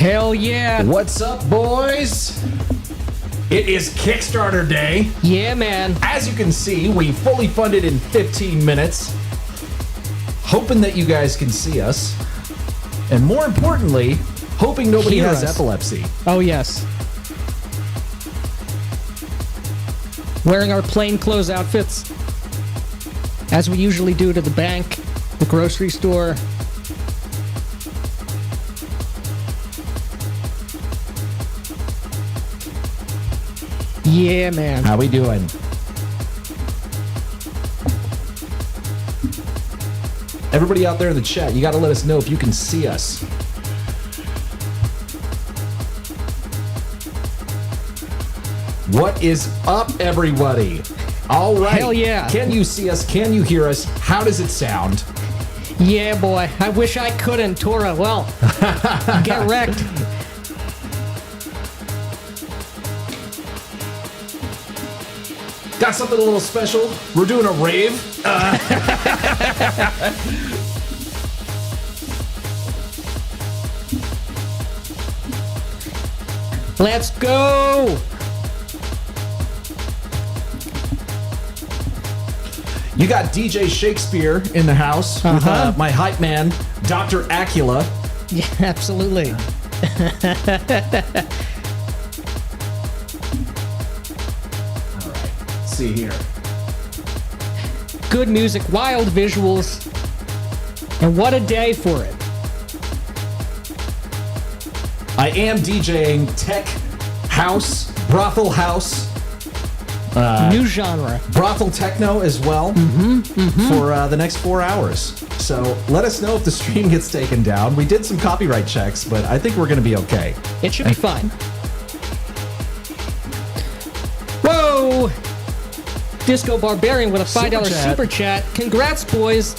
Hell yeah. What's up, boys? It is Kickstarter day. Yeah, man. As you can see, we fully funded in 15 minutes. Hoping that you guys can see us. And more importantly, hoping nobody Hear has us. epilepsy. Oh, yes. Wearing our plainclothes outfits, as we usually do to the bank, the grocery store. Yeah, man. How we doing? Everybody out there in the chat, you got to let us know if you can see us. What is up, everybody? All right. Hell yeah. Can you see us? Can you hear us? How does it sound? Yeah, boy. I wish I couldn't, Tora. Well, get wrecked. Got something a little special. We're doing a rave. Let's go. You got DJ Shakespeare in the house with my hype man, Dr. Acula. Yeah, absolutely. All right, let's see here. Good music, wild visuals, and what a day for it. I am DJing tech house, brothel house, New genre. brothel techno as well for the next 4 hours. So let us know if the stream gets taken down. We did some copyright checks, but I think we're going to be okay. It should be fine. Whoa! Disco Barbarian with a $5 super chat. Congrats, boys.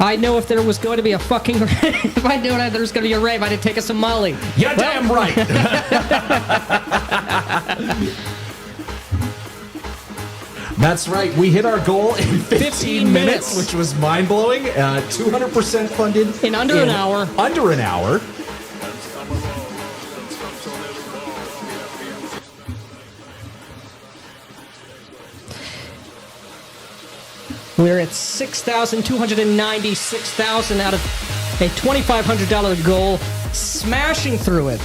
I know if there was going to be a fucking if I knew there was going to be a rave, I'd take us a Molly. You're damn right. That's right. We hit our goal in 15 minutes, which was mind-blowing. 200% funded. In under an hour. Under an hour. We're at 6,296,000 out of a $2,500 goal. Smashing through it.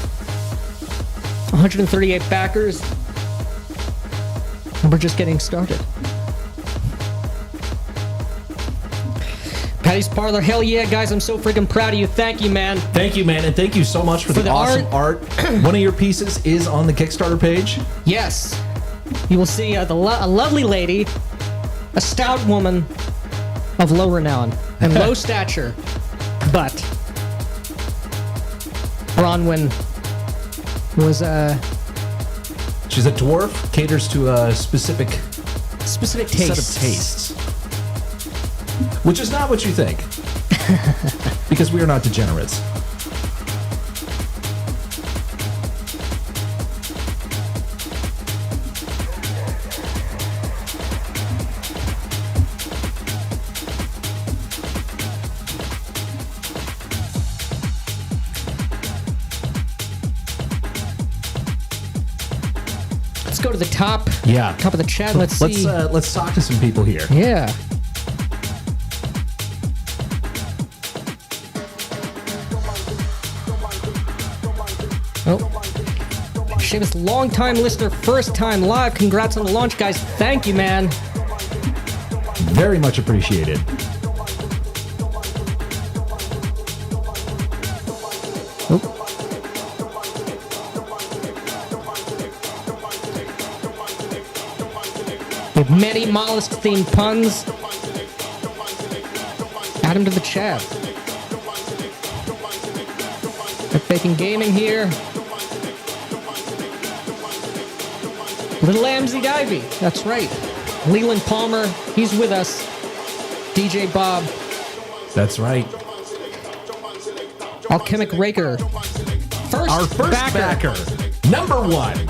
138 backers. And we're just getting started. Patty's Parlor, hell yeah, guys, I'm so freaking proud of you. Thank you, man. Thank you, man, and thank you so much for the awesome art. One of your pieces is on the Kickstarter page. Yes. You will see a lovely lady, a stout woman of low renown and low stature, but Bronwyn was She's a dwarf, caters to a specific taste. set of tastes. Which is not what you think. Because we are not degenerates. Let's go to the top. Yeah. Top of the chat. Let's see. Let's talk to some people here. Yeah. Oh. Seamus, long-time listener, first time live. Congrats on the launch, guys. Thank you, man. Very much appreciated. With many mollusk-themed puns. Add him to the chat. We're faking gaming here. Little Amzy Divey, that's right. Leland Palmer, he's with us. DJ Bob. That's right. Alchemic Raker. Our first backer. Number one.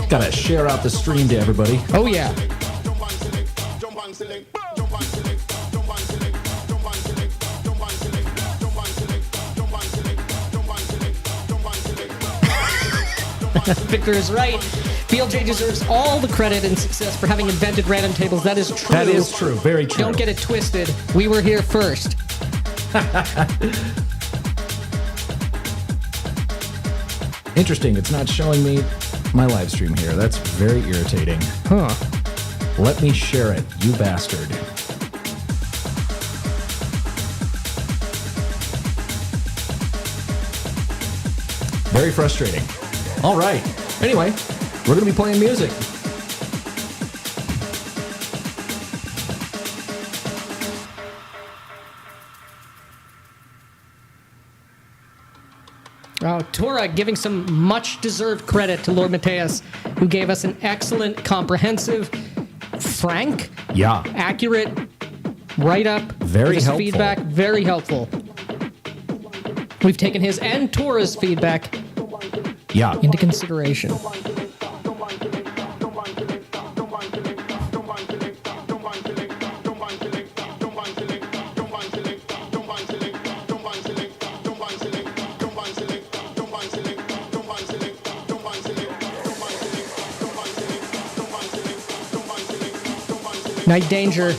Gotta share out the stream to everybody. Oh, yeah. Victor is right. BLJ deserves all the credit and success for having invented random tables. That is true. That is true. Very true. Don't get it twisted. We were here first. Interesting. It's not showing me my live stream here. That's very irritating. Huh. Let me share it, you bastard. Very frustrating. All right. Anyway, we're going to be playing music. Tora giving some much-deserved credit to Lord Mateus, who gave us an excellent, comprehensive, frank, accurate write-up. Very helpful. Feedback, very helpful. We've taken his and Tora's feedback into consideration. Night Danger,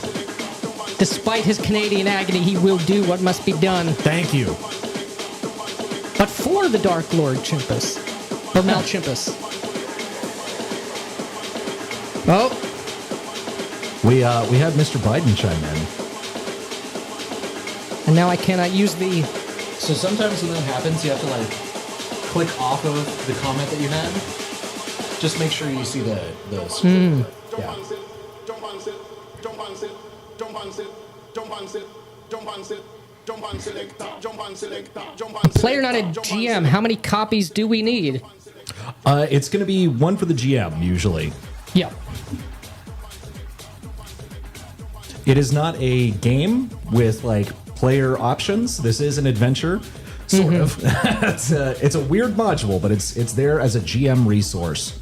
despite his Canadian agony, he will do what must be done. Thank you. But for the Dark Lord Chimpus, or Malchimpus. Oh. We had Mr. Biden chime in. And now I cannot use the... So sometimes when that happens, you have to like click off of the comment that you had. Just make sure you see the screen. Yeah. Player not a GM, how many copies do we need? It's going to be one for the GM, usually. Yeah. It is not a game with, like, player options. This is an adventure, sort of. It's a weird module, but it's there as a GM resource.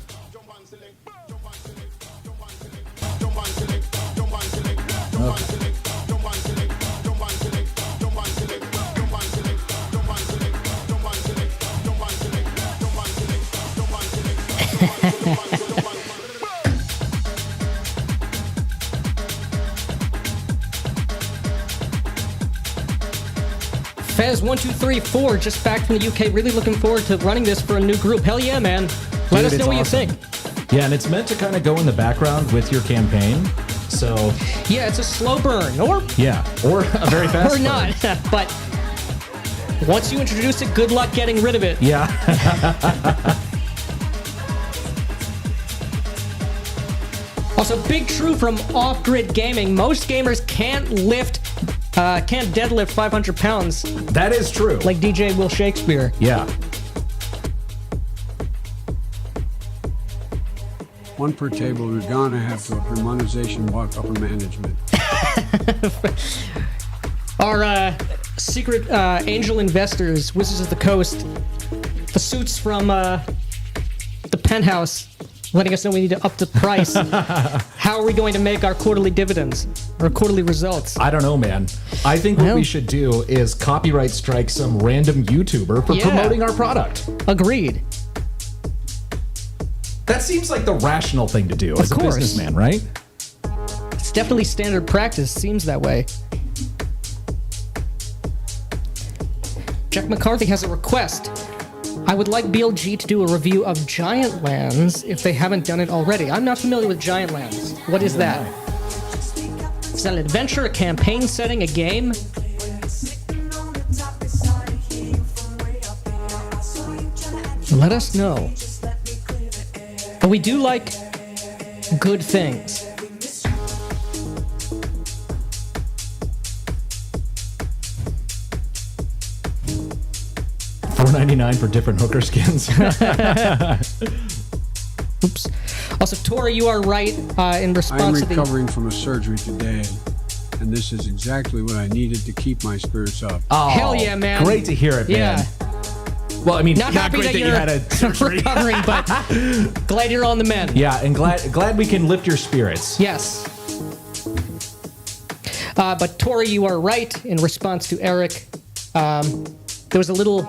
Fez1234, just back from the UK. Really looking forward to running this for a new group. Hell yeah, man. Let us know what awesome. you think. Yeah, and it's meant to kind of go in the background with your campaign. So yeah, it's a slow burn, or a very fast or not. But once you introduce it, good luck getting rid of it. Yeah. Also, big true from Off Grid Gaming. Most gamers can't deadlift 500 pounds. That is true. Like DJ Will Shakespeare. Yeah. One per table. We're gonna have to upper monetization, walk upper management. Our secret angel investors, Wizards of the Coast, the suits from the penthouse, letting us know we need to up the price. How are we going to make our quarterly dividends or quarterly results? I don't know, man. I think what we should do is copyright strike some random YouTuber for promoting our product. Agreed. That seems like the rational thing to do as a businessman, right? It's definitely standard practice. Seems that way. Jack McCarthy has a request. I would like BLG to do a review of Giant Lands if they haven't done it already. I'm not familiar with Giant Lands. What is that? Is that an adventure, a campaign setting, a game? Let us know. But we do like good things. $4.99 for different hooker skins. Oops. Also, Tora, you are right in response to the... I'm recovering from a surgery today, and this is exactly what I needed to keep my spirits up. Oh, hell yeah, man. Great to hear it, man. Well, I mean, not happy great that you you're had a surgery. recovering, but glad you're on the mend. Yeah, and glad we can lift your spirits. Yes. But Tori, you are right in response to Eric. There was a little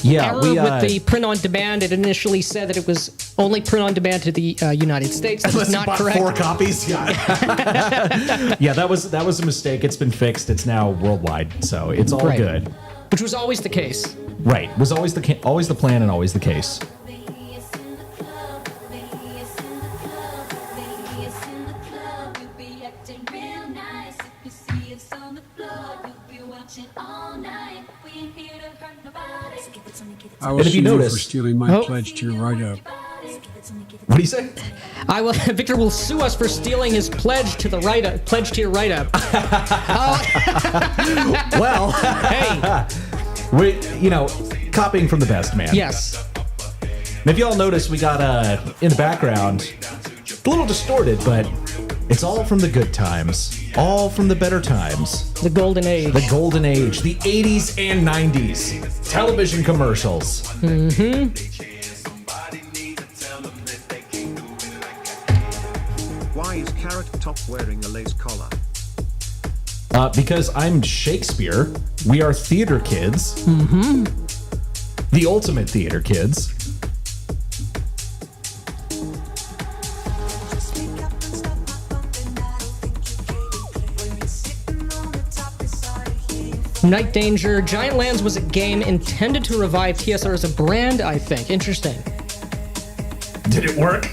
Yeah, error with the print on demand. It initially said that it was only print on demand to the United States. That is Unless you not bought correct. 4 copies. Yeah. Yeah, that was a mistake. It's been fixed. It's now worldwide, so it's all Right. good. Which was always the case. Right. Was always the plan and always the case. I will And if see you you notice- for stealing my Oh. pledge to your write-up. What do you say? Victor will sue us for stealing his pledge to the write-up. Pledge to your write-up. Well, Hey, copying from the best, man. yes. And if y'all notice, we got in the background a little distorted, but it's all from the good times, all from the better times, The golden age. the golden age, the 80s and 90s, television commercials. Why is Carrot Top wearing a lace collar? Because I'm Shakespeare. We are theater kids. Mm-hmm. The ultimate theater kids. Night Danger. Giant Lands was a game intended to revive TSR as a brand, I think. Interesting. Did it work?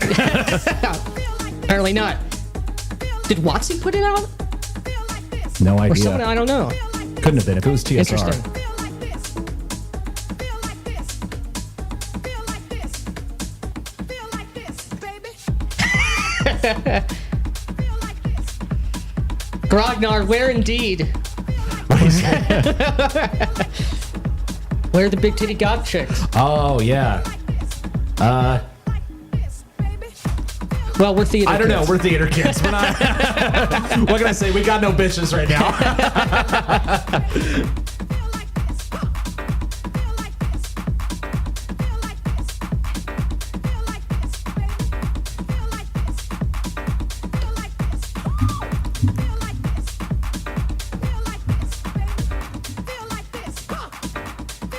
Apparently not. Did Watsy put it out? No Or idea. someone? I don't know. Couldn't have been if it was TSR. Interesting. Grognar, where indeed? Where are the big titty goth chicks? Oh, yeah. Well, we're theater I don't know. kids. We're theater kids. We're not. What can I say? We got no bitches right now.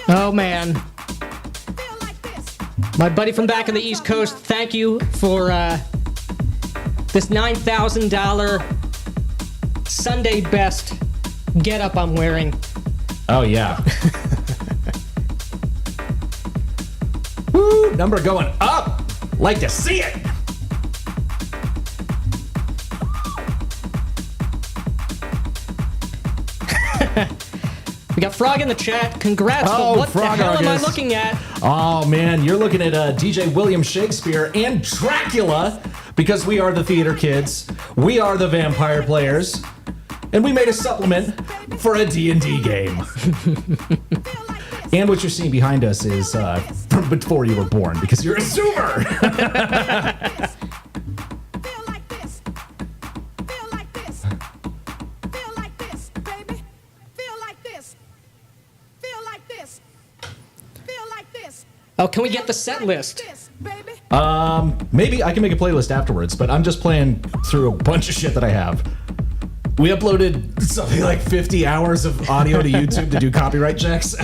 Oh, man. My buddy from back on the East Coast, thank you for this $9,000 Sunday best getup I'm wearing. Oh, yeah. Woo! Number going up. Like to see it. We got Frog in the chat. Congrats, Oh, but what Frog the hell am I August. looking at? Oh, man. You're looking at DJ William Shakespeare and Dracula because we are the theater kids. We are the vampire players. And we made a supplement for a D&D game. And what you're seeing behind us is from before you were born because you're a Zoomer. Oh, can we get the set list? Maybe I can make a playlist afterwards, but I'm just playing through a bunch of shit that I have. We uploaded something like 50 hours of audio to YouTube to do copyright checks.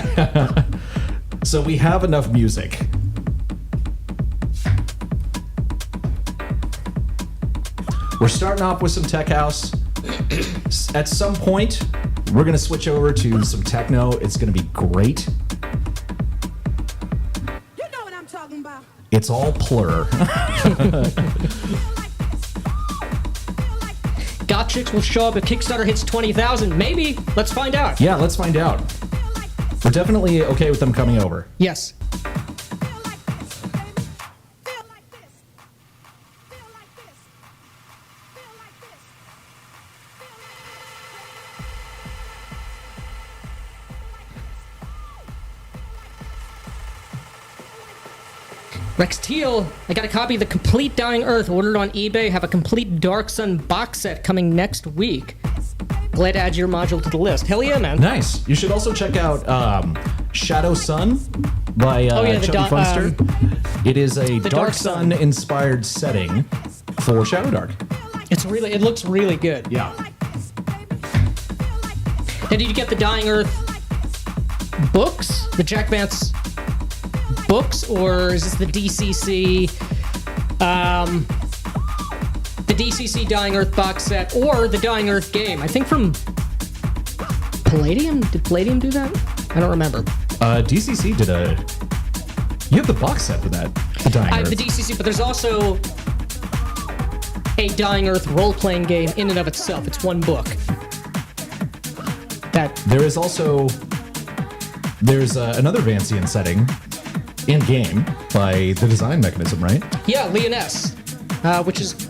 So we have enough music. We're starting off with some tech house. At some point, we're going to switch over to some techno. It's going to be great. You know what I'm talking about. It's all plur. Goth chicks will show up if Kickstarter hits 20,000. Maybe. Let's find out. Yeah, let's find out. We're definitely okay with them coming over. Yes. Rex Teal, I got a copy of The Complete Dying Earth, ordered on eBay. Have a complete Dark Sun box set coming next week. Glad to add your module to the list. Hell yeah, man. Nice. You should also check out Shadow Sun by the Chubby Funster. It is a Dark Sun inspired setting for Shadow Dark. It looks really good. Yeah. And did you get the Dying Earth books? The Jack Vance books, or is this the DCC? The DCC Dying Earth box set, or the Dying Earth game? I think from Palladium. Did Palladium do that? I don't remember. DCC did a. You have the box set for that. The Dying Earth. The DCC, but there's also a Dying Earth role-playing game in and of itself. It's one book. There is also another Vancian setting in game by the Design Mechanism, right? Yeah, Leoness, which is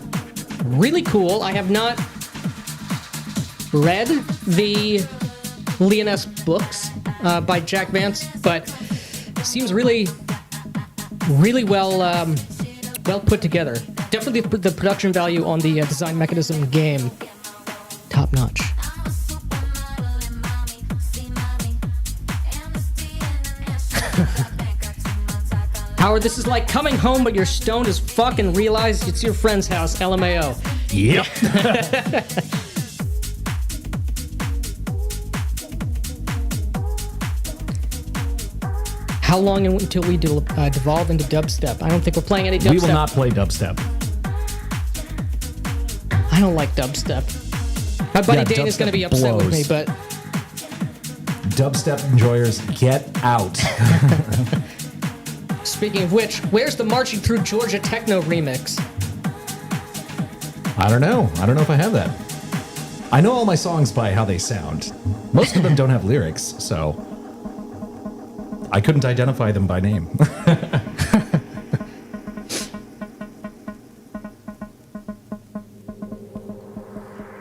really cool. I have not read the Leoness books by Jack Vance, but seems really well put together. Definitely the production value on the Design Mechanism game, top notch. Howard, this is like coming home, but you're stoned as fuck and realize it's your friend's house. LMAO. Yep. How long until we devolve into dubstep? I don't think we're playing any dubstep. We will not play dubstep. I don't like dubstep. My buddy Dane is going to be upset with me, but... Dubstep enjoyers, get out. Speaking of which, where's the Marching Through Georgia Techno remix? I don't know. I don't know if I have that. I know all my songs by how they sound. Most of them don't have lyrics, so I couldn't identify them by name.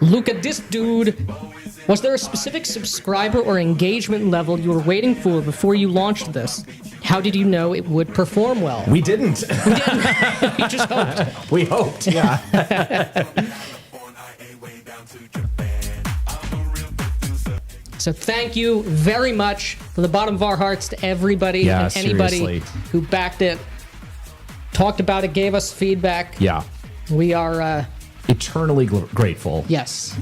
Luca, this dude, was there a specific subscriber or engagement level you were waiting for before you launched this? How did you know it would perform well? We didn't. We didn't. We just hoped. We hoped, yeah. So thank you very much from the bottom of our hearts to everybody and anybody seriously. who backed it, talked about it, gave us feedback. Yeah. We are... eternally grateful. Yes.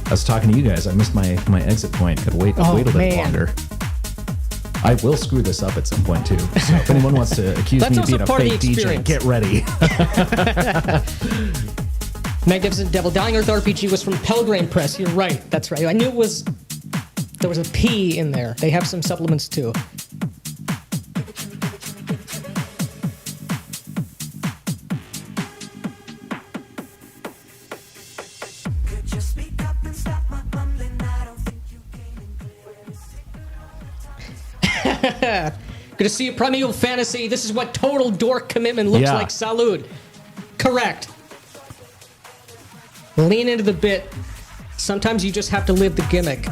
I was talking to you guys. I missed my exit point. Could wait a little bit longer. I will screw this up at some point too. So if anyone wants to accuse me of being a fake DJ, get ready. Magnificent Devil. Dying Earth RPG was from Pelgrane Press. You're right. That's right. I knew there was a P in there. They have some supplements too. Good to see you, Primeval Fantasy. This is what total dork commitment looks like. Salud. Correct. Lean into the bit. Sometimes you just have to live the gimmick.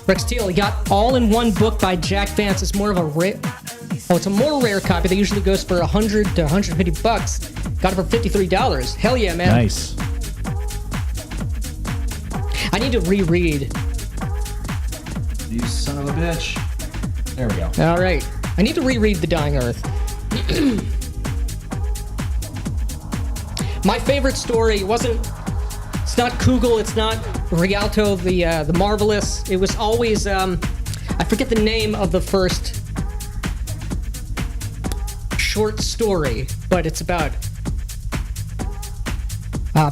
Rex Teal, got all in one book by Jack Vance. It's more of a rare... Oh, it's a more rare copy that usually goes for $100 to $150. Got it for $53. Hell yeah, man. Nice. I need to reread. You son of a bitch. There we go. All right. I need to reread The Dying Earth. My favorite story it's not Kugel, it's not Rialto the Marvelous. It was always, I forget the name of the first short story, but it's about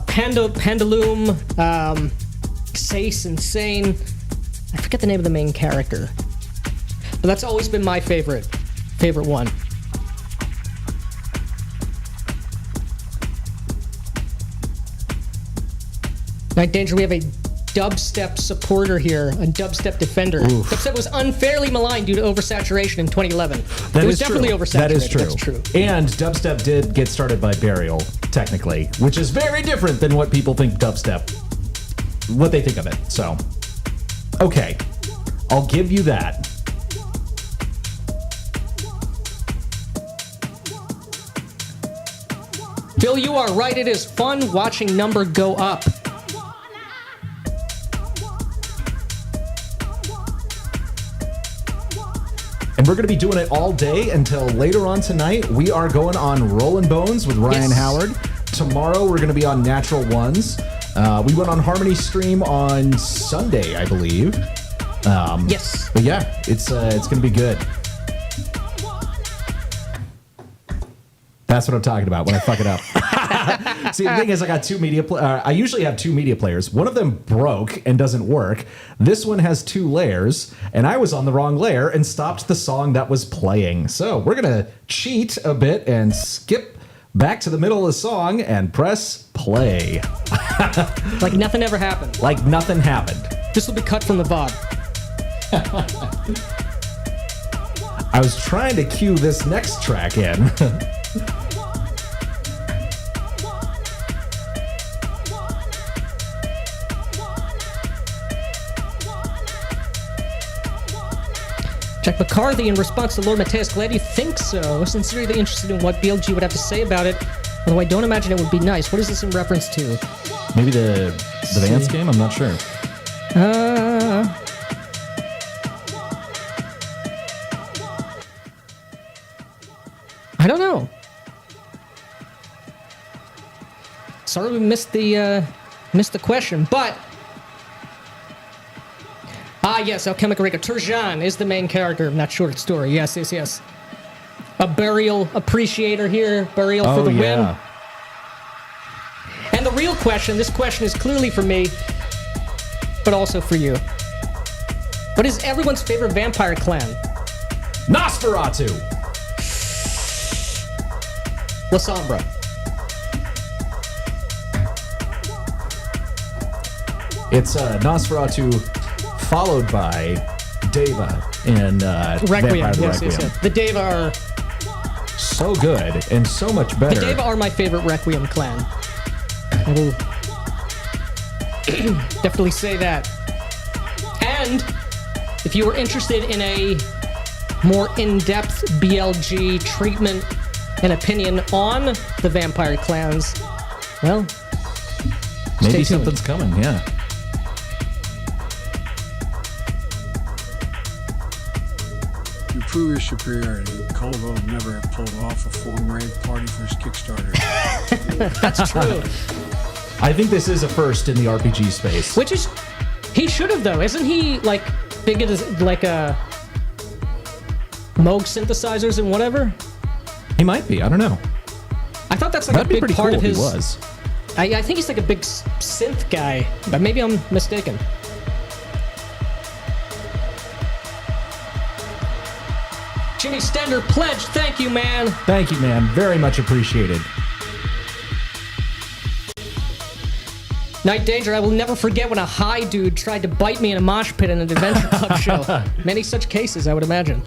Pendulum, Sace Insane. I forget the name of the main character. But that's always been my favorite one. Night Danger, we have a dubstep supporter here, a dubstep defender. Oof. Dubstep was unfairly maligned due to oversaturation in 2011. It was definitely oversaturated. That is true. That's true. And dubstep did get started by Burial, technically, which is very different than what people think dubstep, what they think of it. So, okay, I'll give you that. Phil, you are right. It is fun watching number go up. we're going to be doing it all day until later on tonight. We are going on Rollin' Bones with Ryan Howard. Tomorrow, we're going to be on Natural Ones. We went on Harmony Stream on Sunday, I believe. Yes. But yeah, it's going to be good. That's what I'm talking about when I fuck it up. See, the thing is, I got two media. I usually have two media players. One of them broke and doesn't work. This one has two layers, and I was on the wrong layer and stopped the song that was playing. So we're gonna cheat a bit and skip back to the middle of the song and press play. Like nothing ever happened. Like nothing happened. This will be cut from the VOD. I was trying to cue this next track in. Jack McCarthy, in response to Lord Mateus, glad you think so. Sincerely interested in what BLG would have to say about it, although I don't imagine it would be nice. What is this in reference to? Maybe the Vance game? I'm not sure. I don't know. Sorry we missed the question, but yes, Alchemical Rika. Turjan is the main character in that short story. Yes. A burial appreciator here. Burial for the win. And the real question, this question is clearly for me, but also for you. What is everyone's favorite vampire clan? Nosferatu! La Sombra. It's Nosferatu followed by Deva and Requiem. Vampire Yes. The Deva are... so good and so much better. The Deva are my favorite Requiem clan. I will definitely say that. And if you were interested in a more in-depth BLG treatment and opinion on the vampire clans, well, maybe stay tuned. something's coming, yeah. To prove your superiority, Colvo would never have pulled off a fundraising party for his Kickstarter. That's true. I think this is a first in the RPG space. Which is, he should have though. Isn't he like big into like Moog synthesizers and whatever? He might be. I don't know. I thought that's like That'd a be big pretty part cool of his. if he was. I think he's like a big synth guy, but maybe I'm mistaken. Jimmy Stender pledge, thank you, man. Thank you, man. Very much appreciated. Night Danger, I will never forget when a high dude tried to bite me in a mosh pit in an Adventure Club show. Many such cases, I would imagine.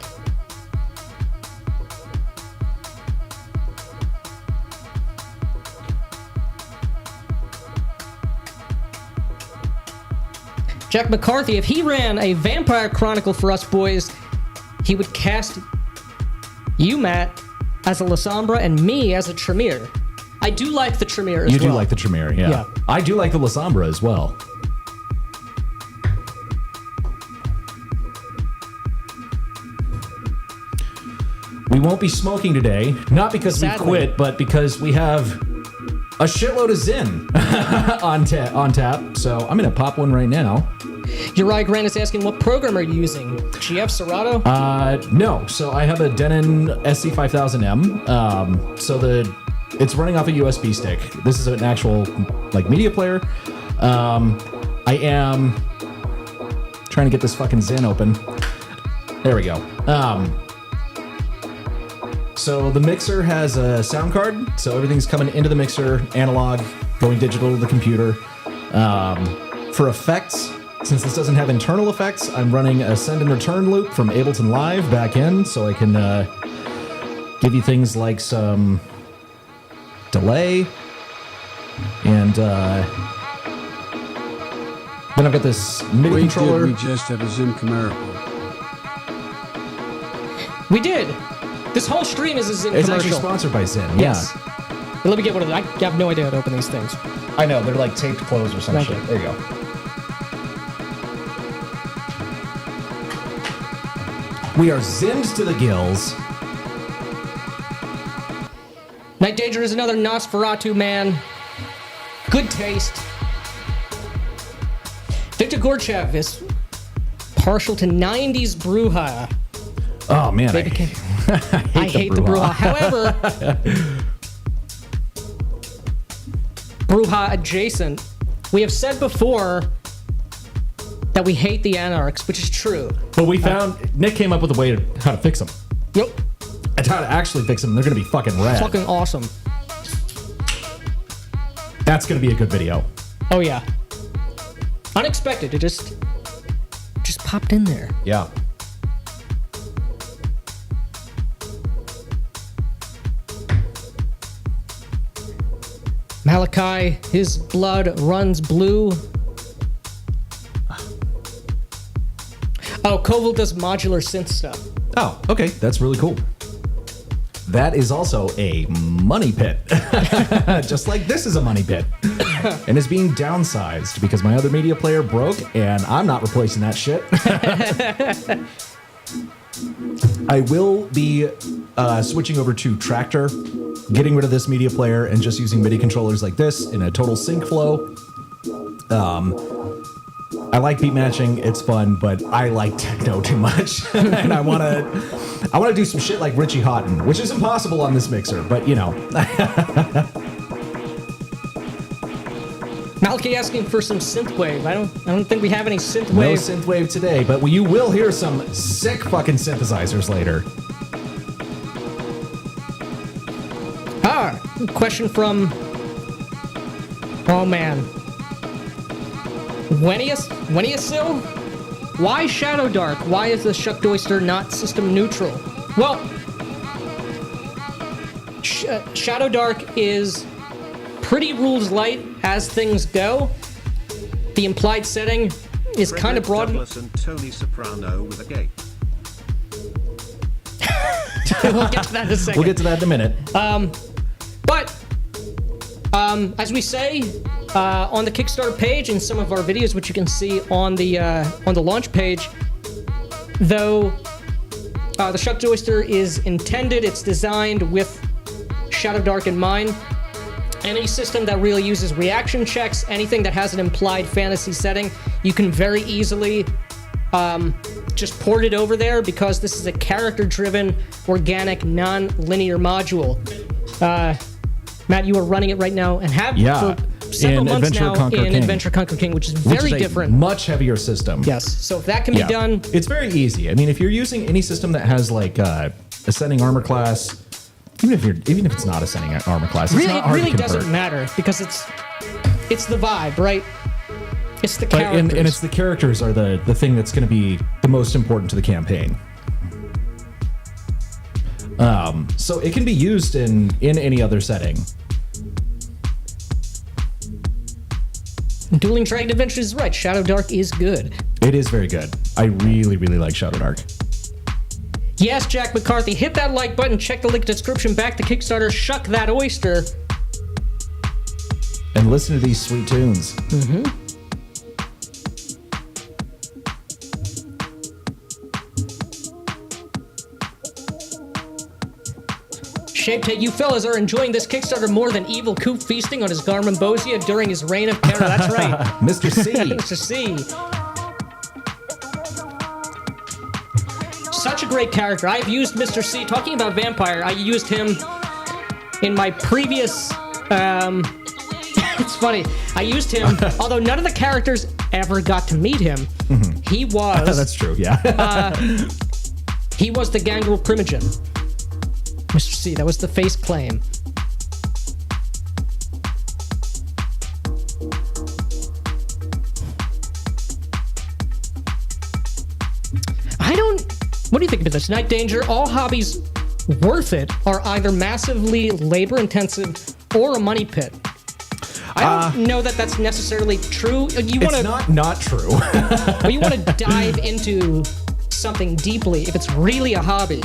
Jack McCarthy, if he ran a Vampire Chronicle for us boys, he would cast you, Matt, as a La Sombra and me as a Tremere. I do like the Tremere as well. You do like the Tremere, yeah. I do like the La Sombra as well. We won't be smoking today, not because Sadly. we quit, but because we have a shitload of Zin on tap. So I'm going to pop one right now. Uriah Grant is asking, what program are you using? GF Serato? No. So I have a Denon SC5000M. So it's running off a USB stick. This is an actual like media player. I am trying to get this fucking Zin open. There we go. So the mixer has a sound card, so everything's coming into the mixer, analog, going digital to the computer. For effects, since this doesn't have internal effects, I'm running a send and return loop from Ableton Live back in, so I can give you things like some delay, and then I've got this MIDI Wait, controller. did we just have a Zim Chimera? We did. This whole stream is a Zin It's commercial. actually sponsored by Zin. Yes. Yeah. But let me get one of them. I have no idea how to open these things. I know, they're like taped closed or some Thank shit. you. There you go. We are zinned to the gills. Night Danger is another Nosferatu man. Good taste. Victor Gorchev is partial to 90s Bruja. Oh, man. I hate the Bruja. However, Bruja adjacent. We have said before that we hate the Anarchs, which is true. But we found... Nick came up with a way to how to fix them. Yep. And how to actually fix them. They're going to be fucking rad. Fucking awesome. That's going to be a good video. Oh, yeah. Unexpected. It just popped in there. Yeah. Malachi, his blood runs blue. Oh, Koval does modular synth stuff. Oh, okay. That's really cool. That is also a money pit. Just like this is a money pit. And is being downsized because my other media player broke and I'm not replacing that shit. I will be switching over to Tractor, getting rid of this media player and just using MIDI controllers like this in a total sync flow. I like beat matching, it's fun, but I like techno too much. And I wanna do some shit like Richie Houghton, which is impossible on this mixer, but you know. Malachi asking for some synthwave. I don't think we have any synthwave. No synthwave today, but you will hear some sick fucking synthesizers later. Question from... Oh, man. Weniasil? Why Shadow Dark? Why is the Shucked Oyster not system neutral? Well, Shadow Dark is pretty rules light as things go. The implied setting is kind of broad. Douglas and Tony Soprano with a gape. We'll get to that in a second. We'll get to that in a minute. But as we say on the Kickstarter page and some of our videos, which you can see on the launch page, though the Shucked Oyster is intended, it's designed with Shadow Dark in mind. Any system that really uses reaction checks, anything that has an implied fantasy setting, you can very easily just port it over there because this is a character-driven, organic, non-linear module. Matt, you are running it right now and have for several months Adventure now Conquer in King. Adventure Conquer King, which is very different. Much heavier system. Yes, so if that can be done... It's very easy. I mean, if you're using any system that has like ascending armor class, even if it's not ascending armor class, it's not hard really to convert. doesn't matter because it's the vibe, right? It's the characters. And it's the characters are the thing that's going to be the most important to the campaign. So it can be used in any other setting. Dueling Dragon Adventures is right. Shadow Dark is good. It is very good. I really, really like Shadow Dark. Yes, Jack McCarthy, hit that like button, check the link description, back to Kickstarter, Shuck That Oyster. And listen to these sweet tunes. Mm-hmm. Shape Take, you fellas are enjoying this Kickstarter more than Evil Coop feasting on his Garmin Bosia during his reign of terror. That's right. Mr. C. Mr. C. Such a great character. I've used Mr. C. Talking about Vampire, I used him in my previous... it's funny. I used him, although none of the characters ever got to meet him. Mm-hmm. He was... That's true, yeah. He was the Gangrel Primogen. Mr. C, that was the face claim. What do you think of this? Night Danger, all hobbies worth it are either massively labor intensive or a money pit. I don't know that that's necessarily true. It's not true. But you want to dive into something deeply if it's really a hobby.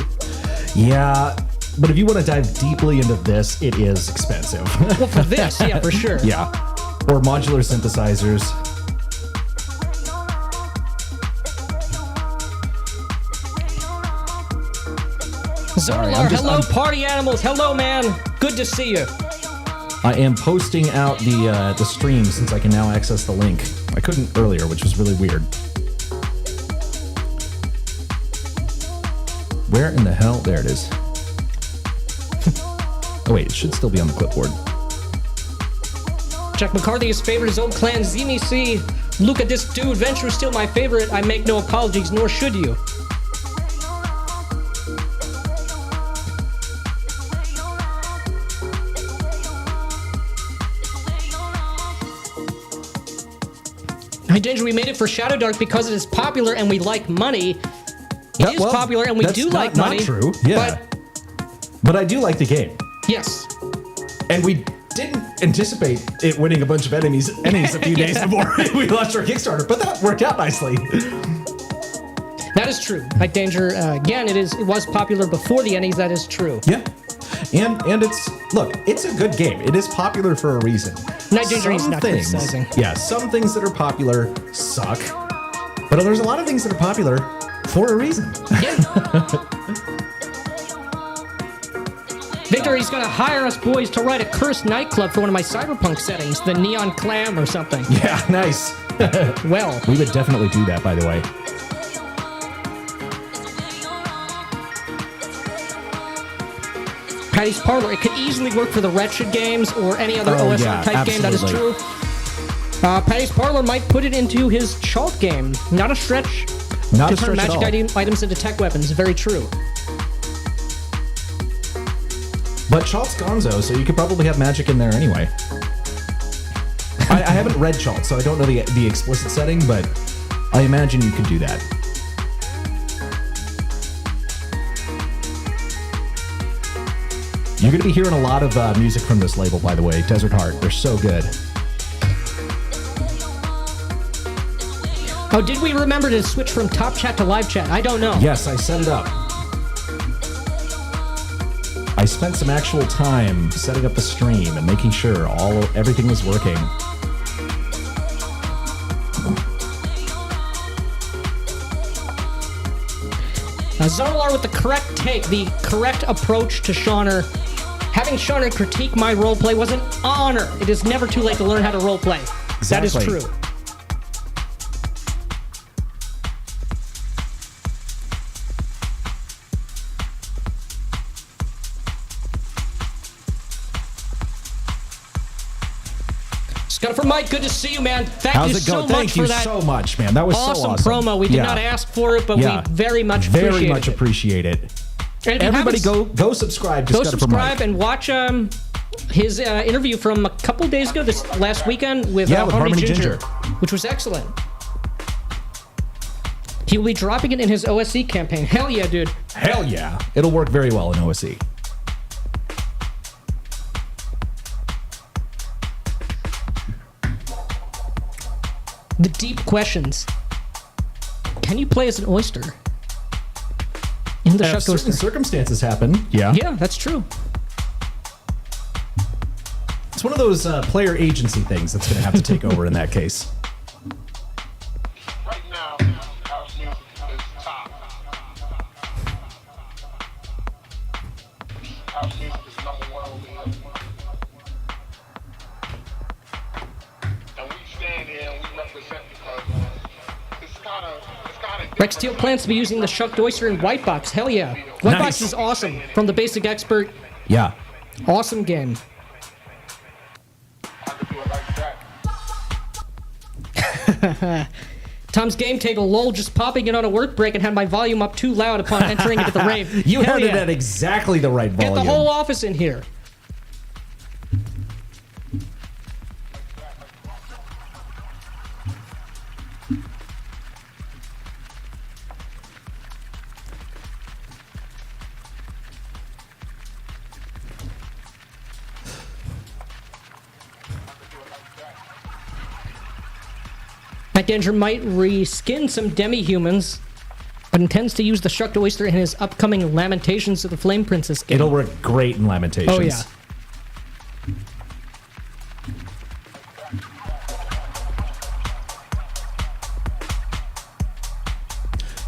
Yeah, but if you want to dive deeply into this, it is expensive. Well, for this, yeah, for sure. Yeah. Or modular synthesizers. Sorry, Zolar, hello, party animals. Hello, man. Good to see you. I am posting out the stream since I can now access the link. I couldn't earlier, which was really weird. Where in the hell? There it is. Oh wait, it should still be on the clipboard. Jack McCarthy is favorite his own clan. Zimi C. Look at this dude. Venture is still my favorite. I make no apologies, nor should you. Hi, Danger, we made it for Shadow Dark because it is popular and we like money. It is popular and we do like money. That's not true. Yeah. But I do like the game. Yes. And we didn't anticipate it winning a bunch of enemies a few days before we launched our Kickstarter, but that worked out nicely. That is true. Night Danger, again, it was popular before the Ennies. That is true. Yeah. And it's a good game. It is popular for a reason. Night Danger is not criticizing. Yeah, some things that are popular suck, but there's a lot of things that are popular for a reason. Yeah. Victor, he's gonna hire us boys to write a cursed nightclub for one of my cyberpunk settings, the Neon Clam or something. Yeah, nice. Well, we would definitely do that, by the way. Patty's Parlor, it could easily work for the Wretched games or any other OSR type game. That is true. Patty's Parlor might put it into his Chalt game. Not a stretch. Not to a stretch turn magic at all. items into tech weapons. Very true. But Chalt's gonzo, so you could probably have magic in there anyway. I haven't read Chalt, so I don't know the explicit setting, but I imagine you could do that. You're going to be hearing a lot of music from this label, by the way. Desert Heart. They're so good. Oh, did we remember to switch from top chat to live chat? I don't know. Yes, I set it up. I spent some actual time setting up the stream and making sure everything was working. Zolar with the correct take, the correct approach to Shauner. Having Shauner critique my roleplay was an honor. It is never too late to learn how to roleplay. Exactly. That is true. Scott from Mike, good to see you, man. Thank you so much for that. Thank you so much, man. That was awesome so awesome. promo. We did not ask for it, but we very much appreciate it. Everybody go subscribe to Go Scudder from Mike. subscribe and watch his interview from a couple days ago, this last weekend with Harmony Ginger, which was excellent. He will be dropping it in his OSE campaign. Hell yeah, dude. Hell yeah. It'll work very well in OSE. The deep questions. Can you play as an oyster? In the Shucked Oyster. Certain circumstances happen. Yeah. Yeah, that's true. It's one of those player agency things that's going to have to take over in that case. Right now, house music is top. House music is #1 over here. And we stand here and we represent because it's kind of Rex Teal plans to be using the Shucked Oyster in Whitebox. Hell yeah. Whitebox is awesome. From the Basic Expert. Yeah. Awesome game. Tom's game table, lol, just popping in on a work break and had my volume up too loud upon entering into the rave. You had it at exactly the right volume. Get the whole office in here. Night Danger might reskin some demi-humans, but intends to use the Shucked Oyster in his upcoming Lamentations of the Flame Princess game. It'll work great in Lamentations. Oh, yeah.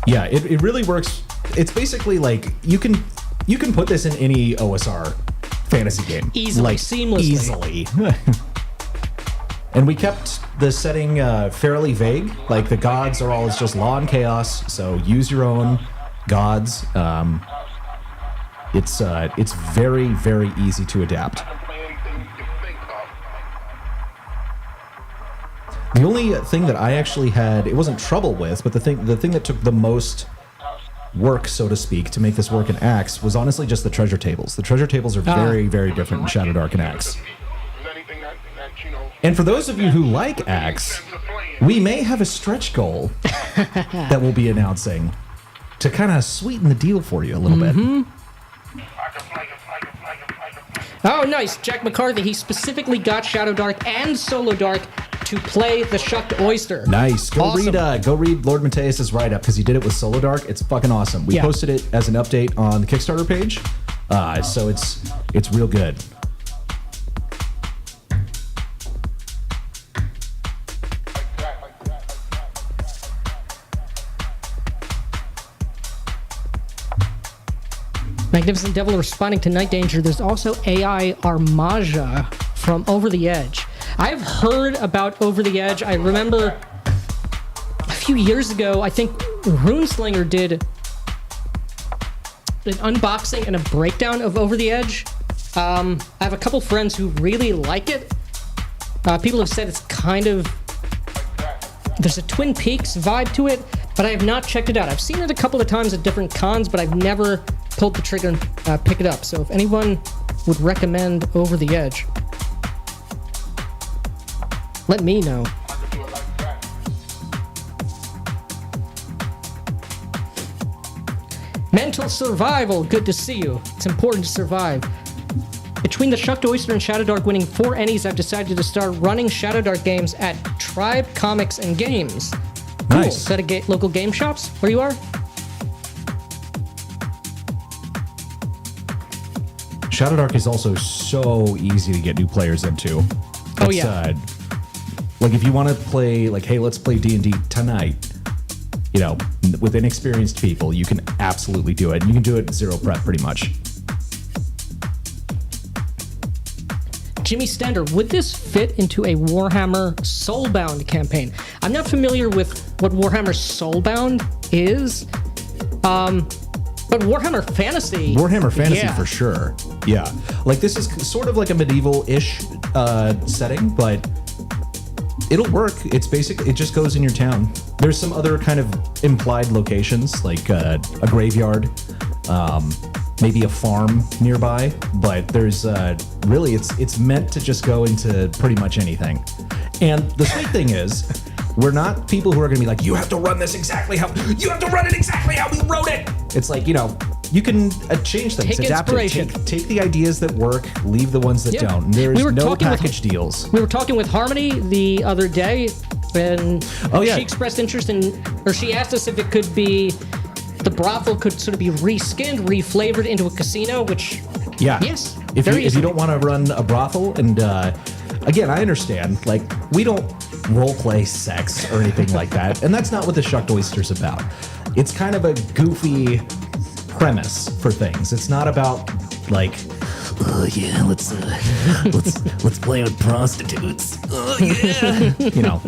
Yeah, it really works. It's basically like you can You can put this in any OSR fantasy game. Easily, seamlessly. Easily. And we kept the setting fairly vague. Like, the gods are all just law and chaos, so use your own gods. It's very, very easy to adapt. Play anything you can think of. The only thing that I actually had, it wasn't trouble with, but the thing that took the most work, so to speak, to make this work in Axe was honestly just the treasure tables. The treasure tables are very, very different in Shadow Dark and Axe. Anything that you know. And for those of you who like Axe, we may have a stretch goal that we'll be announcing to kind of sweeten the deal for you a little bit. Oh, nice. Jack McCarthy, he specifically got Shadow Dark and Solo Dark to play the Shucked Oyster. Nice. Go Awesome. read Lord Mateus' write-up, because he did it with Solo Dark. It's fucking awesome. We posted it as an update on the Kickstarter page, so it's real good. Magnificent Devil responding to Night Danger. There's also AI Armaja from Over the Edge. I've heard about Over the Edge. I remember a few years ago, I think Runeslinger did an unboxing and a breakdown of Over the Edge. I have a couple friends who really like it. People have said it's kind of... There's a Twin Peaks vibe to it, but I have not checked it out. I've seen it a couple of times at different cons, but I've never pulled the trigger and pick it up. So if anyone would recommend Over the Edge, let me know. Mental Survival, good to see you. It's important to survive. Between the Shucked Oyster and Shadow Dark winning 4 Ennies, I've decided to start running Shadow Dark games at Tribe Comics and Games. Cool. Nice. Is that a local game shops where you are? Shadow Dark is also so easy to get new players into. Oh, yeah. Like, if you want to play, like, hey, let's play D&D tonight, you know, with inexperienced people, you can absolutely do it. You can do it zero prep, pretty much. Jimmy Stender, would this fit into a Warhammer Soulbound campaign? I'm not familiar with what Warhammer Soulbound is, but Warhammer Fantasy... Yeah. For sure. Yeah. Like, this is sort of like a medieval-ish setting, but it'll work. It's basically, it just goes in your town. There's some other kind of implied locations, like a graveyard, maybe a farm nearby, but there's really, it's meant to just go into pretty much anything. And the sweet thing is, we're not people who are going to be like, you have to run this exactly how, you have to run it exactly how we wrote it. It's like, you know, you can change things, Take adapt inspiration. it, take the ideas that work, leave the ones that Yeah. don't. There's We were no talking with- package deals. We were talking with Harmony the other day, and Oh, yeah. she expressed interest in, or she asked us if it could be, the brothel could sort of be reskinned, reflavored into a casino, which, Yeah. yes, If very you, if easily. you don't want to run a brothel, and again, I understand, like, we don't role play sex or anything like that, and that's not what the Shucked Oyster's about. It's kind of a goofy premise for things. It's not about, like, oh yeah, let's play with prostitutes. Oh yeah. You know,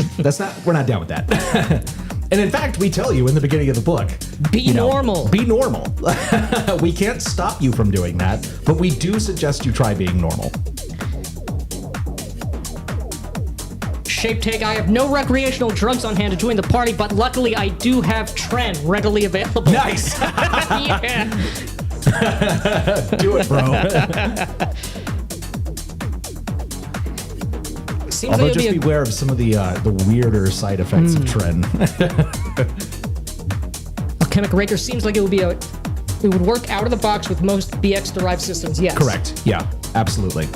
we're not down with that. And in fact, we tell you in the beginning of the book, Be normal. Be normal. We can't stop you from doing that, but we do suggest you try being normal. Shape Take, I have no recreational drugs on hand to join the party, but luckily I do have Tren readily available. Nice. Yeah. Do it, bro. Seems Although like just it'd be beware of some of the weirder side effects of Tren. Alchemic Raker seems like it would work out of the box with most BX derived systems. Yes. Correct. Yeah, absolutely.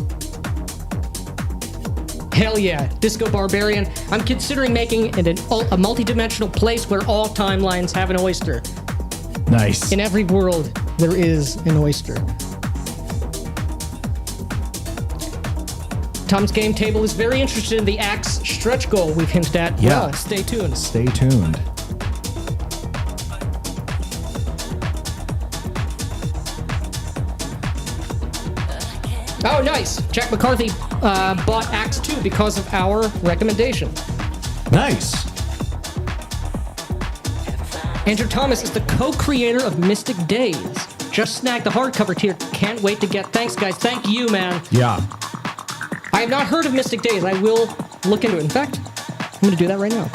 Hell yeah. Disco Barbarian. I'm considering making it a multi-dimensional place where all timelines have an oyster. Nice. In every world, there is an oyster. Tom's Game Table is very interested in the Axe stretch goal we've hinted at. Yeah. Well, stay tuned. Stay tuned. Oh, nice. Jack McCarthy bought Act 2 because of our recommendation. Nice. Andrew Thomas is the co-creator of Mystic Days. Just snagged the hardcover tier. Can't wait to get. Thanks, guys. Thank you, man. Yeah. I have not heard of Mystic Days. I will look into it. In fact, I'm going to do that right now.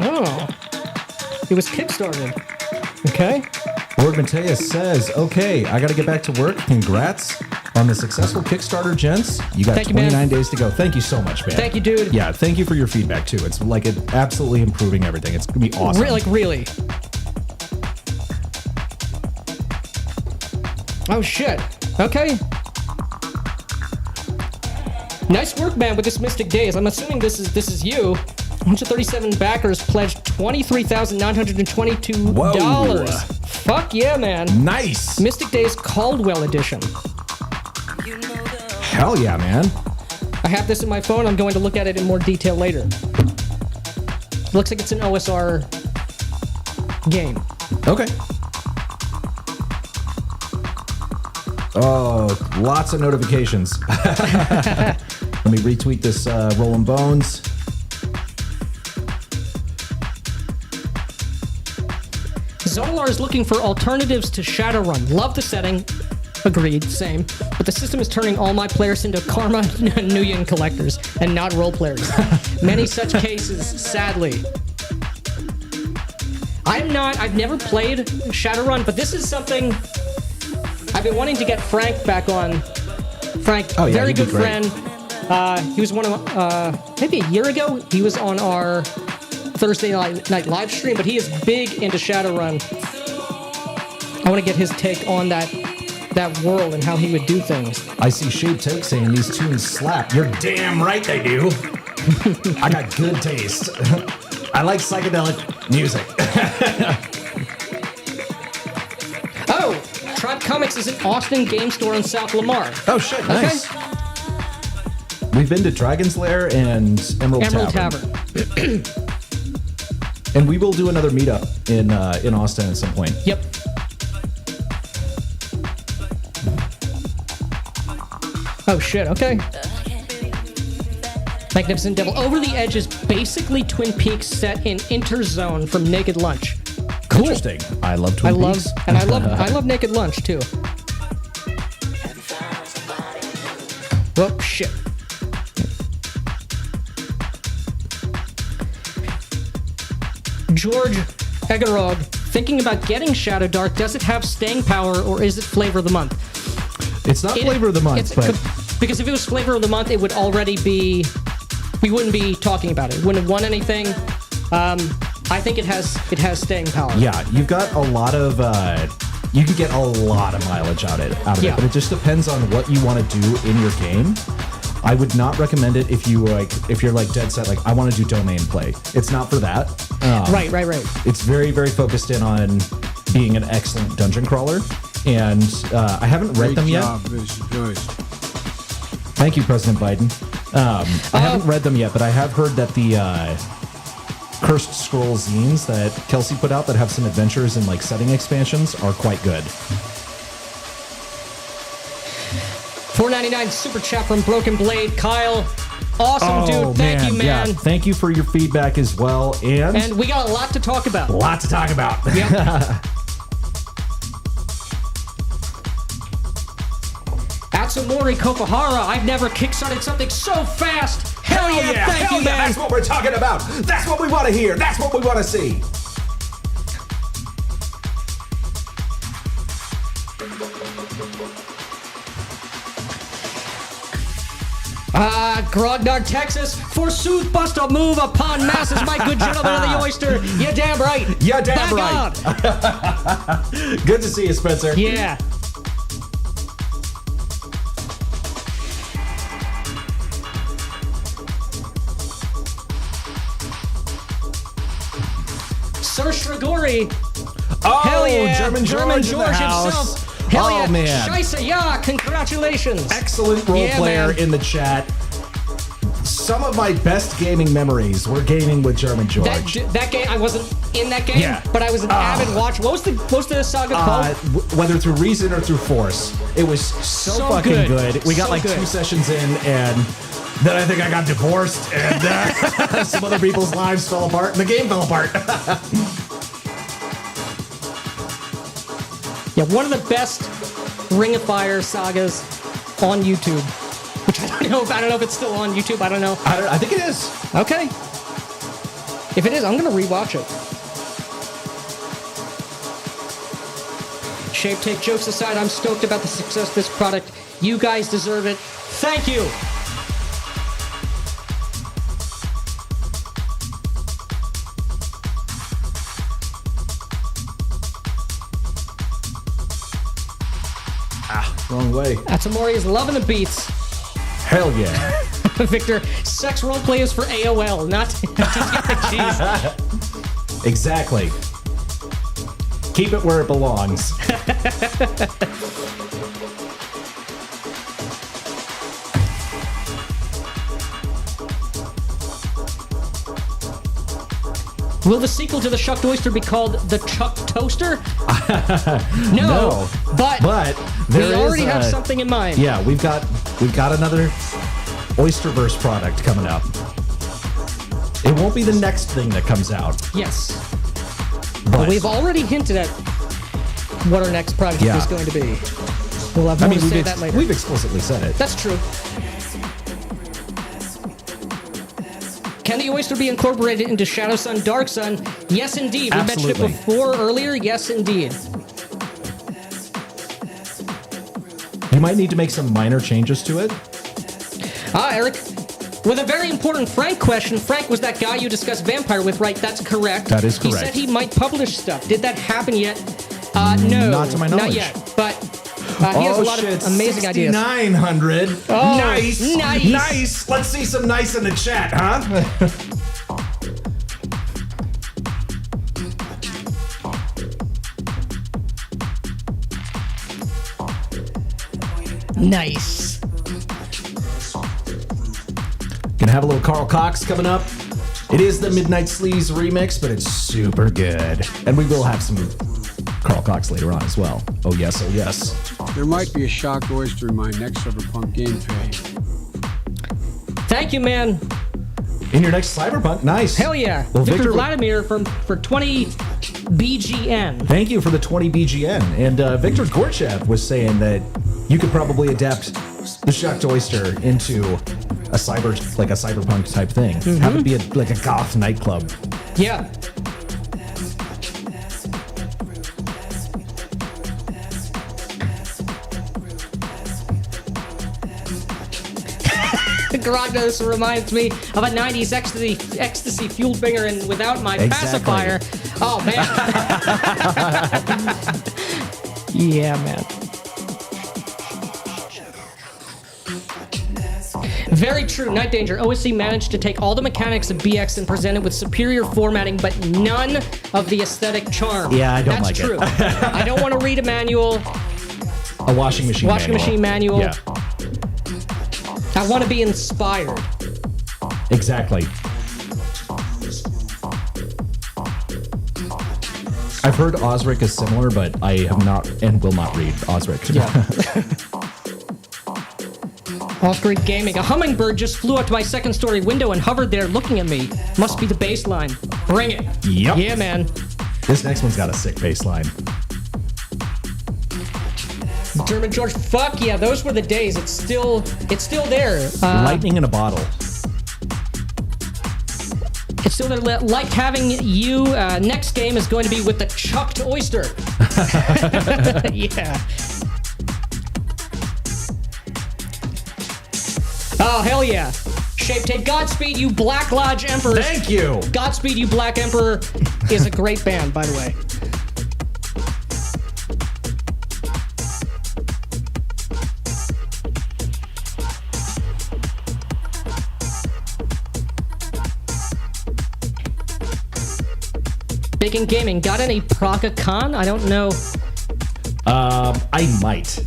Oh, it was Kickstarted. Okay. Lord Mateus says, okay, I got to get back to work. Congrats on the successful Kickstarter, gents. You got 29 days to go. Thank you so much, man. Thank you, dude. Yeah, thank you for your feedback, too. It's like absolutely improving everything. It's going to be awesome. Really? Oh, shit. Okay. Nice work, man, with this Mystic Days. I'm assuming this is you. 137 backers pledged $23,922. Whoa. Fuck yeah, man. Nice. Mystic Days Caldwell Edition. Hell yeah, man. I have this in my phone. I'm going to look at it in more detail later. Looks like it's an OSR game. Okay. Oh, lots of notifications. Let me retweet this Rollin' Bones. Zolar is looking for alternatives to Shadowrun. Love the setting. Agreed, same. But the system is turning all my players into Karma Nuyen collectors and not role players. Many such cases, sadly. I've never played Shadowrun, but this is something I've been wanting to get Frank back on. Frank, very good friend. He was one of, maybe a year ago, he was on our Thursday night live stream, but he is big into Shadowrun. I want to get his take on that world and how he would do things. I see Shape Take saying these tunes slap. You're damn right they do. I got good taste. I like psychedelic music. Oh, Tribe Comics is an Austin game store in South Lamar. Oh shit, nice. We've been to Dragon's Lair and Emerald Tavern. And we will do another meetup in Austin at some point. Yep. Oh shit, okay. Magnificent Devil. Over the Edge is basically Twin Peaks set in Interzone from Naked Lunch. Cool. Interesting. I love Twin Peaks. And I love Naked Lunch too. Oh shit. George Egerog, thinking about getting Shadow Dark, does it have staying power or is it flavor of the month? It's not flavor of the month, but... Because if it was flavor of the month, it would already be... We wouldn't be talking about it. Wouldn't have won anything. I think it has staying power. Yeah, you've got a lot of... you can get a lot of mileage out of it, but it just depends on what you want to do in your game. I would not recommend it if you're dead set, I want to do domain play. It's not for that. Right. It's very, very focused in on being an excellent dungeon crawler. And I haven't read them yet. Thank you, President Biden. I haven't read them yet, but I have heard that the Cursed Scroll zines that Kelsey put out that have some adventures and setting expansions are quite good. $4.99 super chat from Broken Blade. Kyle, awesome dude. Thank you, man. Yeah, thank you for your feedback as well. And we got a lot to talk about. Yep. Atsumori Kokohara, I've never kickstarted something so fast. Hell yeah, thank you, man. That's what we're talking about. That's what we want to hear. That's what we want to see. Grognard, Texas, forsooth bust a move upon masses, my good gentlemen of the oyster. You damn right. You damn right. Good to see you, Spencer. Yeah. Sir Strigori. Oh, hell yeah. German George himself. Hell Oh, yeah. man. Scheisse, yeah, congratulations. Excellent role Yeah, player man. in the chat. Some of my best gaming memories were gaming with German George. That game, I wasn't in that game, Yeah. but I was an avid watch. What was the saga called? Whether through reason or through force, it was so fucking good. We got So like good. 2 sessions in, and then I think I got divorced, and some other people's lives fell apart, and the game fell apart. Yeah, one of the best Ring of Fire sagas on YouTube. Which I don't know if it's still on YouTube. I don't know. I think it is. Okay. If it is, I'm gonna rewatch it. Shape Take, jokes aside, I'm stoked about the success of this product. You guys deserve it. Thank you. Wrong way. Atamori is loving the beats. Hell yeah. Victor, sex roleplay is for AOL, not Jeez. Exactly. Keep it where it belongs. Will the sequel to the Shucked Oyster be called the Chuck Toaster? No. But there we is already have something in mind. Yeah, we've got another Oysterverse product coming up. It won't be the next thing that comes out. Yes. But We've already hinted at what our next project Yeah. is going to be. We'll have more to say that later. we've explicitly said it. That's true. Can the oyster be incorporated into Shadow Sun, Dark Sun? Yes, indeed. We mentioned Absolutely. it before earlier. Yes, indeed. You might need to make some minor changes to it. Eric, with a very important Frank question. Frank was that guy you discussed Vampire with, right? That's correct. That is He correct. said he might publish stuff. Did that happen yet? No. Not to my knowledge. Not yet. But he has a lot of amazing ideas. 6,900. Oh, nice. nice. Nice. Let's see some nice in the chat, huh? Nice. Gonna have a little Carl Cox coming up. It is the Midnight Sleaze remix, but it's super good. And we will have some Carl Cox later on as well. Oh yes, oh yes. There might be a shocked oyster in my next Cyberpunk gameplay. Thank you, man. In your next Cyberpunk, nice. Hell yeah. Well, Victor Vladimir for 20 BGN. Thank you for the 20 BGN. And Victor Gorchev was saying that you could probably adapt the Shucked Oyster into a cyberpunk type thing. Have it be like a goth nightclub. Yeah. Garados reminds me of a 90s ecstasy fueled banger and without my Exactly. pacifier. Oh, man. Yeah, man. Very true. Night Danger. OSC managed to take all the mechanics of BX and present it with superior formatting, but none of the aesthetic charm. Yeah, I don't That's like it. true. I don't want to read a manual. A washing machine Manual. Yeah, I want to be inspired. exactly. I've heard Osric is similar, but I have not and will not read Osric. Off-grid gaming. A hummingbird just flew up to my second-story window and hovered there looking at me. Must be the baseline. Bring it. Yep. Yeah, man. This next one's got a sick bass line. German George. Fuck yeah, those were the days. It's still there. Lightning in a bottle. It's still there. Like having you. Next game is going to be with the Chucked Oyster. Yeah. Oh, hell yeah. Shape Tape. Godspeed, you Black Lodge Emperors. Thank you. Godspeed, you Black Emperor is a great band, by the way. Big in gaming. Got any Praga Con? I don't know I might.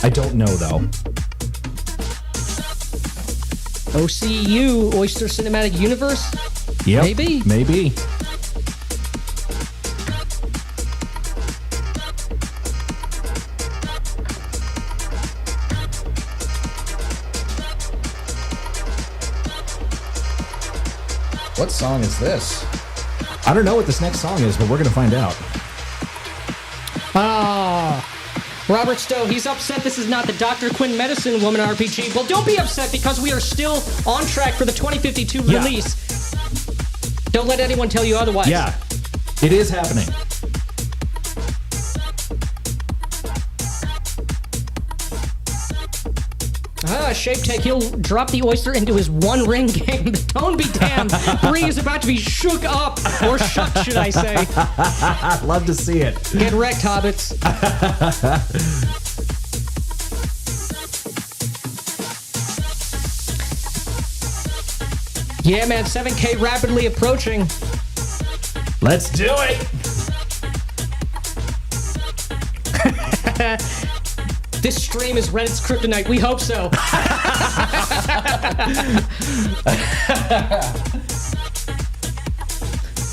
I don't know though. OCU, Oyster Cinematic Universe? Yep. Maybe. What song is this? I don't know what this next song is, but we're going to find out. Robert Stowe, he's upset this is not the Dr. Quinn Medicine Woman RPG. Well, don't be upset because we are still on track for the 2052 release. Don't let anyone tell you otherwise. Yeah, it is happening. Shape Tech, he'll drop the oyster into his One Ring game. Don't be damned. Bree is about to be shook up. Or shucked, should I say. I'd love to see it. Get wrecked, hobbits. Yeah, man, 7K rapidly approaching. Let's do it. This stream is Reddit's kryptonite. We hope so.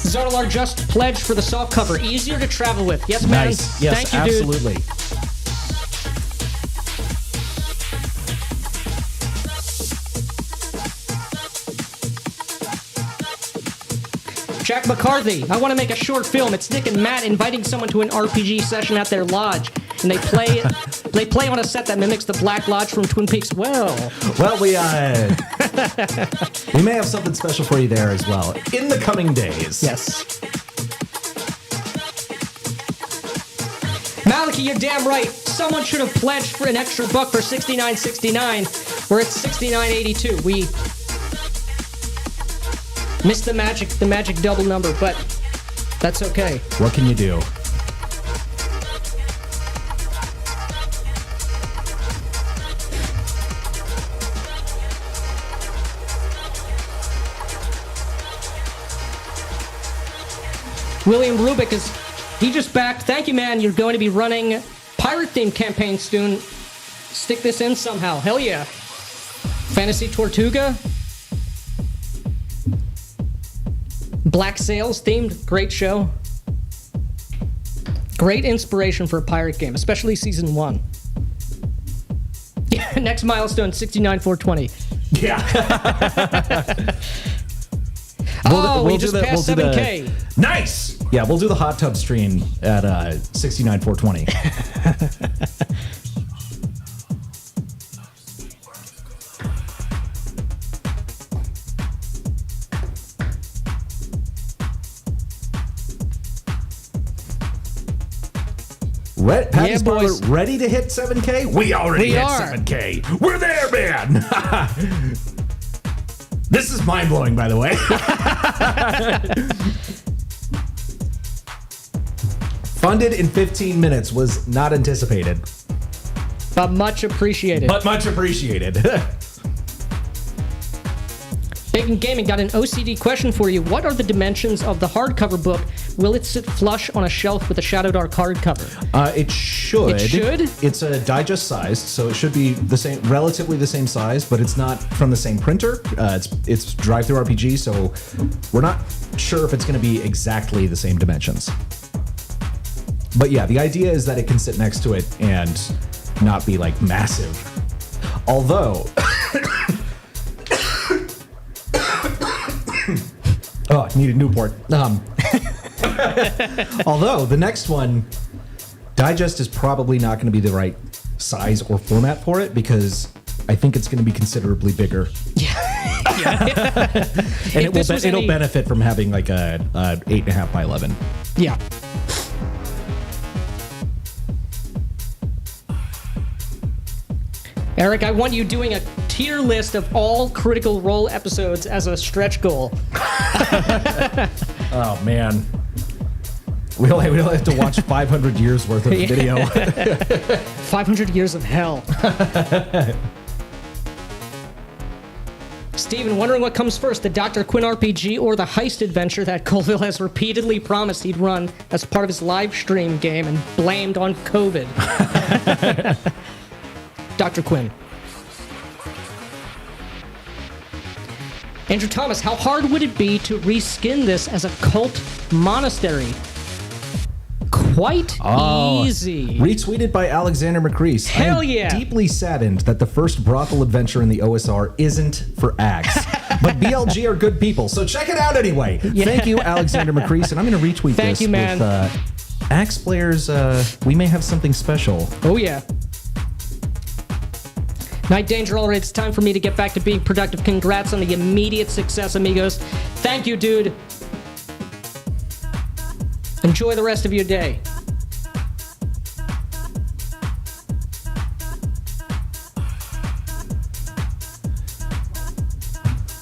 Zotalar just pledged for the soft cover. Easier to travel with. Yes, man. Nice. Yes, thank you, absolutely. Dude. Jack McCarthy, I want to make a short film. It's Nick and Matt inviting someone to an RPG session at their lodge, and they play on a set that mimics the Black Lodge from Twin Peaks. Well, we may have something special for you there as well in the coming days. Yes. Maliki, you're damn right. Someone should have pledged for an extra buck for $69.69. We're at $69.82. We missed the magic double number, but that's okay. What can you do? William Rubik he just backed. Thank you, man. You're going to be running pirate themed campaign soon. Stick this in somehow. Hell yeah. Fantasy Tortuga. Black Sails themed, great show. Great inspiration for a pirate game, especially season 1. Yeah, next milestone, 69,420. Yeah. we just passed 7K. Nice. Yeah, we'll do the hot tub stream at 69,420. Patty's Parlor ready to hit 7K? We already hit 7K. We're there, man. This is mind-blowing, by the way. Funded in 15 minutes was not anticipated. But much appreciated. Bacon Gaming got an OCD question for you. What are the dimensions of the hardcover book? Will it sit flush on a shelf with a Shadow Dark hardcover? It should. It should? It's a digest sized, so it should be the same, relatively the same size, but it's not from the same printer. It's drive-through RPG, so we're not sure if it's going to be exactly the same dimensions. But yeah, the idea is that it can sit next to it and not be like massive. Although, oh, I need a Newport. Although the next one, digest is probably not going to be the right size or format for it because I think it's going to be considerably bigger. And it'll benefit from having like a 8.5 by 11. Yeah. Eric, I want you doing a tier list of all Critical Role episodes as a stretch goal. Oh, man. We'll have to watch 500 years worth of video. 500 years of hell. Steven, wondering what comes first, the Dr. Quinn RPG or the heist adventure that Colville has repeatedly promised he'd run as part of his live stream game and blamed on COVID. Dr. Quinn. Andrew Thomas, how hard would it be to reskin this as a cult monastery? Quite easy. Retweeted by Alexander McCrease. Hell I am yeah. deeply saddened that the first brothel adventure in the OSR isn't for Axe. But BLG are good people, so check it out anyway. Yeah. Thank you, Alexander McCrease, and I'm going to retweet Thank this you, man. with Axe players. We may have something special. Oh, yeah. Night Danger, all right, it's time for me to get back to being productive. Congrats on the immediate success, amigos. Thank you, dude. Enjoy the rest of your day.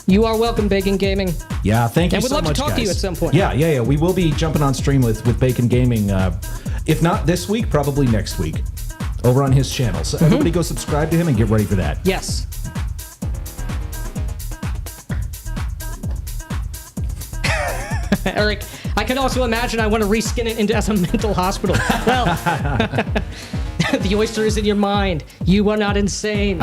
You are welcome, Bacon Gaming. Yeah, thank you And we'd so love to much, talk to you guys. at some point. Yeah. We will be jumping on stream with Bacon Gaming. If not this week, probably next week. Over on his channel. So everybody go subscribe to him and get ready for that. Yes. Eric, I can also imagine I want to reskin it into as a mental hospital. Well, the oyster is in your mind. You are not insane.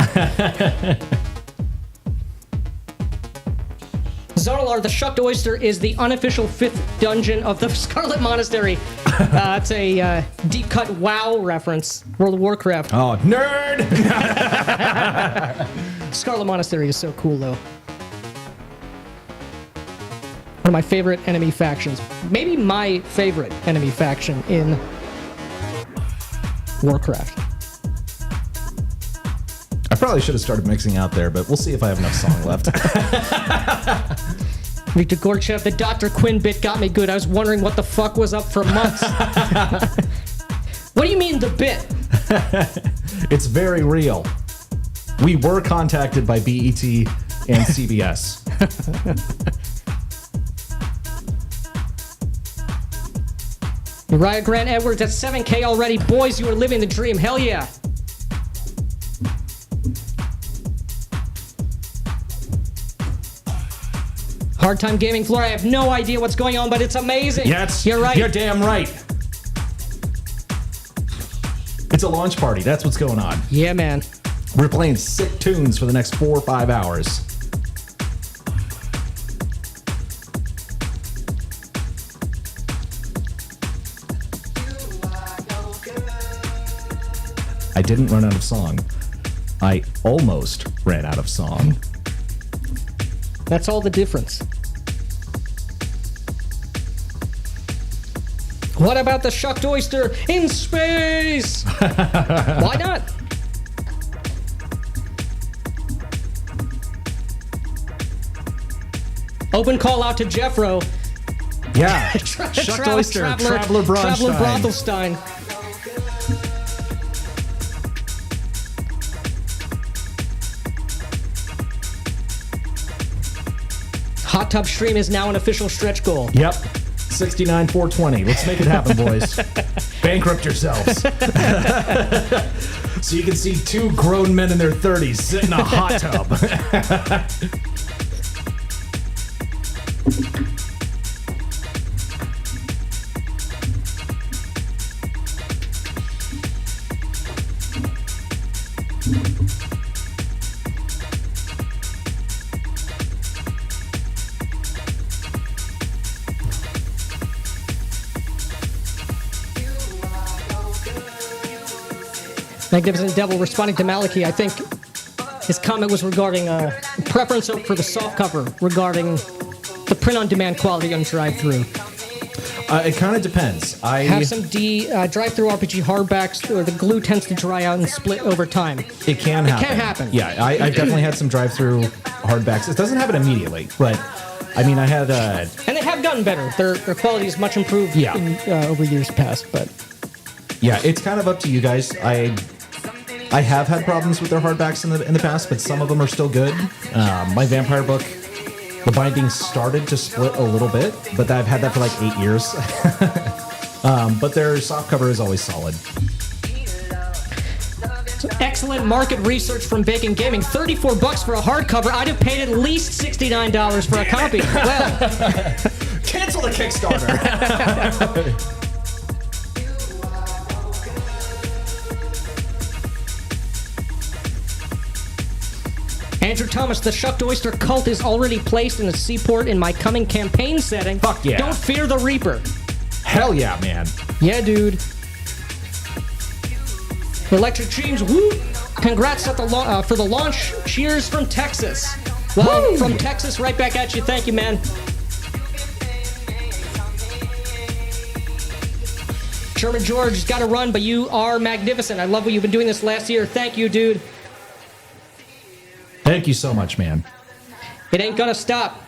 Zonalar, the Shucked Oyster is the unofficial 5th dungeon of the Scarlet Monastery. It's a deep cut WoW reference. World of Warcraft. Oh, nerd! Scarlet Monastery is so cool, though. One of my favorite enemy factions. Maybe my favorite enemy faction in Warcraft. I probably should have started mixing out there, but we'll see if I have enough song left. Victor Gorchev, the Dr. Quinn bit got me good. I was wondering what the fuck was up for months. What do you mean, the bit? It's very real. We were contacted by BET and CBS. Uriah Grant Edwards at 7K already. Boys, you are living the dream. Hell yeah. Hard Time Gaming Floor, I have no idea what's going on, but it's amazing. Yes, You're right. You're damn right. It's a launch party. That's what's going on. Yeah, man. We're playing sick tunes for the next 4 or 5 hours. I didn't run out of song. I almost ran out of song. That's all the difference. What about the Shucked Oyster in space? Why not? Open call out to Jeffro. Yeah. Shucked Oyster, Traveler Bronstein. Brothelstein. Hot Tub Stream is now an official stretch goal. Yep. 69 420. Let's make it happen, boys. Bankrupt yourselves. So you can see 2 grown men in their 30s sit in a hot tub. Magnificent Devil responding to Maliki, I think his comment was regarding preference for the soft cover regarding the print-on-demand quality on drive-through. It kind of depends. I Have some drive-through RPG hardbacks, or the glue tends to dry out and split over time. It can happen. It can happen. Yeah, I've definitely had some drive-through hardbacks. It doesn't happen immediately, but I mean, I had. And they have gotten better. Their quality is much improved Yeah. over years past. But Yeah, it's kind of up to you guys. I have had problems with their hardbacks in the past, but some of them are still good. My vampire book, the binding started to split a little bit, but I've had that for like 8 years. But their soft cover is always solid. Excellent market research from Bacon Gaming. $34 for a hardcover. I'd have paid at least $69 for a copy. Well, Cancel the Kickstarter. Andrew Thomas, the Shucked Oyster cult is already placed in a seaport in my coming campaign setting. Fuck yeah. Don't fear the Reaper. Hell yeah, man. Yeah, dude. Electric Dreams, woo! Congrats at for the launch. Cheers from Texas. Well, woo! From Texas, right back at you. Thank you, man. Sherman George, got to run, but you are magnificent. I love what you've been doing this last year. Thank you, dude. Thank you so much, man. It ain't gonna stop.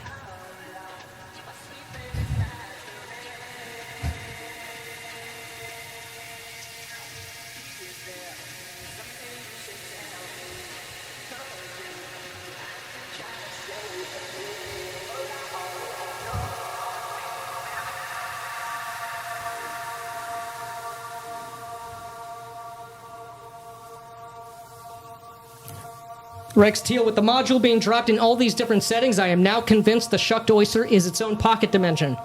Rex Teal, with the module being dropped in all these different settings, I am now convinced the Shucked Oyster is its own pocket dimension.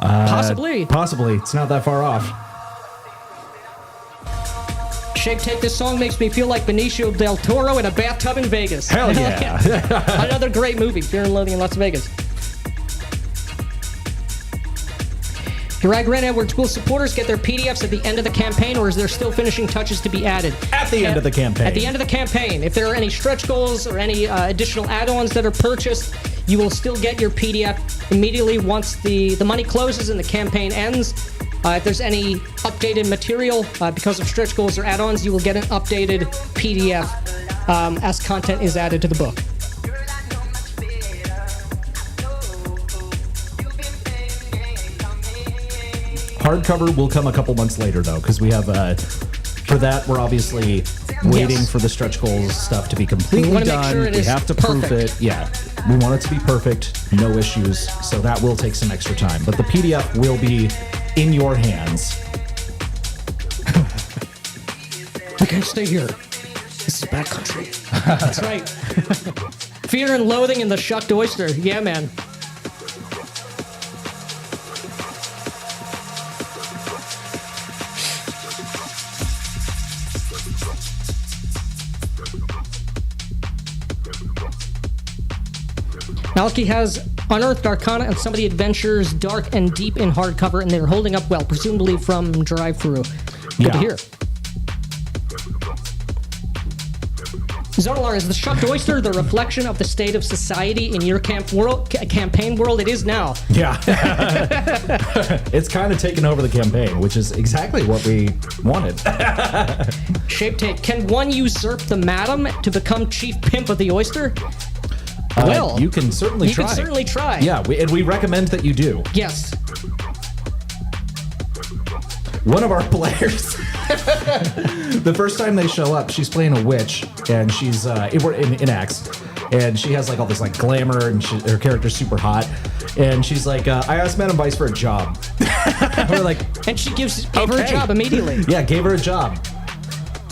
Possibly. Possibly. It's not that far off. Shape Take, this song makes me feel like Benicio del Toro in a bathtub in Vegas. Hell yeah. Another great movie, Fear and Loathing in Las Vegas. Gerard Grant Edwards, will supporters get their PDFs at the end of the campaign, or is there still finishing touches to be added? At the end of the campaign. At the end of the campaign. If there are any stretch goals or any additional add-ons that are purchased, you will still get your PDF immediately once the money closes and the campaign ends. If there's any updated material because of stretch goals or add-ons, you will get an updated PDF as content is added to the book. Hardcover will come a couple months later, though, because we have, for that, we're obviously waiting for the stretch goals stuff to be completely done. Make sure we have to proof it. Yeah. We want it to be perfect, no issues, so that will take some extra time. But the PDF will be in your hands. I can't stay here. This is bad country. That's right. Fear and Loathing in the Shucked Oyster. Yeah, man. Malky has unearthed Arcana and some of the adventures dark and deep in hardcover, and they're holding up well, presumably from drive-thru. Good to hear. Zonalar, is the Shucked Oyster the reflection of the state of society in your campaign world? It is now. Yeah. It's kind of taken over the campaign, which is exactly what we wanted. Shape Take, can one usurp the madam to become chief pimp of the oyster? Well, you can certainly try. You can certainly try. Yeah, and we recommend that you do. Yes. One of our players, the first time they show up, she's playing a witch, and she's we're in Axe, and she has like all this like glamour, and her character's super hot, and she's like, I asked Madam Vice for a job. We're like, and she gave her a job immediately. Yeah, gave her a job.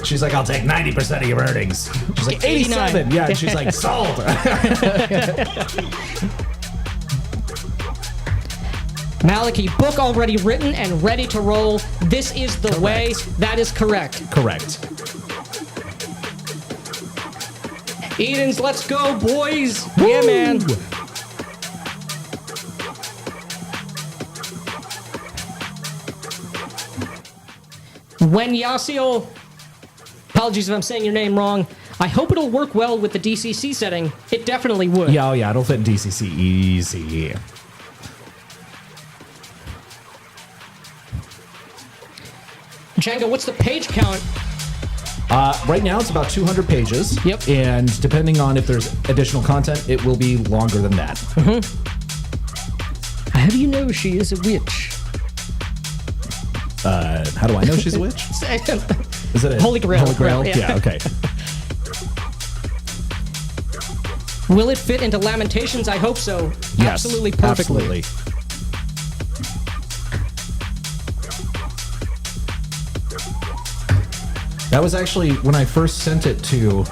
She's like, I'll take 90% of your earnings. She's like, 87. Yeah, and she's like, sold. Maliki, book already written and ready to roll. This is the way. That is correct. Correct. Edens, let's go, boys. Woo! Yeah, man. When Yasiel, apologies if I'm saying your name wrong, I hope it'll work well with the DCC setting. It definitely would. Yeah, oh yeah, it'll fit in DCC easy. Django, what's the page count? Right now it's about 200 pages. Yep. And depending on if there's additional content, it will be longer than that. Mm-hmm. How do you know she is a witch? How do I know she's a witch? Is it a Holy Grail? Holy Grail? Yeah. Okay. Will it fit into Lamentations? I hope so. Yes, absolutely perfectly. Absolutely. That was actually when I first sent it to.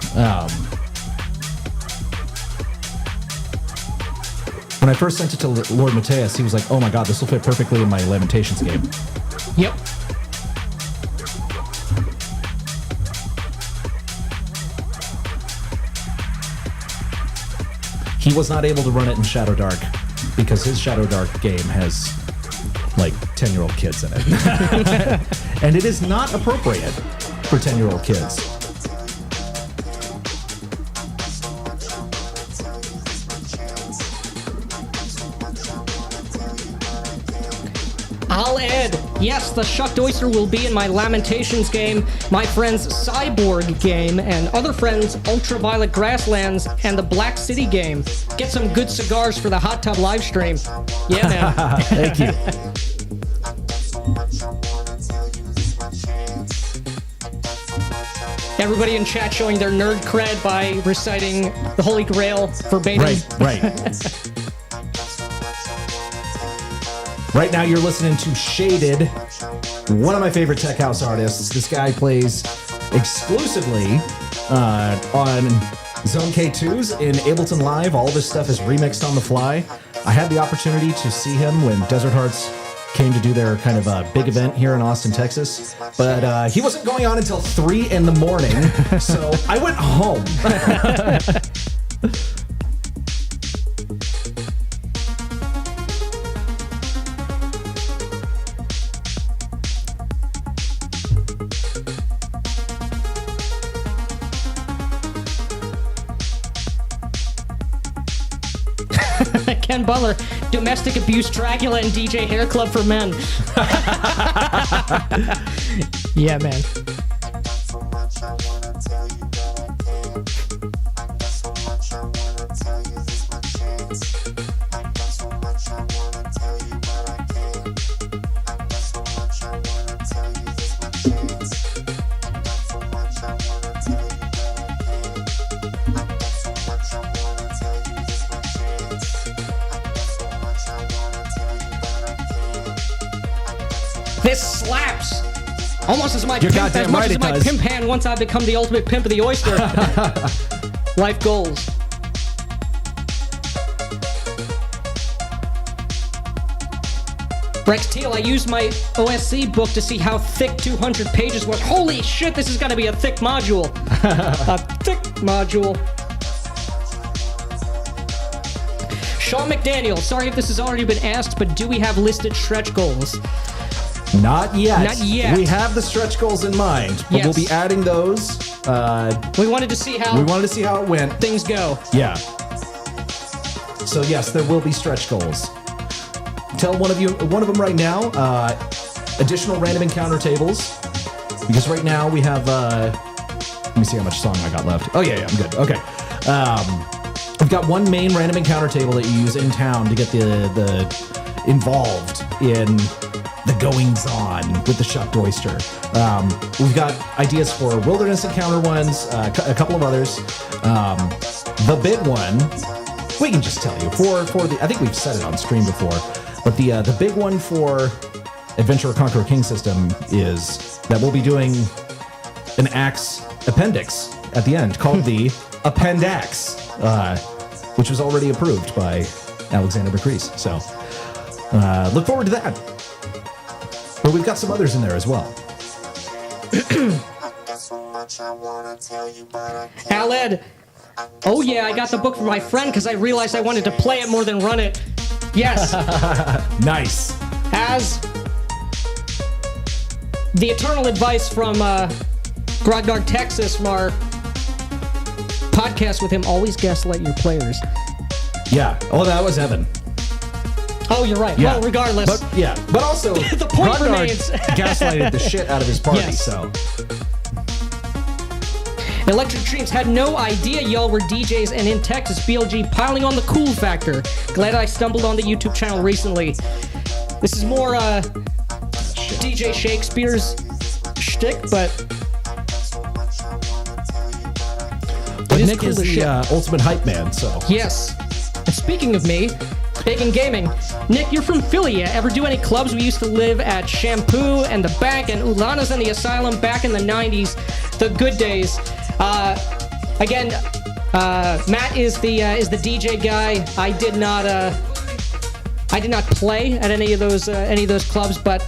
When I first sent it to Lord Mateus, he was like, "Oh my God, this will fit perfectly in my Lamentations game." Yep. He was not able to run it in Shadow Dark because his Shadow Dark game has like 10-year-old kids in it. And it is not appropriate for 10-year-old kids. I'll add, yes, the Shucked Oyster will be in my Lamentations game, my friend's Cyborg game, and other friends' Ultraviolet Grasslands and the Black City game. Get some good cigars for the hot tub live stream. Yeah, man. Thank you. Everybody in chat showing their nerd cred by reciting the Holy Grail verbatim. Right. Right now you're listening to Shaded, one of my favorite tech house artists. This guy plays exclusively on Zone K2s in Ableton Live. All this stuff is remixed on the fly. I had the opportunity to see him when Desert Hearts came to do their kind of big event here in Austin, Texas. But he wasn't going on until 3 in the morning, so I went home. Ken Butler, Domestic Abuse Dracula and DJ Hair Club for Men. Yeah, man. This slaps. Almost as my You're pimp, as goddamn much right as it my does. pimp hand once I become the ultimate pimp of the oyster. Life goals. Rex Teal, I used my OSC book to see how thick 200 pages was. Holy shit, this is gonna be a thick module. A thick module. Sean McDaniel, sorry if this has already been asked, but do we have listed stretch goals? Not yet. Not yet. We have the stretch goals in mind, but Yes. we'll be adding those. We wanted to see how We wanted to see how it went. things go. Yeah. So yes, there will be stretch goals. Tell one of them right now. Additional random encounter tables, because right now we have. Let me see how much song I got left. Oh yeah, I'm good. Okay. We've got one main random encounter table that you use in town to get the involved in the goings on with the Shucked Oyster. We've got ideas for wilderness encounter ones, a couple of others. The big one, we can just tell you for the. I think we've said it on stream before, but the big one for Adventurer Conqueror King system is that we'll be doing an axe appendix at the end called the Appendaxe, which was already approved by Alexander McCrease. So look forward to that. But we've got some others in there as well. Aled, oh yeah, I got the book from my friend because I realized I wanted to play it more than run it. Yes. Nice. As the eternal advice from Grognard, Texas, from our podcast with him, always gaslight your players. Yeah. Oh, that was Evan. Oh, you're right. Yeah. Well, regardless. But also, The point Grognard remains. gaslighted the shit out of his party. Yes. So Electric Dreams had no idea y'all were DJs and in Texas. BLG piling on the cool factor. Glad I stumbled on the YouTube channel recently. This is more DJ Shakespeare's shtick, but it is Nick cool is as shit. the ultimate hype man. So Yes. And speaking of me, Bacon Gaming. Nick, you're from Philly. Yeah? Ever do any clubs? We used to live at Shampoo and the Bank and Ulana's and the Asylum back in the 90s. the good days. Again, Matt is the DJ guy. I did not play at any of those clubs, but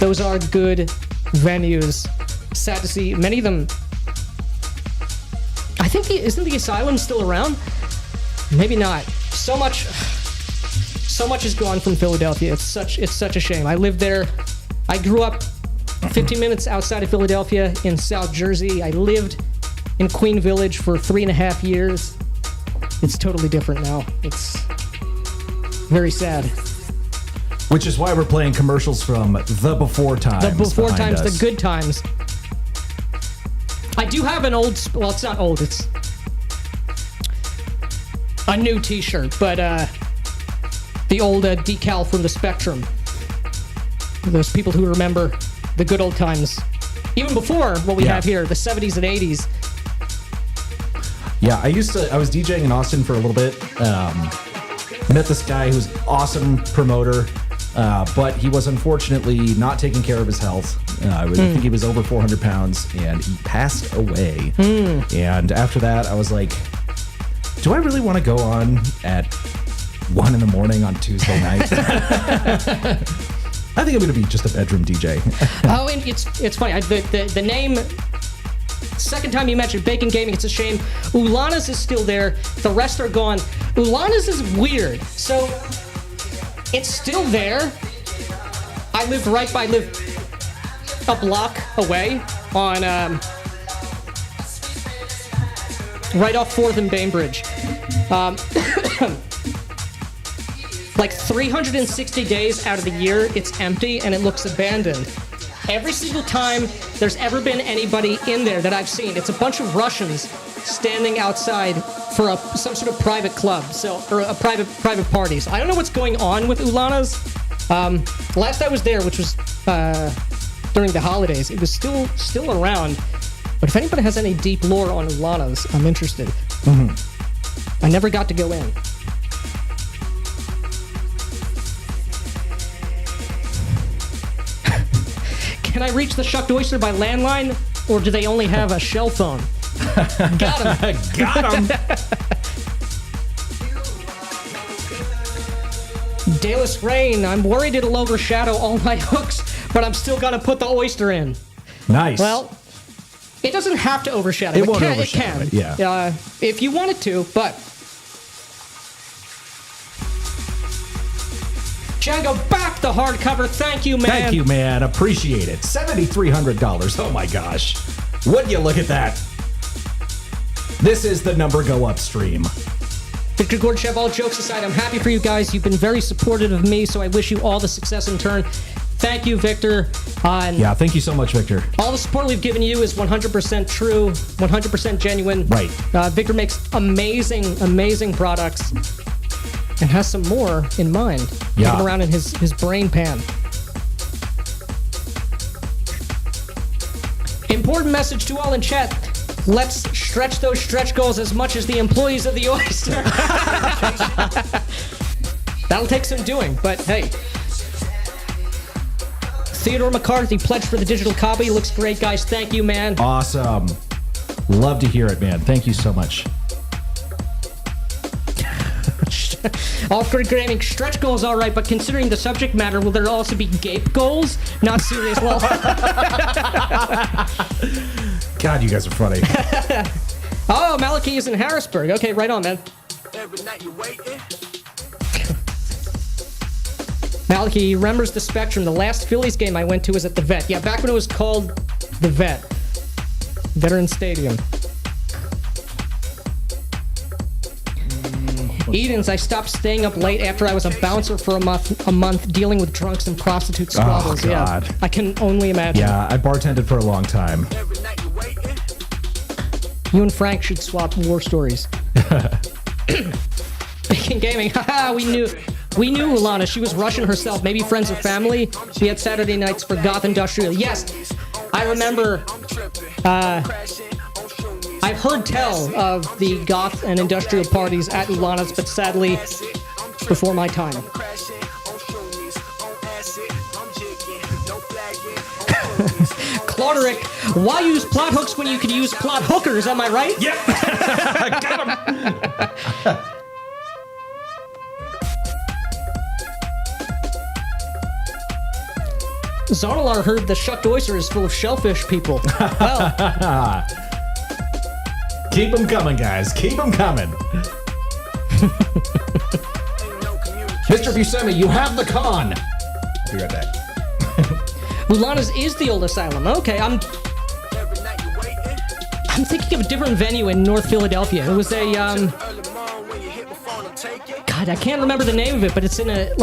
those are good venues. Sad to see many of them. I think isn't the Asylum still around? Maybe not. So much is gone from Philadelphia. It's such a shame. I lived there. I grew up 15 minutes outside of Philadelphia in South Jersey. I lived in Queen Village for 3.5 years. It's totally different now. It's very sad. Which is why we're playing commercials from the before times. The before times, us. the good times. I do have an old, well, it's not old, it's a new t-shirt, but the old decal from the Spectrum. Those people who remember the good old times. Even before what we have here, the 70s and 80s. Yeah, I was DJing in Austin for a little bit. Met this guy who's an awesome promoter, but he was unfortunately not taking care of his health. I think he was over 400 pounds, and he passed away. And after that, I was like, do I really want to go on at 1 a.m. on Tuesday night? I think I'm going to be just a bedroom DJ. Oh, and it's funny. The name, second time you mentioned Bacon Gaming, it's a shame. Ulana's is still there. The rest are gone. Ulana's is weird. So, it's still there. I live a block away on, right off 4th and Bainbridge. Like 360 days out of the year, it's empty and it looks abandoned. Every single time there's ever been anybody in there that I've seen, it's a bunch of Russians standing outside for some sort of private club, or a private party. So I don't know what's going on with Ulana's. Last I was there, which was during the holidays, it was still around. But if anybody has any deep lore on Ulana's, I'm interested. I never got to go in. Can I reach the Shucked Oyster by landline, or do they only have a shell phone? Got him. Got him. Dallas Rain, I'm worried it'll overshadow all my hooks, but I'm still gonna put the oyster in. Nice. Well, it doesn't have to overshadow. It won't overshadow it it, yeah. If you want it to, but... Django, back the hardcover. Thank you, man. Thank you, man. Appreciate it. $7,300. Oh my gosh. Would you look at that? This is the number go upstream. Victor Gorchev, all jokes aside, I'm happy for you guys. You've been very supportive of me, so I wish you all the success in turn. Thank you, Victor. Yeah, thank you so much, Victor. All the support we've given you is 100% true, 100% genuine. Right. Victor makes amazing products and has some more in mind. Yeah. Kicking around in his brain pan. Important message to all in chat. Let's stretch those stretch goals as much as the employees of the Oyster. That'll take some doing, but hey. Theodore McCarthy pledged for the digital copy. Looks great, guys. Thank you, man. Awesome. Love to hear it, man. Thank you so much. Off-grid gaming stretch goals, all right, but considering the subject matter, will there also be gape goals? Not serious. Well, God, you guys are funny. oh, Malachi is in Harrisburg. Okay, right on, man. Malachi remembers the Spectrum. The last Phillies game I went to was at the Vet. Yeah, back when it was called the Vet. Veterans Stadium. Edens, I stopped staying up late after I was a bouncer for a month dealing with drunks and prostitute squabbles. Oh, God. Yeah, I can only imagine. Yeah, I bartended for a long time. You and Frank should swap war stories. Bacon Gaming, haha, we knew Ulana. She was Russian herself, maybe friends or family. We had Saturday nights for Goth Industrial. Yes, I remember. I've heard tell of the goth and industrial parties at Ulana's, but sadly, before my time. Roderick, why use plot hooks when you could use plot hookers? Am I right? Yep. Got him. Zonalar heard the shucked oyster is full of shellfish people. Well, Keep them coming, guys. Keep them coming. Mr. Buscemi, you have the con. I'll be right back. Mulana's is the old asylum. Okay, I'm thinking of a different venue in North Philadelphia. It was a God, I can't remember the name of it, but it's in a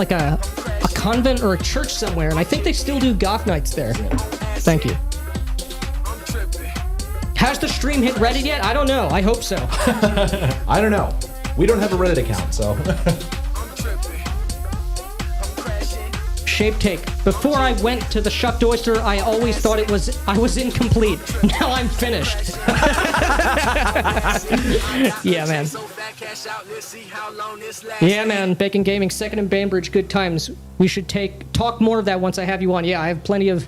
convent or a church somewhere, and I think they still do goth nights there. Thank you. Has the stream hit Reddit yet? I don't know. I hope so. I don't know. We don't have a Reddit account, so. Shape take. Before I went to the shucked oyster, I always thought I was incomplete. Now I'm finished. Yeah, man. Yeah, man. Bacon Gaming, second in Bainbridge, good times. We should talk more of that once I have you on. Yeah, I have plenty of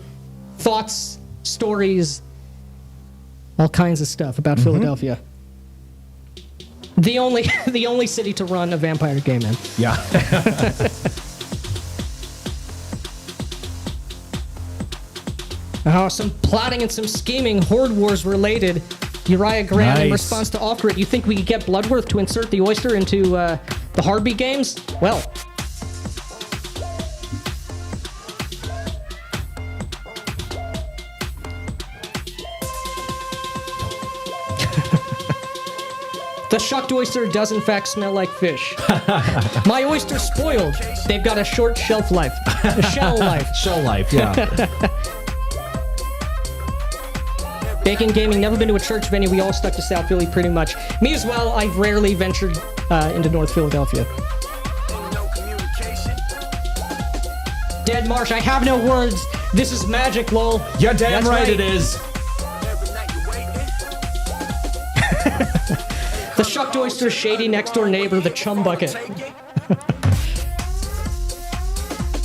thoughts, stories, all kinds of stuff about Philadelphia. The only city to run a vampire game in. Yeah. Some plotting and some scheming, Horde Wars related. Uriah Graham in response to Off-Grid. You think we could get Bloodworth to insert the oyster into the Hardbeat games? Well. The shucked oyster does in fact smell like fish. My oyster's spoiled. They've got a short shelf life. Shell life. Shell life, yeah. Bacon Gaming, never been to a church venue. We all stuck to South Philly pretty much. Me as well. I've rarely ventured into North Philadelphia. Dead Marsh, I have no words. This is magic, lol. You're damn right it is. The shucked oyster, shady next door neighbor, the chum bucket.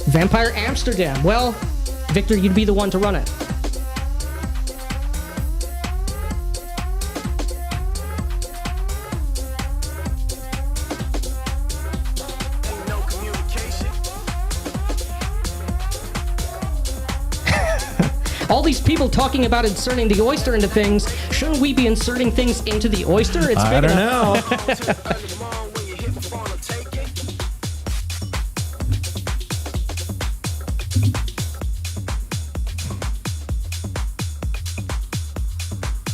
Vampire Amsterdam. Well, Victor, you'd be the one to run it. All these people talking about inserting the oyster into things, shouldn't we be inserting things into the oyster? It's I big don't enough. know.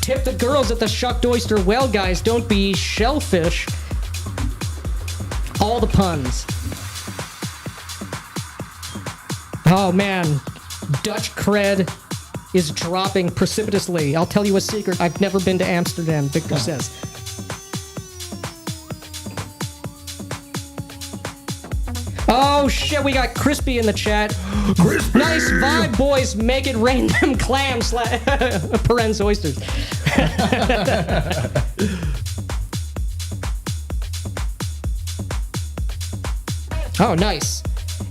Tip the girls at the shucked oyster. Well, guys, don't be shellfish. All the puns. Oh, man. Dutch cred is dropping precipitously. I'll tell you a secret. I've never been to Amsterdam, Victor says. Oh, shit, we got Crispy in the chat. Crispy! Nice vibe, boys. Make it rain them clams. Parens oysters. Oh, nice.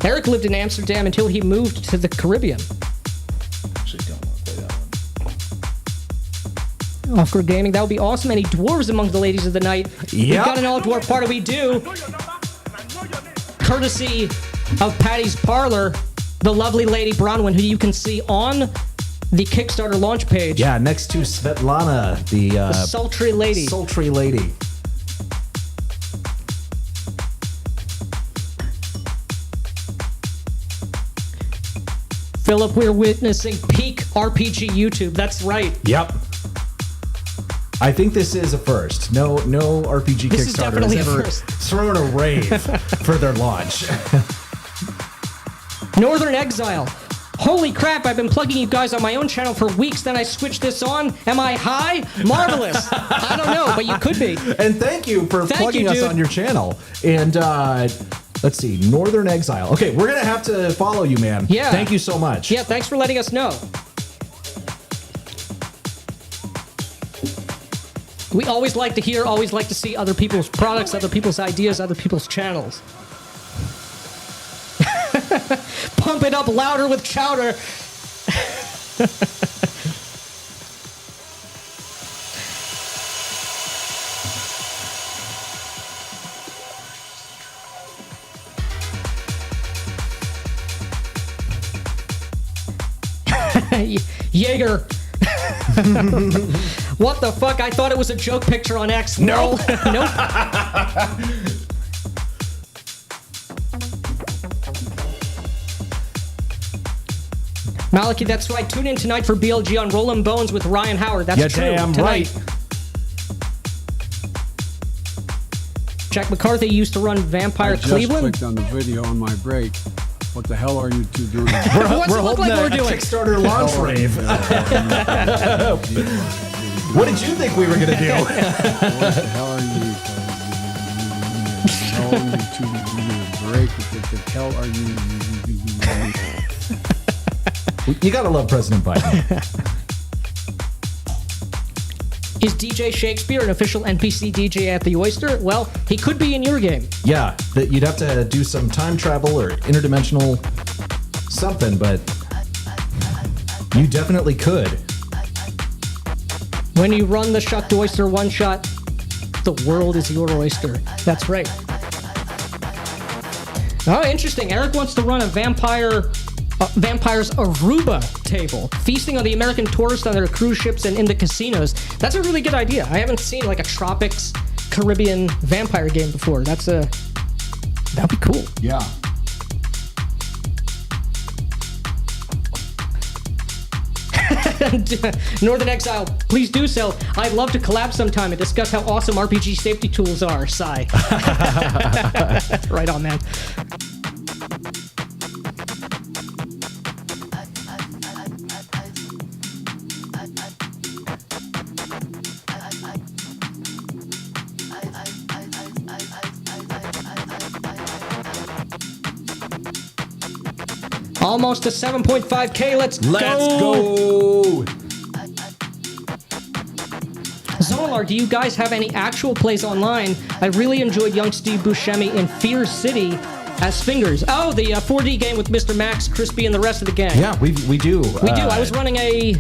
Eric lived in Amsterdam until he moved to the Caribbean. Actually, don't want to play that one. Off-Grid Gaming, that would be awesome. Any dwarves among the ladies of the night? We've got an all-dwarf party. We do. Courtesy of Patty's Parlor, the lovely Lady Bronwyn, who you can see on the Kickstarter launch page. Yeah, next to Svetlana, the sultry lady. Sultry lady. Philip, we're witnessing peak RPG YouTube. That's right. Yep. I think this is a first. No RPG This is Kickstarter definitely has a ever first. thrown a rave for their launch. Northern Exile. Holy crap, I've been plugging you guys on my own channel for weeks, then I switched this on. Am I high? Marvelous. I don't know, but you could be. And thank you for plugging us dude. on your channel. And let's see, Northern Exile. Okay, we're going to have to follow you, man. Yeah. Thank you so much. Yeah, thanks for letting us know. We always like to hear, always like to see other people's products, other people's ideas, other people's channels. Pump it up louder with chowder. Jaeger. What the fuck? I thought it was a joke picture on X. No. Nope. Malachi, that's right. Tune in tonight for BLG on Rollin' Bones with Ryan Howard. That's true. Damn tonight. right. Jack McCarthy used to run Vampire I just Cleveland. clicked on the video on my break. What the hell are you two doing? What's it look like we're doing? Kickstarter launch rave. What did you think we were gonna do? What the hell are you? How long you two break? What the hell are you? You gotta love President Biden. Is DJ Shakespeare an official NPC DJ at the Oyster? Well, he could be in your game. Yeah, that you'd have to do some time travel or interdimensional something, but you definitely could. When you run the Shucked Oyster one shot, the world is your oyster. That's right. Oh, interesting. Eric wants to run a Vampire's Aruba table, feasting on the American tourists on their cruise ships and in the casinos. That's a really good idea. I haven't seen like a Tropics Caribbean vampire game before. That'd be cool. Yeah. Northern Exile, please do so. I'd love to collab sometime and discuss how awesome RPG safety tools are. Sigh. Right on, man. Almost to 7.5K. Let's go. Zolar, do you guys have any actual plays online? I really enjoyed young Steve Buscemi in Fear City as Fingers. Oh, the 4D game with Mr. Max, Crispy, and the rest of the gang. Yeah, we do. We do. I was running a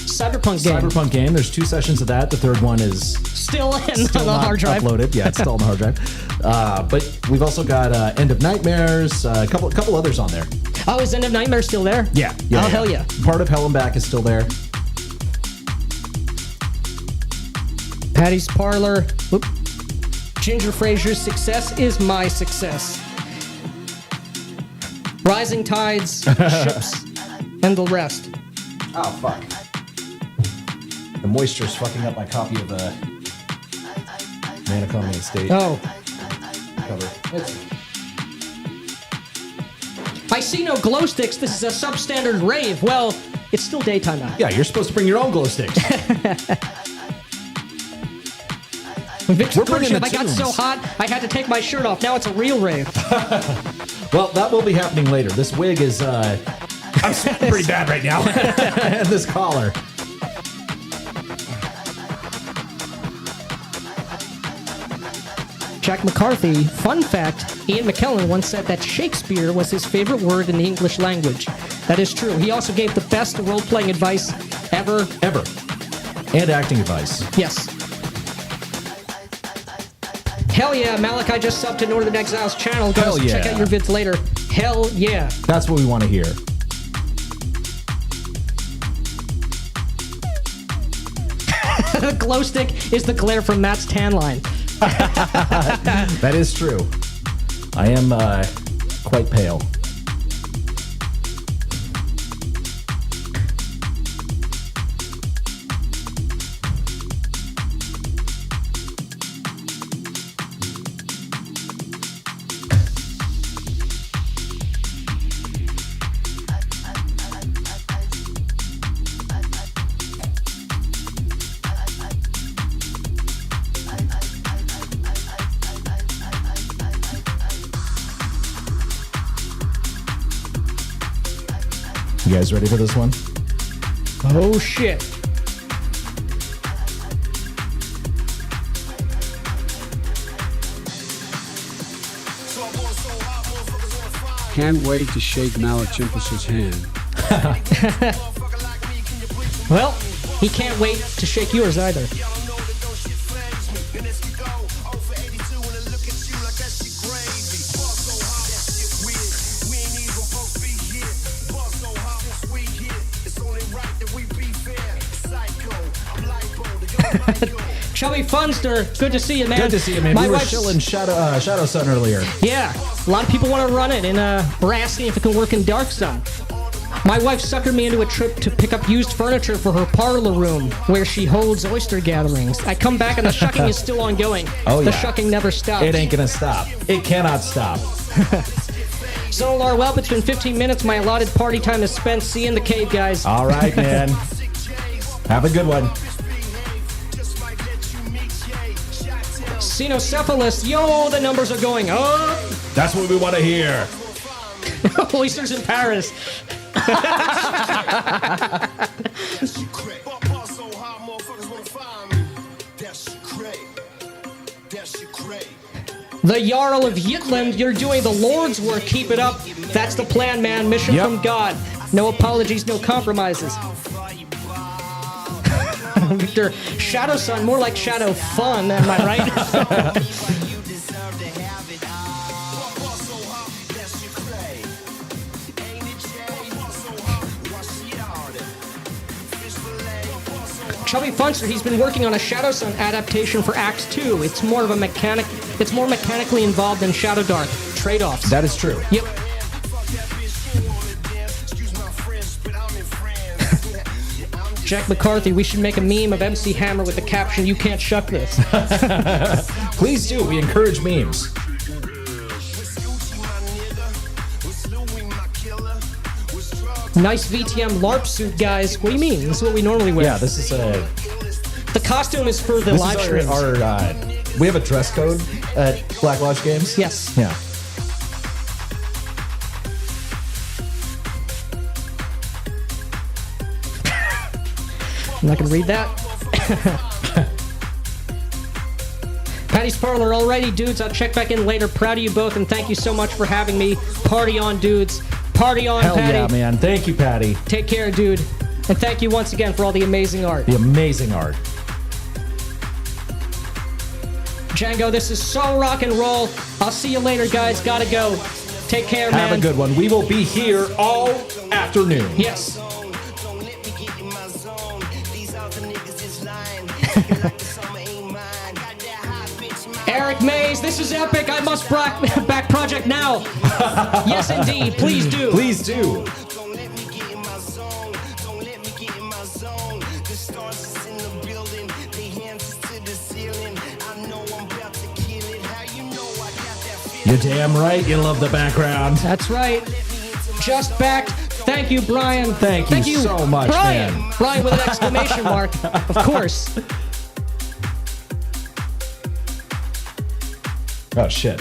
Cyberpunk game. Cyberpunk game. There's 2 sessions of that. The third one is Still on the not hard drive. uploaded. Yeah, it's still on the hard drive. But we've also got End of Nightmares, a couple others on there. Oh, is End of Nightmare still there? Yeah. Oh, hell yeah. Part of Hell and Back is still there. Patty's Parlor. Whoop. Ginger Frazier's success is my success. Rising Tides, Ships, and the rest. Oh, fuck. The moisture's fucking up my copy of Man Economy Estate Oh, cover. I see no glow sticks. This is a substandard rave. Well, it's still daytime now. Yeah, you're supposed to bring your own glow sticks. When Victor We're bringing Ship, the I got so tunes. hot, I had to take my shirt off. Now it's a real rave. Well, that will be happening later. This wig is, I'm sweating pretty bad right now. And this collar. Jack McCarthy, fun fact, Ian McKellen once said that Shakespeare was his favorite word in the English language. That is true. He also gave the best role-playing advice ever. Ever. And acting advice. Yes. Hell yeah, Malik, I just subbed to Northern Exile's channel. Go Hell yeah. check out your vids later. Hell yeah. That's what we want to hear. The glow stick is the glare from Matt's tan line. That is true. I am quite pale. You guys ready for this one? Oh shit. Can't wait to shake Malik Chimpus's hand. Well, he can't wait to shake yours either. Chubby Funster, good to see you, man. Good to see you, man. My We were wife's- chilling Shadow Sun earlier. Yeah, a lot of people want to run it, and we're asking if it can work in Dark Sun. My wife suckered me into a trip to pick up used furniture for her parlor room, where she holds oyster gatherings. I come back and the shucking is still ongoing. Oh, The yeah. shucking never stops. It ain't gonna stop. It cannot stop. Solar, well, it's been 15 minutes. My allotted party time is spent. See you in the cave, guys. All right, man. Have a good one. Cynocephalus, yo, the numbers are going up. That's what we want to hear. Oysters in Paris. The Jarl of Yitland, you're doing the Lord's work. Keep it up. That's the plan, man. Mission Yep. from God. No apologies, no compromises. Victor, Shadow Sun, more like Shadow Fun, am I right? Chubby Funster, he's been working on a Shadow Sun adaptation for Act 2. It's more of a it's more mechanically involved than Shadow Dark. Trade-offs. That is true. Yep. Jack McCarthy, we should make a meme of MC Hammer with the caption, "You can't shuck this." Please do. We encourage memes. Nice VTM LARP suit, guys. What do you mean? This is what we normally wear. Yeah, this is a. The costume is for the This live is streams. we have a dress code at Black Lodge Games. Yes. Yeah. I'm not going to read that. Patty's Parlor, alrighty, dudes. I'll check back in later. Proud of you both, and thank you so much for having me. Party on, dudes. Party on, Hell Patty. yeah, man. Thank you, Patty. Take care, dude. And thank you once again for all the amazing art. The amazing art. Django, this is so rock and roll. I'll see you later, guys. Gotta go. Take care, man. Have a good one. We will be here all afternoon. Yes. Eric Mays, this is epic. I must back project now. Yes, indeed. Please do. Please do. You're damn right. You love the background. That's right. Just backed. Thank you, Brian. Thank you so much, Brian. man. Brian with an exclamation mark. Of course. Oh, shit.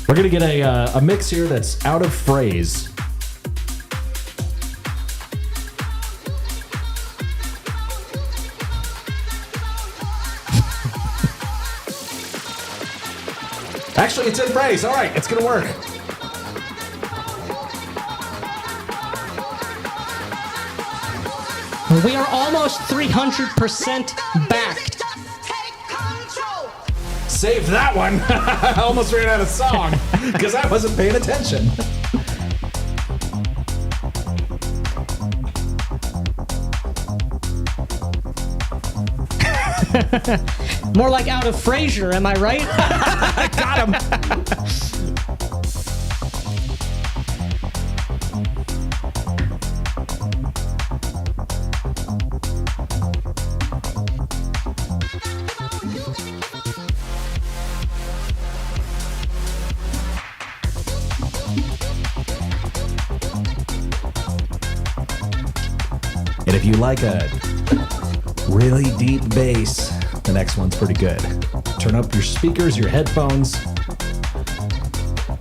We're going to get a mix here that's out of phrase. Actually, it's in phrase. All right, it's going to work. We are almost 300% backed. Save that one. I almost ran out of song because I wasn't paying attention. More like out of Frasier, am I right? Got him. And if you like a really deep bass, the next one's pretty good. Turn up your speakers, your headphones.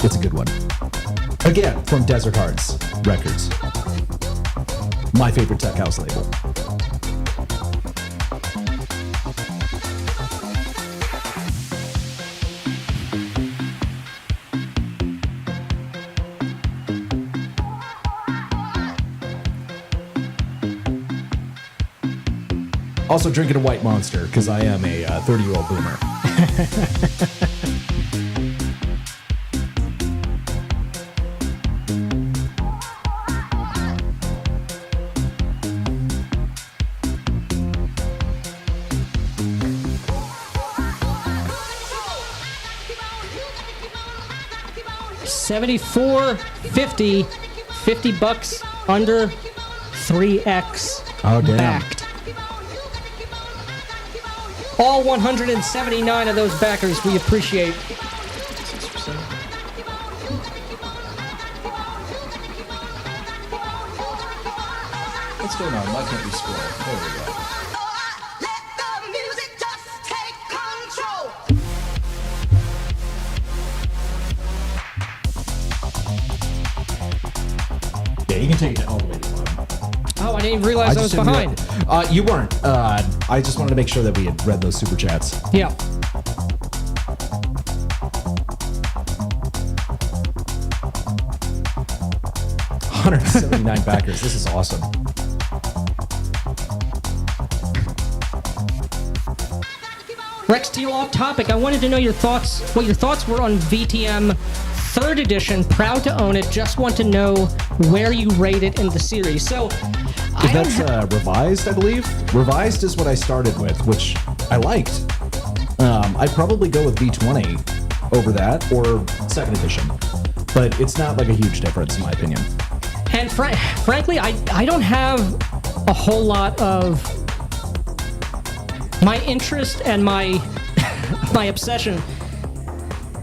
It's a good one. Again, from Desert Hearts Records. My favorite tech house label. Also drinking a White Monster, because I am a 30-year-old boomer. $74.50, $50 under 3X. Oh, damn. Backed. All 179 of those backers we appreciate. 6%. What's going on? Why can't we score? There we go. Yeah, you can take it all the way to the bottom. Oh, I didn't even realize I was just didn't behind. realize- you weren't. I just wanted to make sure that we had read those super chats. Yeah. $179 backers. This is awesome. Rex Teal, off topic. I wanted to know your thoughts. What your thoughts were on VTM 3rd edition. Proud to own it. Just want to know where you rate it in the series. So, That's revised, I believe. Revised is what I started with, which I liked. I'd probably go with V20 over that or 2nd edition, but it's not like a huge difference in my opinion. And frankly, I don't have a whole lot of my interest and my my obsession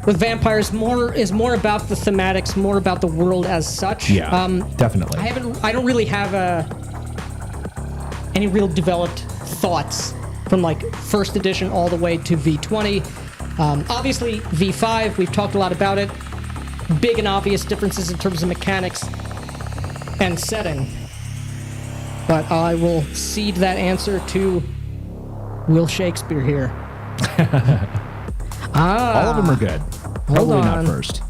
with vampires is more about the thematics, more about the world as such. Yeah, definitely. I don't really have any real developed thoughts from like 1st edition all the way to V20. Obviously, V5, we've talked a lot about it. Big and obvious differences in terms of mechanics and setting. But I will cede that answer to Will Shakespeare here. All of them are good. Probably on. not first.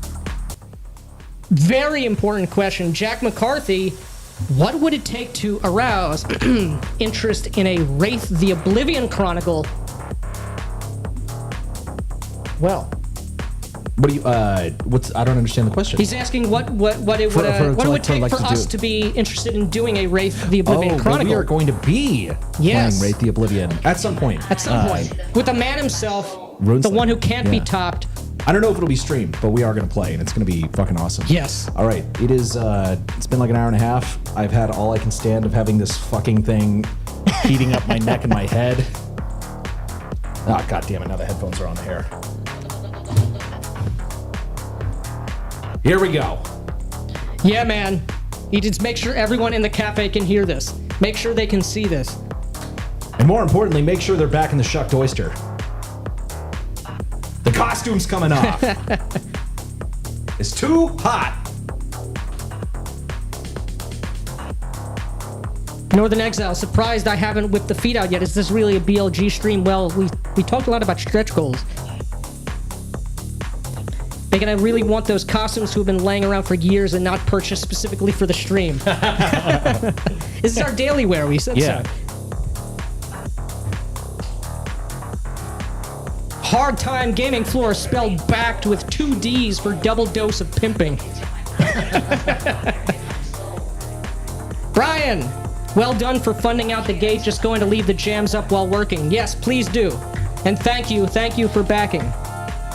Very important question. Jack McCarthy, what would it take to arouse interest in a Wraith the Oblivion Chronicle? Well, What do you? What's? I don't understand the question. he's asking what it would For- what it would like, take like for to us do- to be interested in doing a Wraith the Oblivion well, Chronicle. we are going to be Yes. playing Wraith the Oblivion at some point. At some point, with the man himself, Runes the one who Link, can't be yeah. topped. I don't know if it'll be streamed, but we are going to play, and it's going to be fucking awesome. Yes. All right. It is. It's been like an hour and a half. I've had all I can stand of having this fucking thing heating up my neck and my head. Ah, god damn it! Now the headphones are on the hair. Here we go. Yeah, man. You just make sure everyone in the cafe can hear this. Make sure they can see this. And more importantly, make sure they're back in the shucked oyster. The costume's coming off. It's too hot. Northern Exile, surprised I haven't whipped the feet out yet. Is this really a BLG stream? Well, we talked a lot about stretch goals. Bacon, I really want those costumes who have been laying around for years and not purchased specifically for the stream. This is our daily wear, we said Yeah. so. Hard Time Gaming Floor spelled backed with 2 D's for double dose of pimping. Brian, well done for funding out the gate. Just going to leave the jams up while working. Yes, please do. And thank you for backing.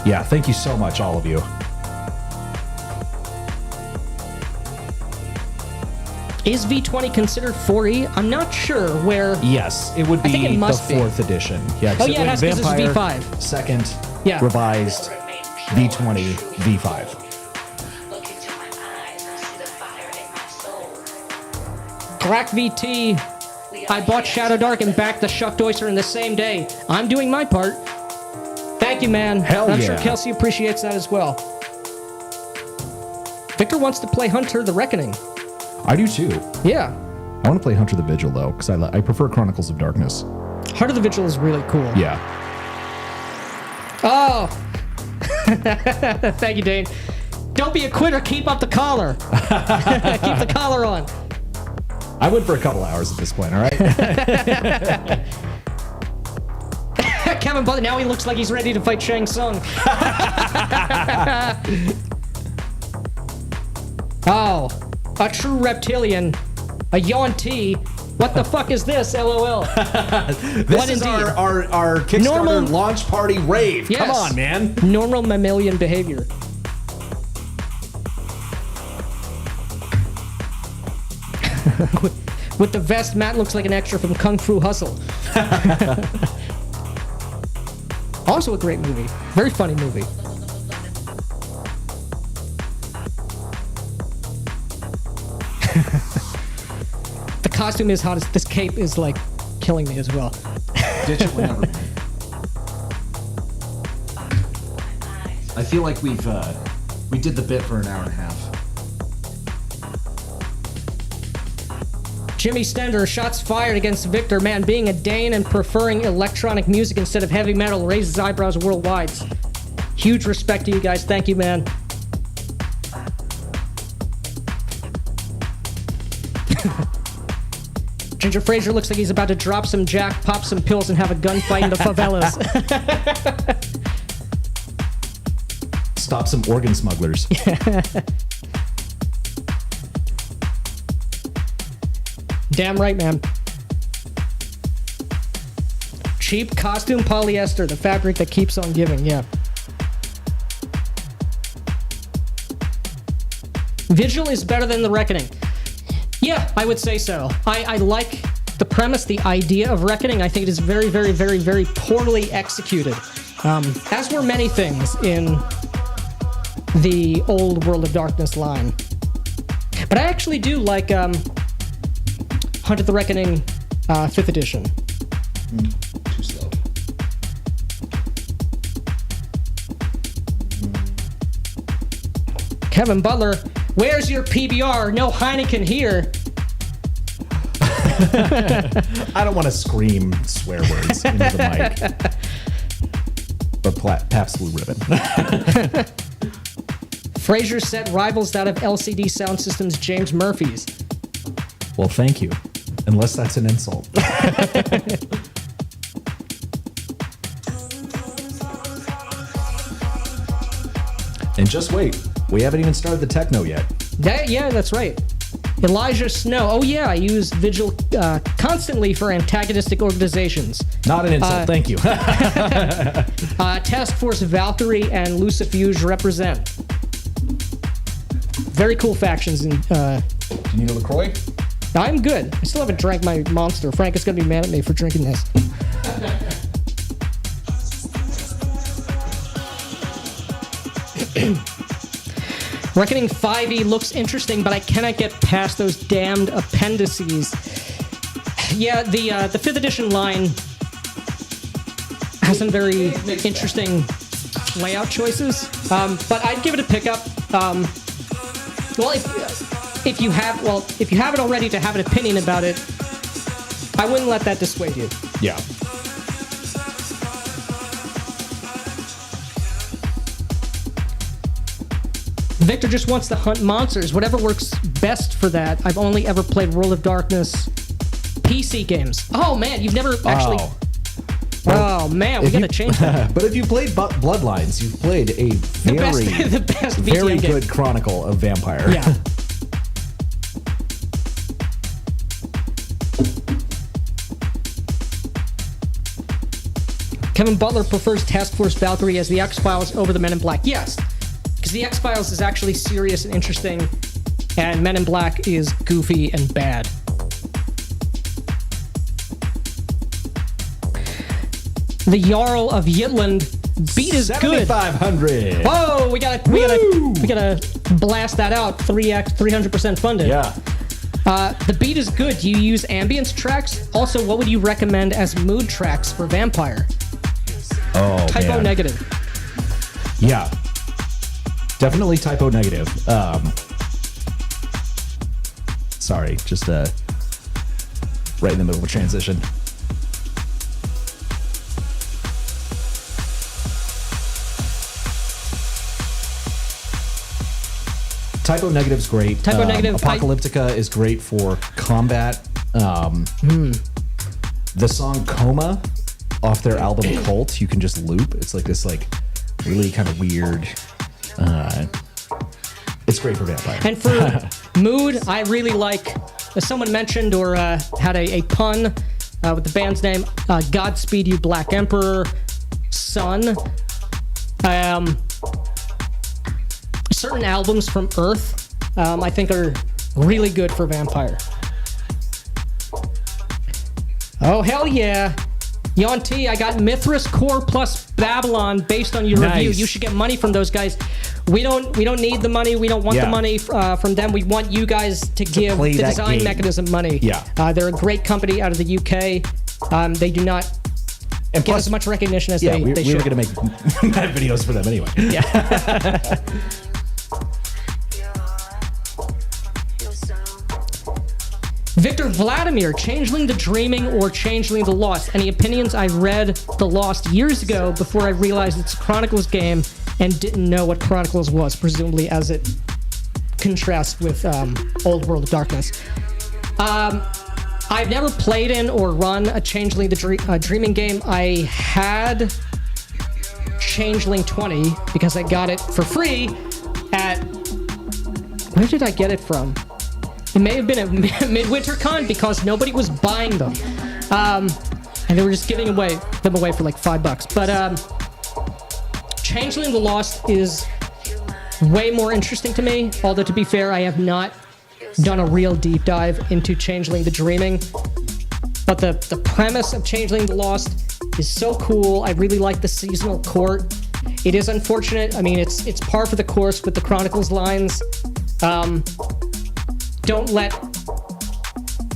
Yeah, thank you so much, all of you. Is V20 considered 4E? I'm not sure where. Yes, it would be think it must the be. 4th edition. Yeah, Oh, yeah, it has, 'cause it's Vampire, V5. 2nd, Yeah. revised, V20, V5. Crack VT. I bought Shadow Dark and backed the Shucked Oyster in the same day. I'm doing my part. Thank you, man. Hell I'm yeah. sure Kelsey appreciates that as well. Victor wants to play Hunter the Reckoning. I do too. Yeah. I want to play Hunter the Vigil though, because I prefer Chronicles of Darkness. Heart of the Vigil is really cool. Yeah. Oh. Thank you, Dane. Don't be a quitter. Keep up the collar. Keep the collar on. I went for a couple hours at this point, all right? Kevin Butler, now he looks like he's ready to fight Shang Tsung. Oh, a true reptilian. A Yuan-Ti. What the fuck is this? LOL. This is indeed? our Kickstarter Normal- launch party rave. Yes. Come on, man. Normal mammalian behavior. With the vest, Matt looks like an extra from Kung Fu Hustle. Also a great movie. Very funny movie. The costume is hot. This cape is like killing me as well. Ditch it whenever. I feel like we did the bit for an hour and a half. Jimmy Stender, shots fired against Victor. Man, being a Dane and preferring electronic music instead of heavy metal raises eyebrows worldwide. Huge respect to you guys. Thank you, man. Ginger Fraser looks like he's about to drop some jack, pop some pills, and have a gunfight in the favelas. Stop some organ smugglers. Damn right, man. Cheap costume polyester, the fabric that keeps on giving, yeah. Vigil is better than The Reckoning. Yeah, I would say so. I like the premise, the idea of Reckoning. I think it is very, very, very, very poorly executed. As were many things in the old World of Darkness line. But I actually do like Hunt of the Reckoning 5th edition. Too slow. Kevin Butler, where's your PBR? No Heineken here. I don't want to scream swear words into the mic. But Pabst Blue Ribbon. Fraser set rivals that of LCD Sound System's James Murphy's. Well, thank you. Unless that's an insult. And just wait. We haven't even started the techno yet. Yeah, that's right. Elijah Snow. Oh yeah, I use Vigil constantly for antagonistic organizations. Not an insult, thank you. Task Force Valkyrie and Lucifuge represent. Very cool factions. Do you need a LaCroix? I'm good. I still haven't drank my Monster. Frank is going to be mad at me for drinking this. Reckoning 5e looks interesting, but I cannot get past those damned appendices. Yeah, the 5th edition line has some very interesting layout choices, but I'd give it a pickup. Well, if you haven't already to have an opinion about it, I wouldn't let that dissuade you. Yeah. Victor just wants to hunt monsters. Whatever works best for that. I've only ever played World of Darkness PC games. Oh man, you've never actually. Oh man, we gotta change that. But if you played Bloodlines, you've played a the best very BTM good game. chronicle of Vampire. Yeah. Kevin Butler prefers Task Force Valkyrie as the X-Files over the Men in Black. Yes, because the X-Files is actually serious and interesting, and Men in Black is goofy and bad. The Jarl of Yitland beat is good. 7,500. Whoa, we gotta blast that out. 300% funded. Yeah. The beat is good. Do you use ambience tracks? Also, what would you recommend as mood tracks for Vampire? Oh, Typo man. negative. Yeah. Definitely typo negative. Sorry, just right in the middle of a transition. Typo negative's great. Typo negative. Apocalyptica is great for combat. The song Coma off their album Cult, you can just loop. It's like this really kind of weird. It's great for Vampire. And for mood, I really like, as someone mentioned or had a pun with the band's name, Godspeed You Black Emperor, Sun. Certain albums from Earth, I think are really good for Vampire. Oh, hell yeah. Yonti, I got Mithras Core plus Babylon based on your review. You should get money from those guys. We don't need the money. We don't want the money from them. We want you guys to give the design mechanism money. Yeah. They're a great company out of the UK. They do not get as much recognition as they should. We were going to make videos for them anyway. Yeah. Victor Vladimir, Changeling the Dreaming or Changeling the Lost? Any opinions? I read The Lost years ago before I realized it's a Chronicles game and didn't know what Chronicles was, presumably as it contrasts with Old World of Darkness. I've never played in or run a Changeling the Dreaming game. I had Changeling 20 because I got it for free at... Where did I get it from? It may have been at Midwinter Con because nobody was buying them. And they were just giving them away for like $5. But Changeling the Lost is way more interesting to me. Although, to be fair, I have not done a real deep dive into Changeling the Dreaming. But the premise of Changeling the Lost is so cool. I really like the seasonal court. It is unfortunate. I mean, it's par for the course with the Chronicles lines. Don't let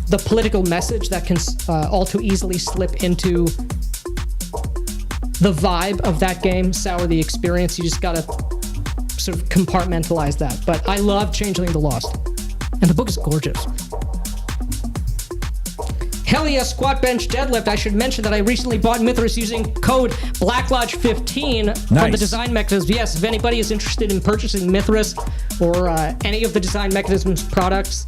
the political message that can all too easily slip into the vibe of that game sour the experience. You just gotta sort of compartmentalize that. But I love Changeling the Lost. And the book is gorgeous. Hell yeah, squat bench deadlift. I should mention that I recently bought Mithras using code BLACKLodge15 from the Design Mechanisms. Yes, if anybody is interested in purchasing Mithras or any of the Design Mechanisms products,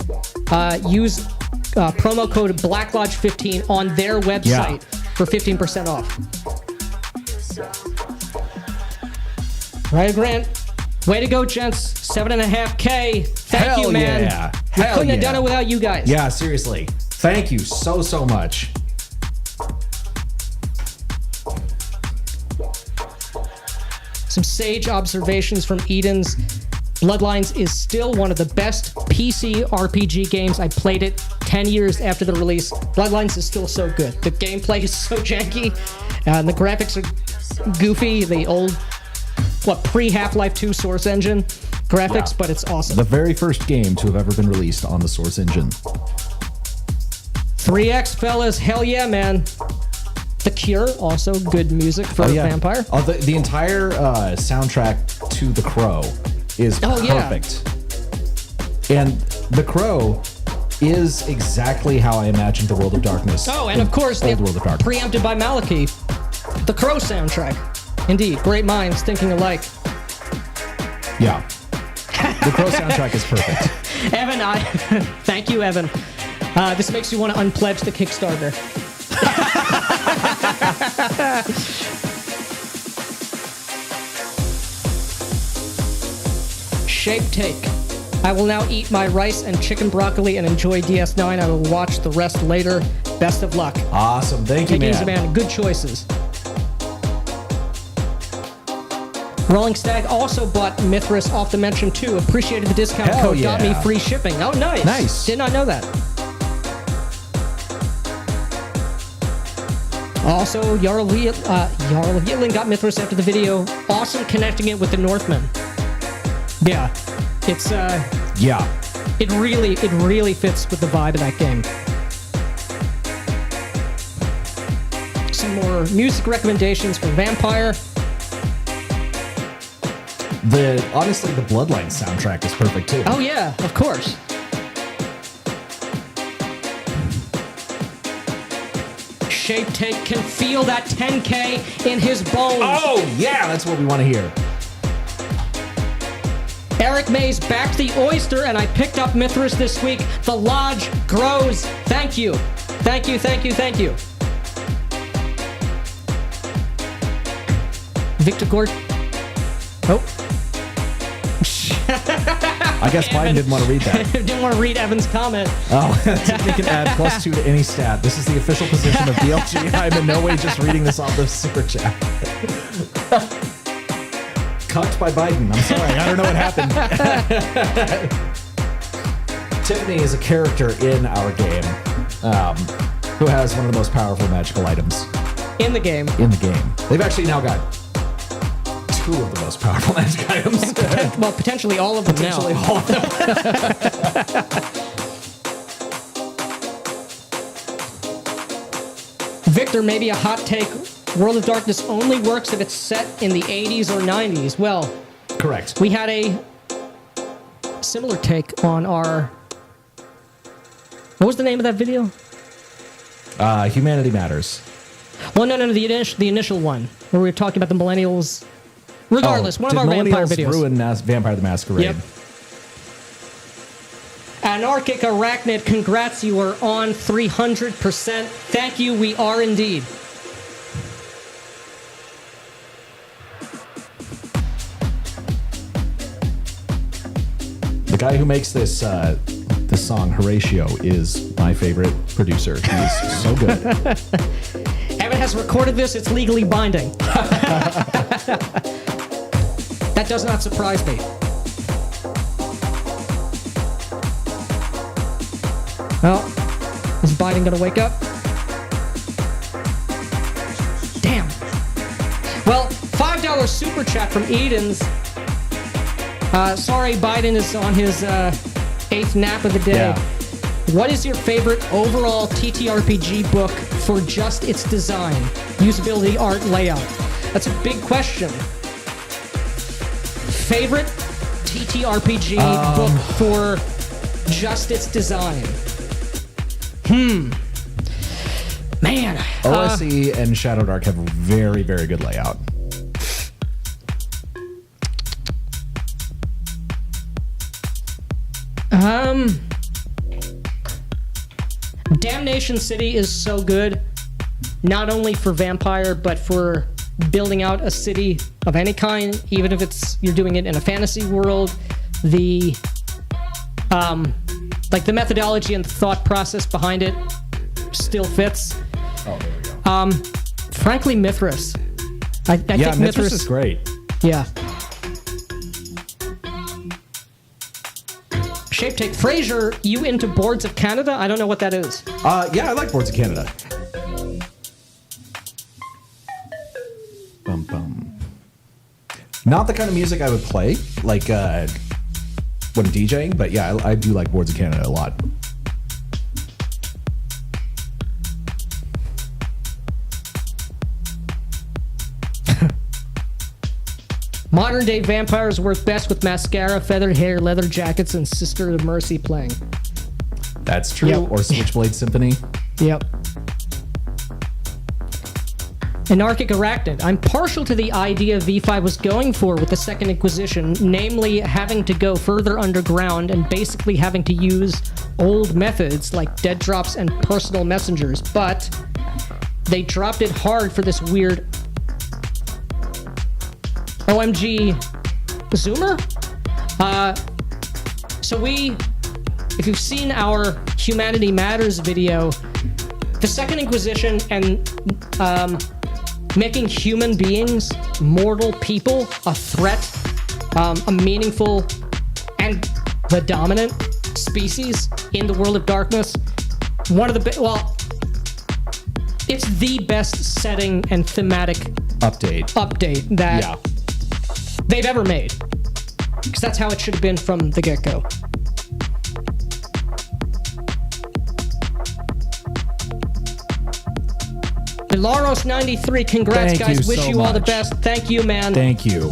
use promo code BLACKLodge15 on their website for 15% off. Right, Grant? Way to go, gents. 7.5K. Thank you, man. Yeah. We couldn't have done it without you guys. Yeah, seriously. Thank you so much. Some sage observations from Eden's. Bloodlines is still one of the best PC RPG games. I played it 10 years after the release. Bloodlines is still so good. The gameplay is so janky, and the graphics are goofy. The old, pre-Half-Life 2 Source Engine graphics, but it's awesome. The very first game to have ever been released on the Source Engine. 3X, fellas. Hell yeah, man. The Cure, also good music for Vampire. The entire soundtrack to The Crow is perfect. And The Crow is exactly how I imagined the World of Darkness. Oh, and of course, Old World of Darkness. Preempted by Malachi. The Crow soundtrack. Indeed, great minds thinking alike. Yeah. The Crow soundtrack is perfect. Evan, thank you, Evan. This makes you want to unpledge the Kickstarter. Shape Take. I will now eat my rice and chicken broccoli and enjoy DS9. I will watch the rest later. Best of luck. Awesome. Thank you, man. Man. Good choices. Rolling Stag also bought Mithras off the mention too. Appreciated the discount code. Yeah. Got me free shipping. Oh, nice. Nice. Did not know that. Also, Jarl of Yitling got Mithras after the video. Awesome connecting it with the Northmen. Yeah. It's It really fits with the vibe of that game. Some more music recommendations for Vampire. Honestly, the Bloodlines soundtrack is perfect too. Oh yeah, of course. Shape Take can feel that 10K in his bones. Oh yeah, that's what we want to hear. Eric Mays backed the oyster, and I picked up Mithras this week. The lodge grows. Thank you. Thank you, thank you, thank you. Victor Gort. Oh. I guess Biden didn't want to read that. Didn't want to read Evan's comment. Oh, they can add +2 to any stat. This is the official position of BLG. I'm in no way just reading this off the super chat. Cucked by Biden. I'm sorry. I don't know what happened. Tiffany is a character in our game. who has one of the most powerful magical items In the game. in the game. They've actually now got 2 of the most powerful magic items. Well, potentially all of them Potentially now. all of them. Victor, maybe a hot take. World of Darkness only works if it's set in the 80s or 90s. Well, Correct. we had a similar take on our... What was the name of that video? Humanity Matters. Well, no, the initial one, where we were talking about the millennials. Regardless, one of our vampire Millennials videos. ruin Vampire the Masquerade. Yep. Anarchic Arachnid, congrats, you are on 300%. Thank you, we are indeed. The guy who makes this song, Horatio, is my favorite producer. He's so good. Evan has recorded this, it's legally binding. That does not surprise me. Well, is Biden gonna wake up? Damn. Well, $5 super chat from Edens. Sorry, Biden is on his 8th nap of the day. Yeah. What is your favorite overall TTRPG book for just its design, usability, art, layout? That's a big question. Favorite TTRPG book for just its design? Man. OSE and Shadow Dark have very, very good layout. Damnation City is so good, not only for Vampire, but for building out a city of any kind, even if you're doing it in a fantasy world. The the methodology and thought process behind it still fits. Oh, there we go. Frankly, Mithras. I think Mithras is great. Yeah. Shape Take. Fraser, you into Boards of Canada? I don't know what that is. Yeah, I like Boards of Canada. Bum, bum. Not the kind of music I would play, like when DJing, but yeah, I do like Boards of Canada a lot. Modern day vampires work best with mascara, feathered hair, leather jackets, and Sister of Mercy playing. That's true. Yep. Or Switchblade Symphony. Yep. Anarchic Arachnid. I'm partial to the idea V5 was going for with the Second Inquisition, namely having to go further underground and basically having to use old methods like dead drops and personal messengers, but they dropped it hard for this weird OMG Zoomer? If you've seen our Humanity Matters video, the Second Inquisition and making human beings, mortal people, a threat, a meaningful and the dominant species in the world of darkness. It's the best setting and thematic update that they've ever made. Because that's how it should have been from the get-go. Laros93, congrats, Thank guys. you Wish so you all the much. best. Thank you, man. Thank you.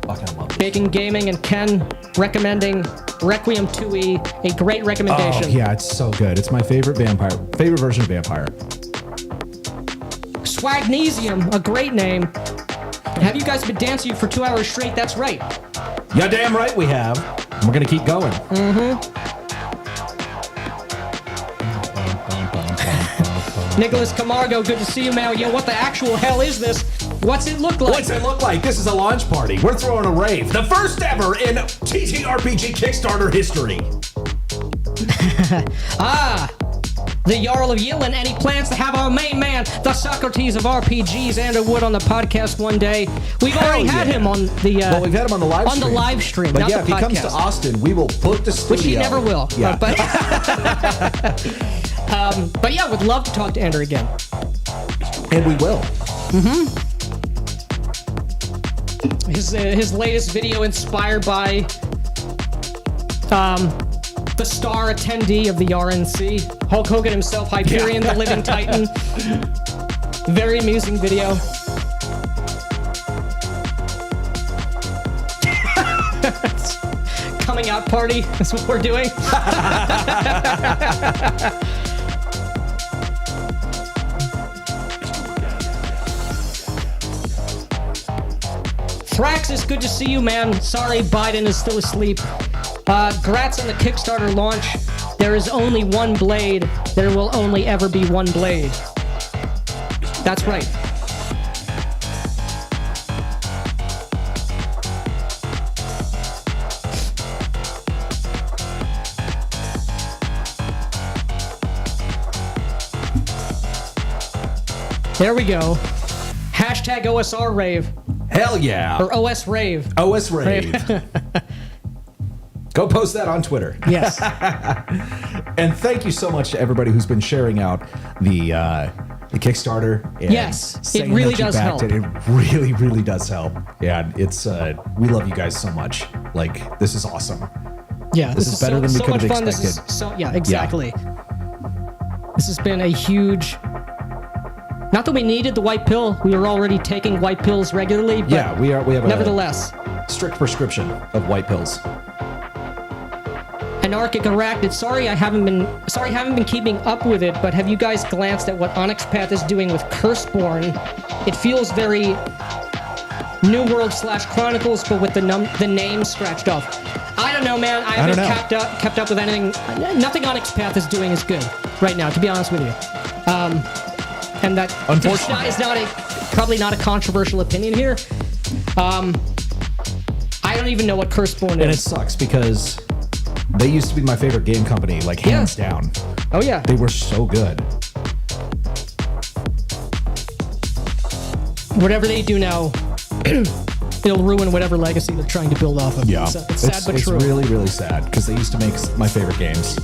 Fucking love this. Bacon Gaming and Ken recommending Requiem 2E, a great recommendation. Oh, yeah, it's so good. It's my favorite version of Vampire. Swagnesium, a great name. Have you guys been dancing for 2 hours straight? That's right. Yeah, damn right we have. And we're gonna keep going. Nicholas Camargo, good to see you, man. Yo, what the actual hell is this? What's it look like? What's it look like? This is a launch party. We're throwing a rave. The first ever in TTRPG Kickstarter history. the Jarl of Yilin, and he plans to have our main man, the Socrates of RPGs, Andrew Wood, on the podcast one day. We've already had him on the well, we've had him on the live stream. On the live stream, but not yeah, the if he podcast. comes to Austin, we will book the studio. Which he never will. Yeah. But yeah, would love to talk to Andrew again. And we will. His latest video inspired by the star attendee of the RNC, Hulk Hogan himself, Hyperion, the Living Titan. Very amusing video. Coming out party, that's what we're doing. Thraxis, good to see you, man. Sorry, Biden is still asleep. Grats on the Kickstarter launch. There is only one blade. There will only ever be one blade. That's right. There we go. Hashtag OSR rave. Hell yeah. Or OS rave. OS Rave. Go post that on Twitter. Yes. And thank you so much to everybody who's been sharing out the Kickstarter. And Yes, it saying really that you does backed help. It really, really does help. Yeah, it's we love you guys so much. Like, this is awesome. Yeah, This is better than we could have much fun. expected. This is exactly. This has been a huge. Not that we needed the white pill. We were already taking white pills regularly. But Yeah, we have nevertheless, a strict prescription of white pills. Anarchic Arachnid. Sorry, I haven't been keeping up with it. But have you guys glanced at what Onyx Path is doing with Curseborn? It feels very New World / Chronicles, but with the name scratched off. I don't know, man. I haven't kept up with anything. Nothing Onyx Path is doing is good right now, to be honest with you. And that Unfortunately is probably not a controversial opinion here. I don't even know what Curseborn is. And it sucks because they used to be my favorite game company, like hands down. Oh yeah. They were so good. Whatever they do now, it'll ruin whatever legacy they're trying to build off of. Yeah. So it's sad but true. It's really, really sad because they used to make my favorite games.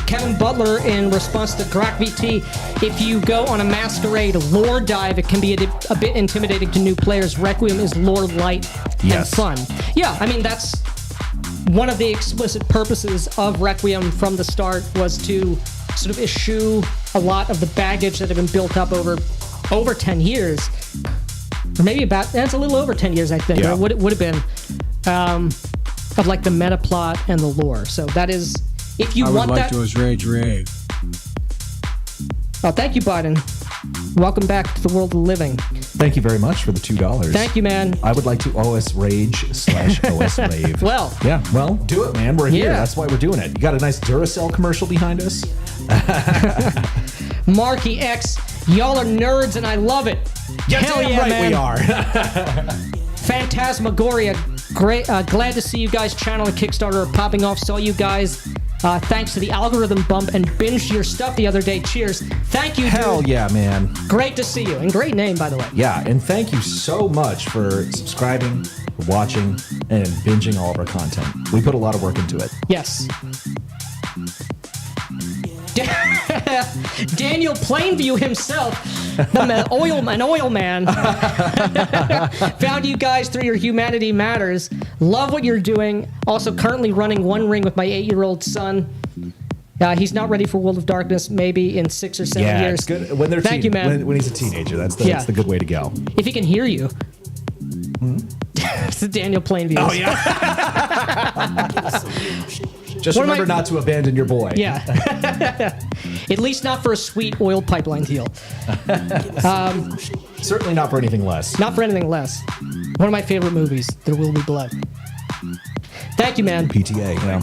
Kevin Butler, in response to Grok VT, if you go on a masquerade lore dive, it can be a bit intimidating to new players. Requiem is lore light and fun. Yeah, I mean, that's one of the explicit purposes of Requiem from the start, was to sort of eschew a lot of the baggage that had been built up over 10 years. Or maybe that's a little over 10 years, I think. Yeah. Or would have been of like the meta plot and the lore. So that is, if you I want would like that. to as Rage Rave. Oh, thank you, Biden. Welcome back to the world of the living. Thank you very much for the $2. Thank you, man. I would like to OS Rage / OS Rave. Well. Yeah, well, do it, man. We're here. Yeah. That's why we're doing it. You got a nice Duracell commercial behind us? Marky X, y'all are nerds and I love it. Hell damn yeah, right man. we are. Phantasmagoria, great. Glad to see you guys' channel and Kickstarter are popping off. Saw you guys. Thanks to the algorithm bump and binged your stuff the other day. Cheers. Thank you, dude. Hell yeah, man. Great to see you. And great name, by the way. Yeah, and thank you so much for subscribing, for watching, and binging all of our content. We put a lot of work into it. Yes. Daniel Plainview himself, an oil man, found you guys through your Humanity Matters. Love what you're doing. Also currently running One Ring with my 8-year-old son. He's not ready for World of Darkness, maybe in 6 or 7 years. It's good when they're Thank you, man. When he's a teenager, that's the good way to go. If he can hear you. It's the Daniel Plainview. Oh yeah. Just remember not to abandon your boy. Yeah. At least not for a sweet oil pipeline deal. Certainly not for anything less. Not for anything less. One of my favorite movies, There Will Be Blood. Thank you, man. PTA. You know.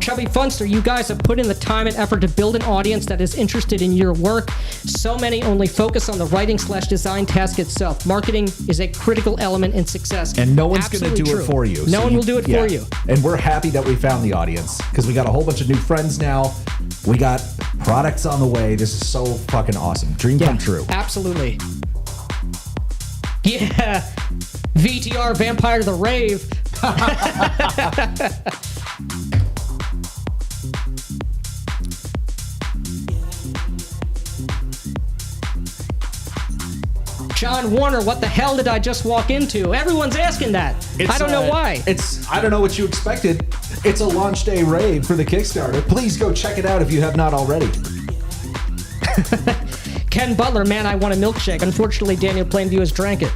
Chubby Funster, you guys have put in the time and effort to build an audience that is interested in your work. So many only focus on the writing/design task itself. Marketing is a critical element in success. And no one's going to do Absolutely it true. for you. No one will do it for you. And we're happy that we found the audience because we got a whole bunch of new friends now. We got products on the way. This is so fucking awesome. Dream come true. Absolutely. Yeah. VTR Vampire the Rave. John Warner, what the hell did I just walk into? Everyone's asking that. I don't know why. I don't know what you expected. It's a launch day rave for the Kickstarter. Please go check it out if you have not already. Ken Butler, man, I want a milkshake. Unfortunately, Daniel Plainview has drank it.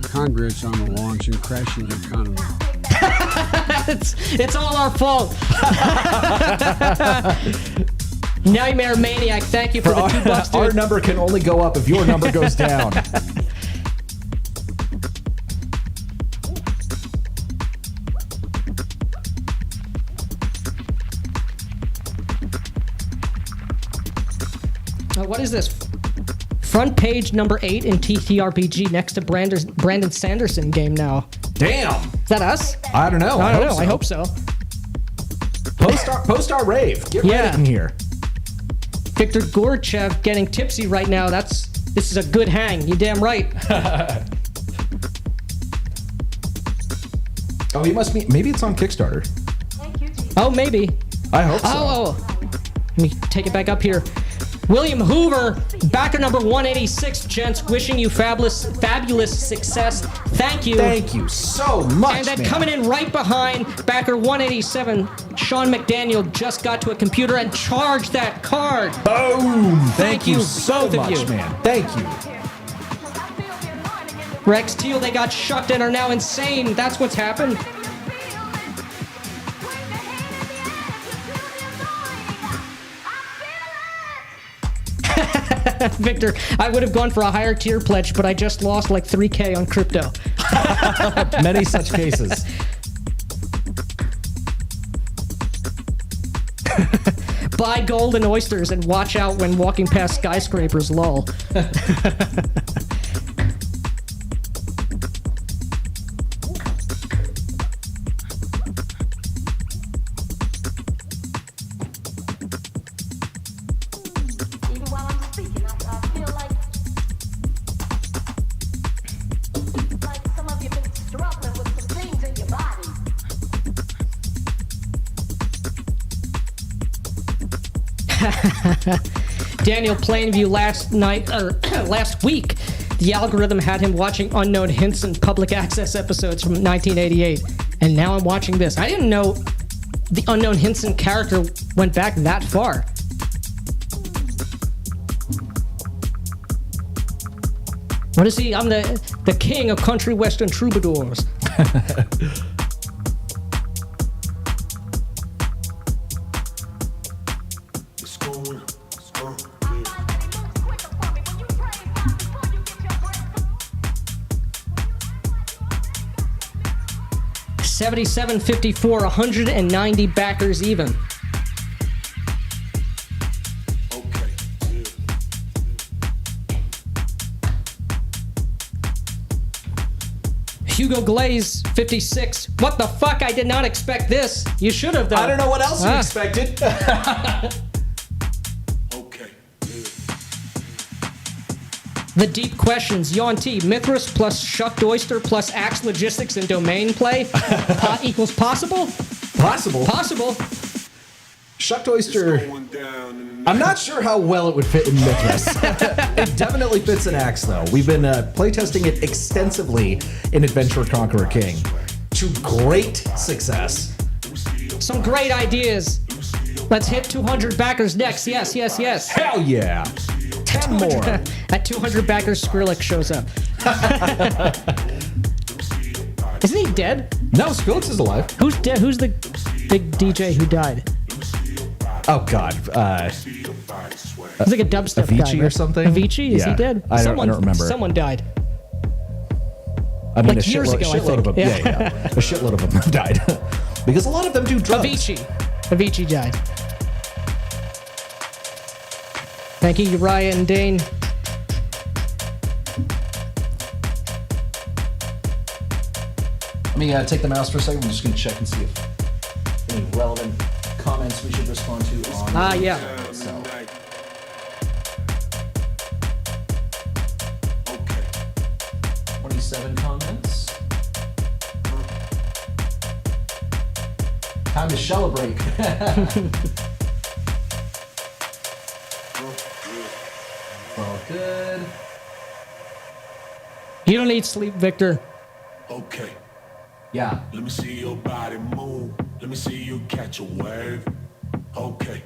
Congress on the launch and crashing the economy. It's all our fault. Nightmare Maniac, thank you for the $2, dude. Our number can only go up if your number goes down. What is this? Front page number 8 in TTRPG next to Brandon Sanderson game now. Damn. Is that us? I don't know. I don't know. I hope so. Post our rave. Get ready in here. Victor Gorchev getting tipsy right now. This is a good hang. You damn right. Oh, he must be. Maybe it's on Kickstarter. Oh, maybe. I hope so. Oh. Let me take it back up here. William Hoover, backer number 186, gents, wishing you fabulous success. Thank you. Thank you so much, And then man. coming in right behind, backer 187, Sean McDaniel just got to a computer and charged that card. Boom. Thank you so both of much, you. man. Thank you. Rex Teal, they got shucked and are now insane. That's what's happened. Victor, I would have gone for a higher tier pledge, but I just lost like 3K on crypto. Many such cases. Buy golden oysters and watch out when walking past skyscrapers, lol. Daniel Plainview last week, the algorithm had him watching Unknown Hinson public access episodes from 1988, and now I'm watching this. I didn't know the Unknown Hinson character went back that far. What is he? I'm the king of country western troubadours. $77.54, 190 backers even. Hugo Glaze, 56. What the fuck? I did not expect this. You should have, though. I don't know what else you expected. The deep questions. Yon T. Mithras plus Shucked Oyster plus Axe Logistics and Domain play equals possible? Possible. Possible. Shucked Oyster. I'm not sure how well it would fit in Mithras. It definitely fits in Axe, though. We've been playtesting it extensively in Adventure Conqueror King to great success. Some great ideas. Let's hit 200 backers next. Yes, yes, yes. Hell yeah. 10 more. At 200 backers, Skrillex shows up. Isn't he dead? No, Skrillex is alive. Who's dead? Who's the big DJ who died? Oh, God. He's like a dubstep Avicii guy, right? or something? Avicii? Is he dead? I don't remember. Someone died. I mean, Like years ago, I shitload of them. think. Yeah. A shitload of them died because a lot of them do drugs. Avicii died. Thank you, Uriah and Dane. Let me take the mouse for a second. I'm just going to check and see if any relevant comments we should respond to on Yeah. itself. 27 comments. Time to celebrate. All good. You don't need sleep, Victor. Okay, Yeah. let me see your body move. Let me see you catch a wave. Okay.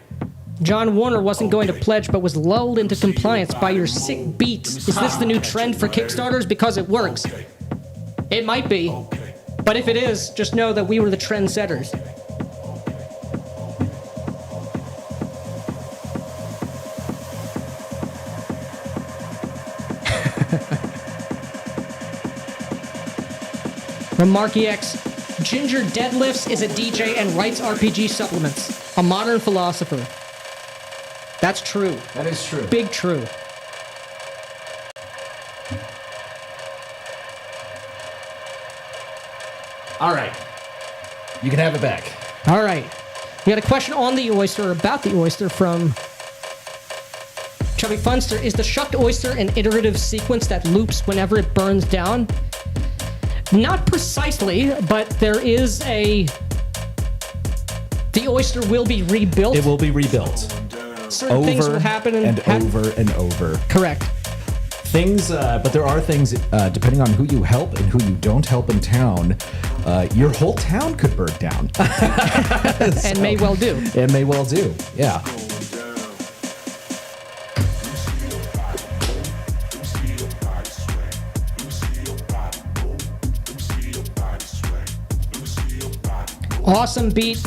John Warner wasn't going to pledge but was lulled into compliance by your sick beats. Is this the new trend for Kickstarters? Because it works. Okay. It might be. Okay. But if it is, just know that we were the trendsetters. From Marky X, Ginger deadlifts, is a DJ, and writes RPG supplements. A modern philosopher. That's true. That is true. Big true. All right. You can have it back. All right. We got a question on the oyster, about the oyster, from Chubby Funster. Is the shucked oyster an iterative sequence that loops whenever it burns down? Not precisely, but there is a... The oyster will be rebuilt. It will be rebuilt. Certain things will happen and over and over. Correct. Things, but there are things, depending on who you help and who you don't help in town, your whole town could burn down. And may well do. It may well do, yeah. Awesome beat.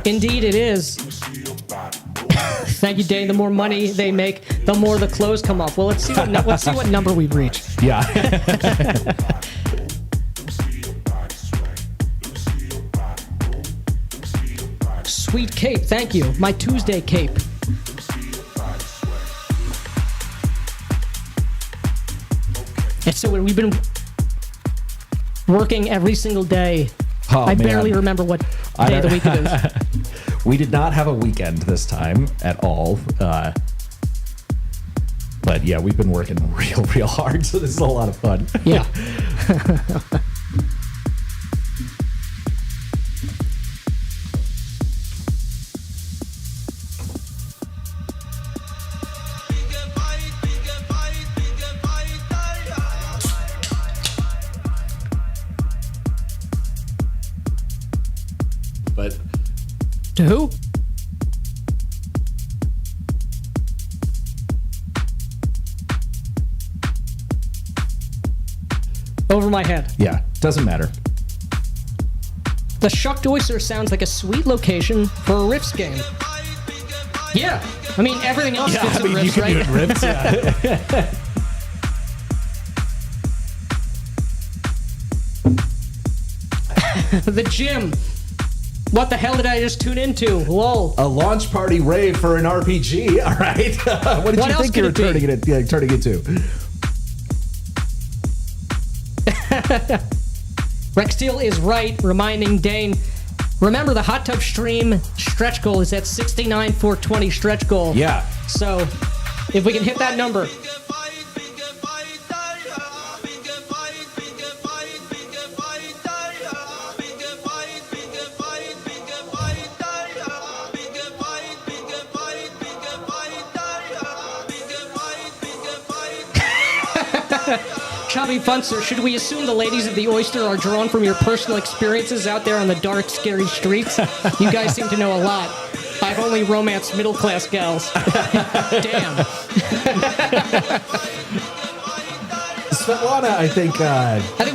Indeed it is. Thank you, Dane. The more money they make, the more the clothes come off. Well, let's see what number we've reached. Yeah. Sweet cape, thank you. My Tuesday cape. And so we've been working every single day. Oh, I man. barely remember what day of the week it is. We did not have a weekend this time at all. But yeah, we've been working real hard, so this is a lot of fun. Yeah. But To who? Over my head. Yeah, doesn't matter. The Shucked Oyster sounds like a sweet location for a Riffs game. Yeah. I mean, everything else fits in Riffs, right? do it rips, yeah. The gym. What the hell did I just tune into? Lol. A launch party rave for an RPG. All right. What did What you else think could you were it be? turning it to? Rex Steele is right, reminding Dane. Remember, the hot tub stream stretch goal is at 69,420 stretch goal. Yeah. So, if we can hit that number. Chubby Funster, should we assume the ladies of the Oyster are drawn from your personal experiences out there on the dark, scary streets? You guys seem to know a lot. I've only romanced middle-class gals. Damn. Svetlana, I think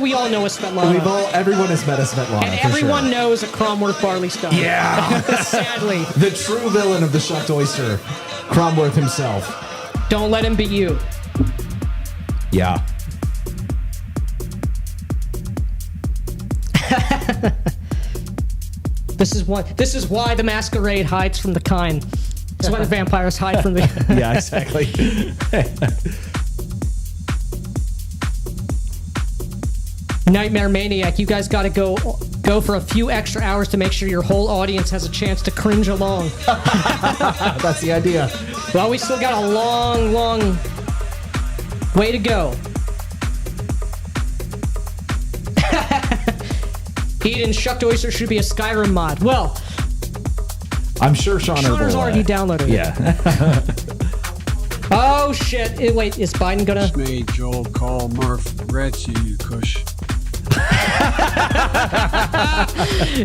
we all know a Svetlana. everyone has met a Svetlana. And for everyone sure. knows a Cromworth Barley Stone. Yeah. Sadly. The true villain of the Shucked Oyster, Cromworth himself. Don't let him be you. Yeah. This is why the masquerade hides from the kind. This is why the vampires hide from the. Yeah, exactly. Nightmare Maniac, you guys got to go for a few extra hours to make sure your whole audience has a chance to cringe along. That's the idea. Well, we still got a long, long way to go. Eden, Shucked Oyster should be a Skyrim mod. Well, I'm sure Shauner Shauner's will, already downloaded it. Yeah. Oh, shit. Wait, is Biden gonna... Just made Joel call Murph Ratchy, you cush.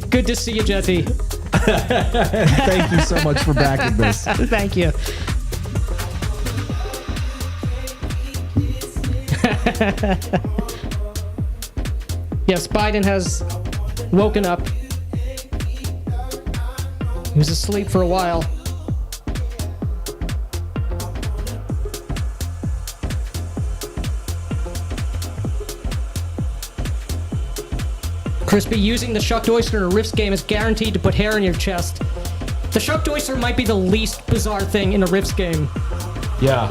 Good to see you, Jesse. Thank you so much for backing this. Thank you. Yes, Biden has woken up. He was asleep for a while. Crispy, using the Shucked Oyster in a Rifts game is guaranteed to put hair in your chest. The Shucked Oyster might be the least bizarre thing in a Rifts game. Yeah.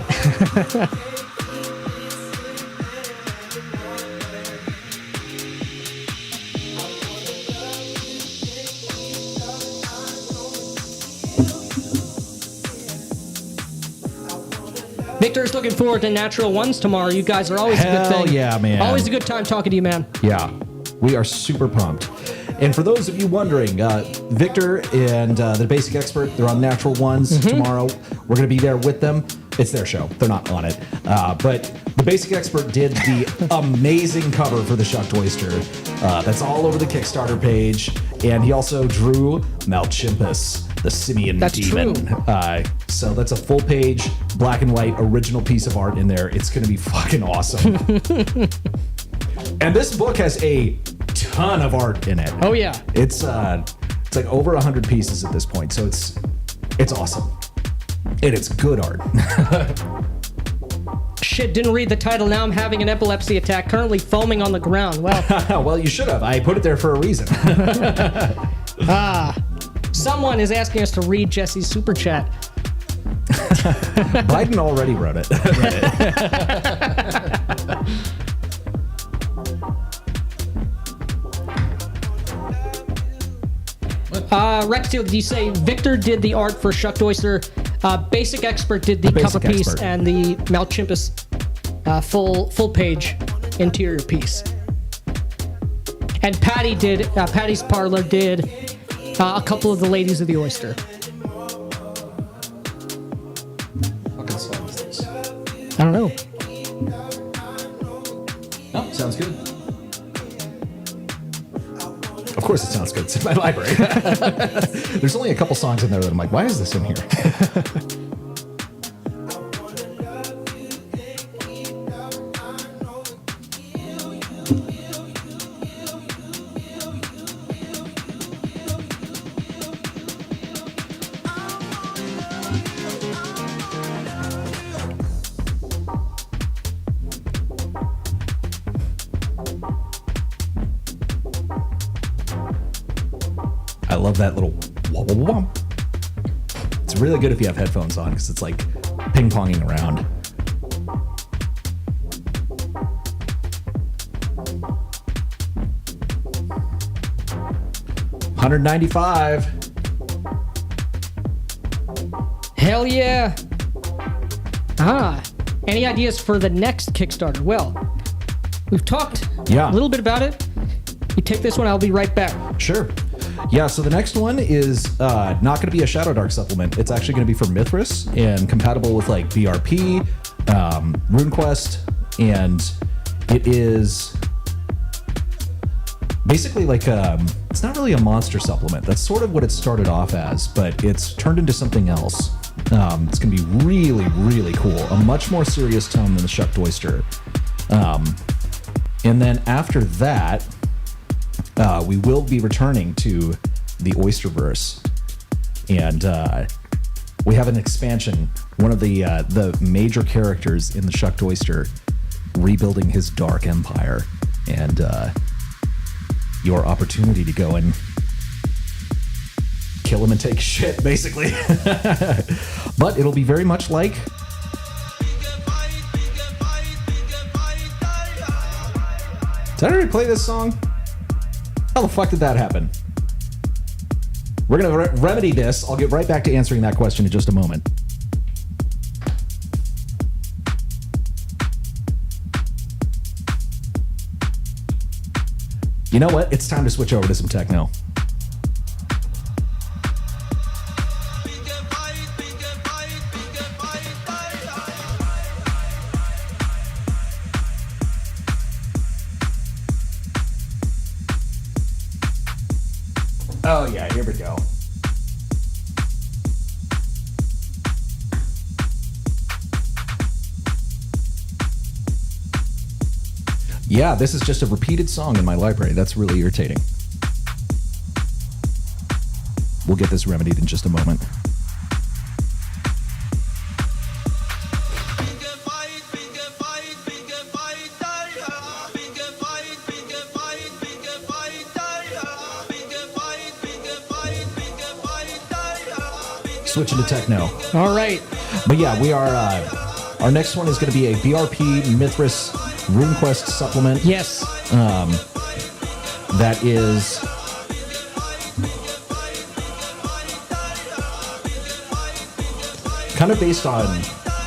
Victor's looking forward to Natural Ones tomorrow. You guys are always a good Hell thing. yeah, man. Always a good time talking to you, man. Yeah, we are super pumped. And for those of you wondering, Victor and the Basic Expert, they're on Natural Ones tomorrow. We're going to be there with them. It's their show. They're not on it. But the Basic Expert did the amazing cover for the Shucked Oyster. That's all over the Kickstarter page. And he also drew Malchimpus, the simian demon. True. So that's a full page, black and white, original piece of art in there. It's going to be fucking awesome. And this book has a ton of art in it. Oh, yeah. It's like over 100 pieces at this point, so it's awesome. And it's good art. Shit, didn't read the title. Now I'm having an epilepsy attack, currently foaming on the ground. Well, Well, you should have. I put it there for a reason. someone is asking us to read Jesse's super chat. Biden already wrote it. Rexsteel, did you say Victor did the art for Shucked Oyster? Basic Expert did the cover Basic piece Expert. and the Malchimpus full page interior piece. And Patty did, Patty's Parlor did a couple of the Ladies of the Oyster. Fucking song is this? I don't know. Oh, sounds good. Of course it sounds good. It's in my library. There's only a couple songs in there that I'm like, why is this in here? I love that little womp womp. It's really good if you have headphones on because it's like ping-ponging around. $195. Hell yeah. Any ideas for the next Kickstarter? Well, we've talked a little bit about it. You take this one, I'll be right back. Sure. Yeah, so the next one is not going to be a Shadow Dark supplement. It's actually going to be for Mithras and compatible with like BRP, RuneQuest, and it is basically like it's not really a monster supplement. That's sort of what it started off as, but it's turned into something else. It's going to be really, really cool. A much more serious tone than the Shucked Oyster. And then after that, we will be returning to the Oysterverse, and we have an expansion. One of the major characters in the Shucked Oyster rebuilding his dark empire, and your opportunity to go and kill him and take shit, basically. But it'll be very much like... Did I already play this song? How the fuck did that happen? We're going to remedy this. I'll get right back to answering that question in just a moment. You know what? It's time to switch over to some techno. Oh yeah, here we go. Yeah, this is just a repeated song in my library. That's really irritating. We'll get this remedied in just a moment. Switching to techno. All right. But yeah, we are. Our next one is going to be a BRP Mithras RuneQuest supplement. Yes. That is kind of based on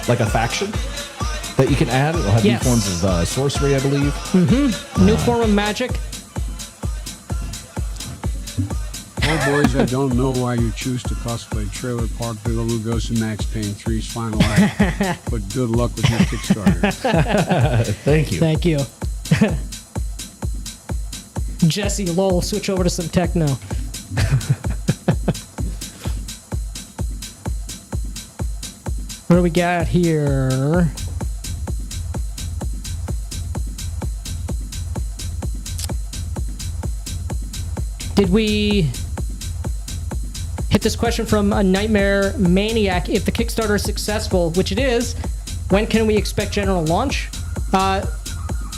like a faction that you can add. It'll have new forms of sorcery, I believe. Mm-hmm. New form of magic. Oh, boys, I don't know why you choose to cosplay Trailer Park Bela Lugos and Max Payne 3's final act, but good luck with your Kickstarter. Thank you. Thank you. Jesse, lol, switch over to some techno. What do we got here? Did we hit this question from a Nightmare Maniac? If the Kickstarter is successful, which it is, when can we expect general launch?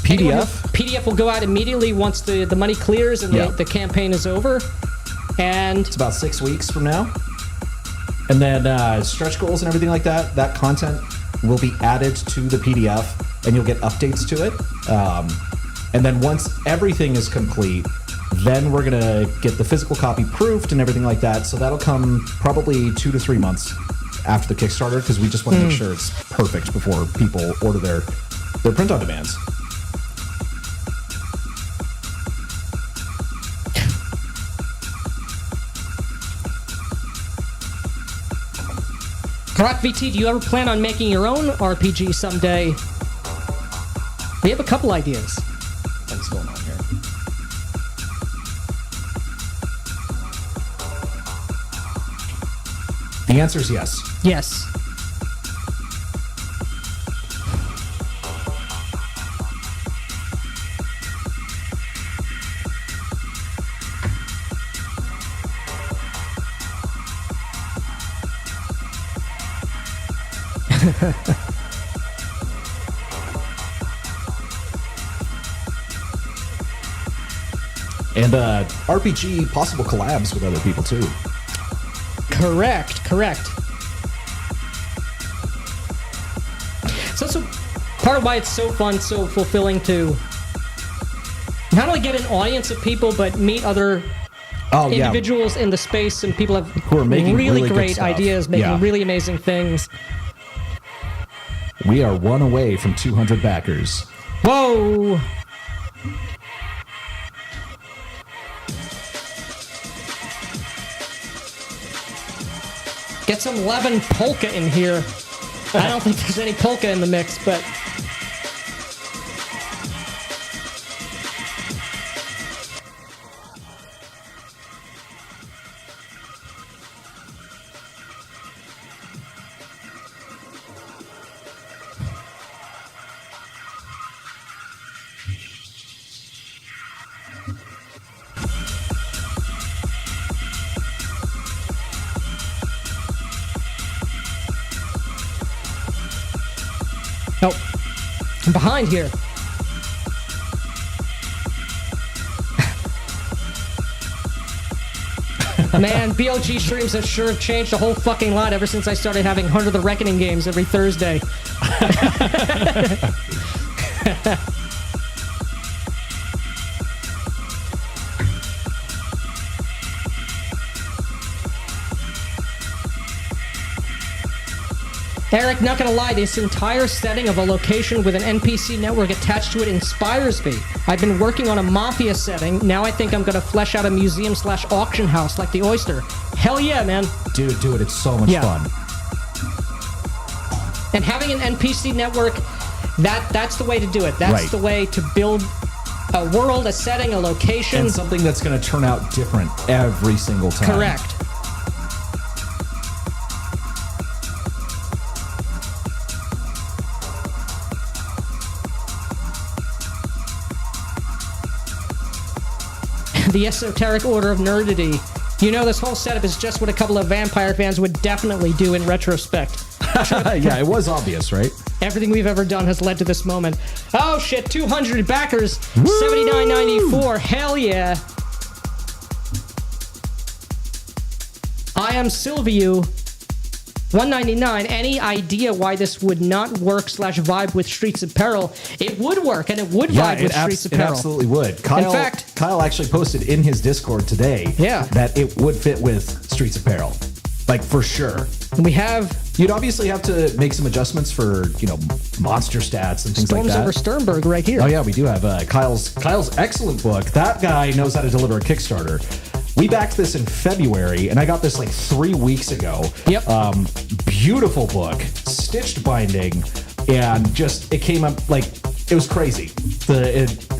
PDF will go out immediately once the money clears and the campaign is over. And it's about 6 weeks from now. And then stretch goals and everything like that, that content will be added to the PDF and you'll get updates to it. And then once everything is complete, then we're going to get the physical copy proofed and everything like that. So that'll come probably 2 to 3 months after the Kickstarter because we just want to make sure it's perfect before people order their print on demands. Rock VT, do you ever plan on making your own RPG someday? We have a couple ideas. What's going on here? The answer is yes. Yes. And RPG possible collabs with other people too. Correct. So that's part of why it's so fun, so fulfilling to not only get an audience of people, but meet other individuals in the space, and people who are making really good great stuff. ideas, making really amazing things. We are one away from 200 backers. Whoa! Get some Levin polka in here. I don't think there's any polka in the mix, but... Oh, I'm behind here. Man, BLG streams have sure changed a whole fucking lot ever since I started having Hunt of the Reckoning games every Thursday. Eric, not gonna lie, this entire setting of a location with an NPC network attached to it inspires me. I've been working on a mafia setting. Now I think I'm gonna flesh out a museum/auction house like the Oyster. Hell yeah, man. Dude, do it. It's so much fun. And having an NPC network, that's the way to do it. That's the way to build a world, a setting, a location. And something that's going to turn out different every single time. Correct. The Esoteric Order of Nerdity. You know, this whole setup is just what a couple of vampire fans would definitely do in retrospect. Yeah, it was obvious, right? Everything we've ever done has led to this moment. Oh shit, 200 backers, $79.94. Hell yeah. I am Silviu, $199. Any idea why this would not work / vibe with Streets Apparel? It would work, and it would vibe with Streets Apparel. It absolutely would. Kyle actually posted in his Discord today that it would fit with Streets Apparel. Like, for sure. And we have... You'd obviously have to make some adjustments for, you know, monster stats and things like that. Storms over Sternberg right here. Oh, yeah, we do have Kyle's excellent book. That guy knows how to deliver a Kickstarter. We backed this in February, and I got this like 3 weeks ago. Yep. Beautiful book, stitched binding, and just, it came up, like, it was crazy.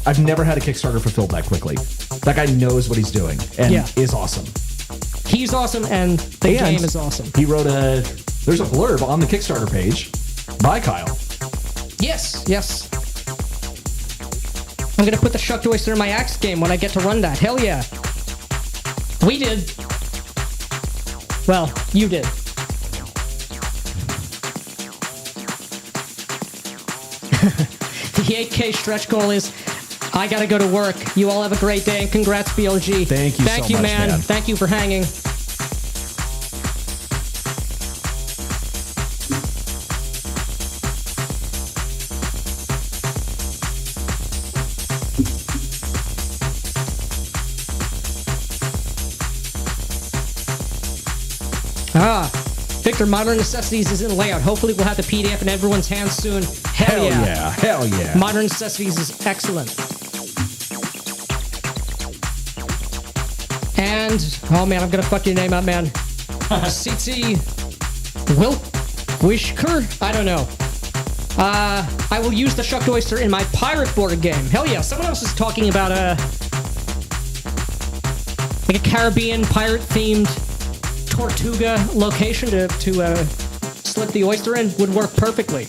I've never had a Kickstarter fulfilled that quickly. That guy knows what he's doing, and is awesome. He's awesome, and the game is awesome. He wrote there's a blurb on the Kickstarter page by Kyle. Yes. I'm going to put the Shucked Oyster in my Axe game when I get to run that. Hell yeah. We did. Well, you did. The 8K stretch goal is, I gotta go to work. You all have a great day, and congrats, BLG. Thank you so much, man. Thank you for hanging. Victor, Modern Necessities is in layout. Hopefully we'll have the PDF in everyone's hands soon. Hell yeah. Hell yeah. Modern Necessities is excellent. And, oh man, I'm gonna fuck your name up, man. CT Wishker? I don't know. I will use the Shucked Oyster in my pirate board game. Hell yeah. Someone else is talking about like a Caribbean pirate-themed Tortuga location to slip the oyster in. Would work perfectly.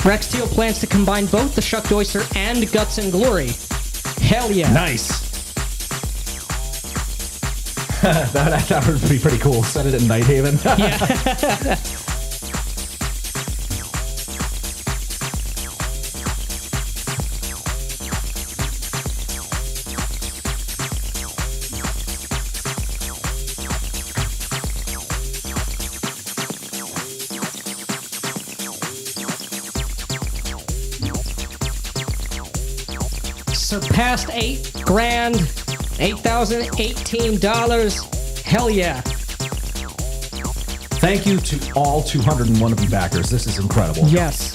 Rex Teal plans to combine both the Shucked Oyster and Guts and Glory. Hell yeah. Nice. that would be pretty cool. Set it at Nighthaven. Yeah. Surpassed $8,000, $8,018. Hell yeah. Thank you to all 201 of you backers. This is incredible. Yes.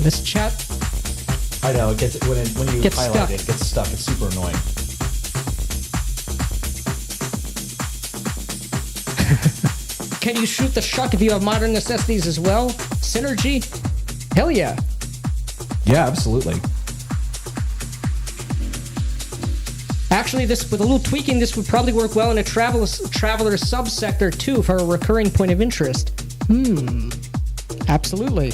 This chat. I know, it gets when you gets highlight stuck. it gets stuck. It's super annoying. Can you shoot the shuck if you have Modern Necessities as well? Synergy? Hell yeah. Yeah, absolutely. Actually, this with a little tweaking, this would probably work well in a traveler subsector too for a recurring point of interest. Absolutely.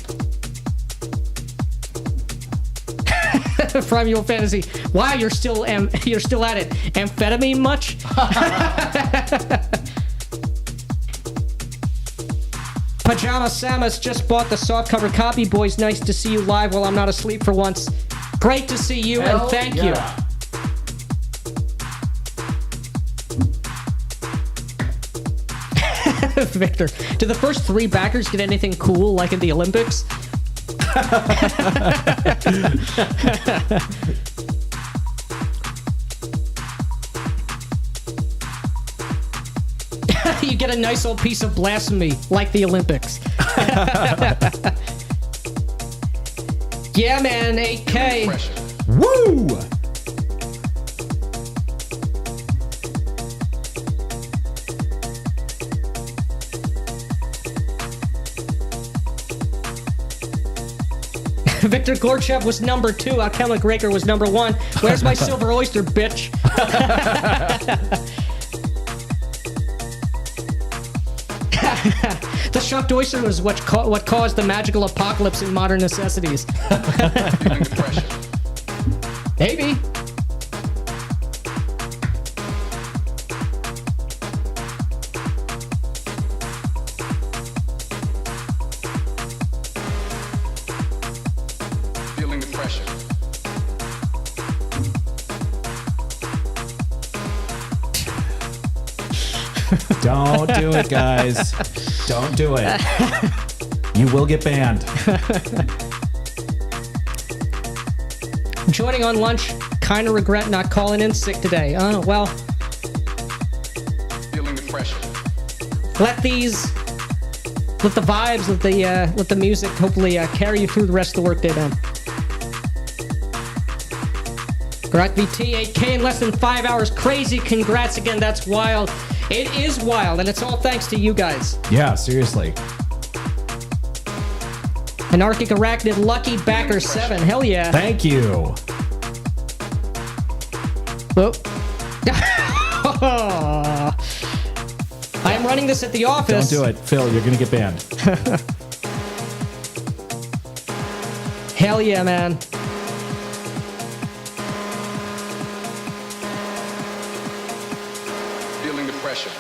Primeval Fantasy. Wow, you're still at it. Amphetamine much? Pajama Samus just bought the softcover copy. Boys, nice to see you live while I'm not asleep for once. Great to see you, and thank you. Victor, do the first 3 backers get anything cool like in the Olympics? You get a nice old piece of blasphemy like the Olympics. Yeah, man, 8K. Woo! Victor Gorchev was number 2. Alchemic Raker was number 1. Where's my silver oyster, bitch? The shucked oyster was what caused the magical apocalypse in Modern Necessities. Maybe. Feeling the pressure. Don't do it, guys. Don't do it. You will get banned. Joining on lunch. Kind of regret not calling in sick today. Oh, well. Feeling the pressure. Let the vibes, let the music hopefully carry you through the rest of the workday, then. Correct VT, 8K in less than 5 hours. Crazy. Congrats again. That's wild. It is wild, and it's all thanks to you guys. Yeah, seriously. Anarchic Arachnid, Lucky Backer 7. Hell yeah. Thank you. Oh. I am running this at the office. Don't do it. Phil, you're going to get banned. Hell yeah, man. Feeling the pressure.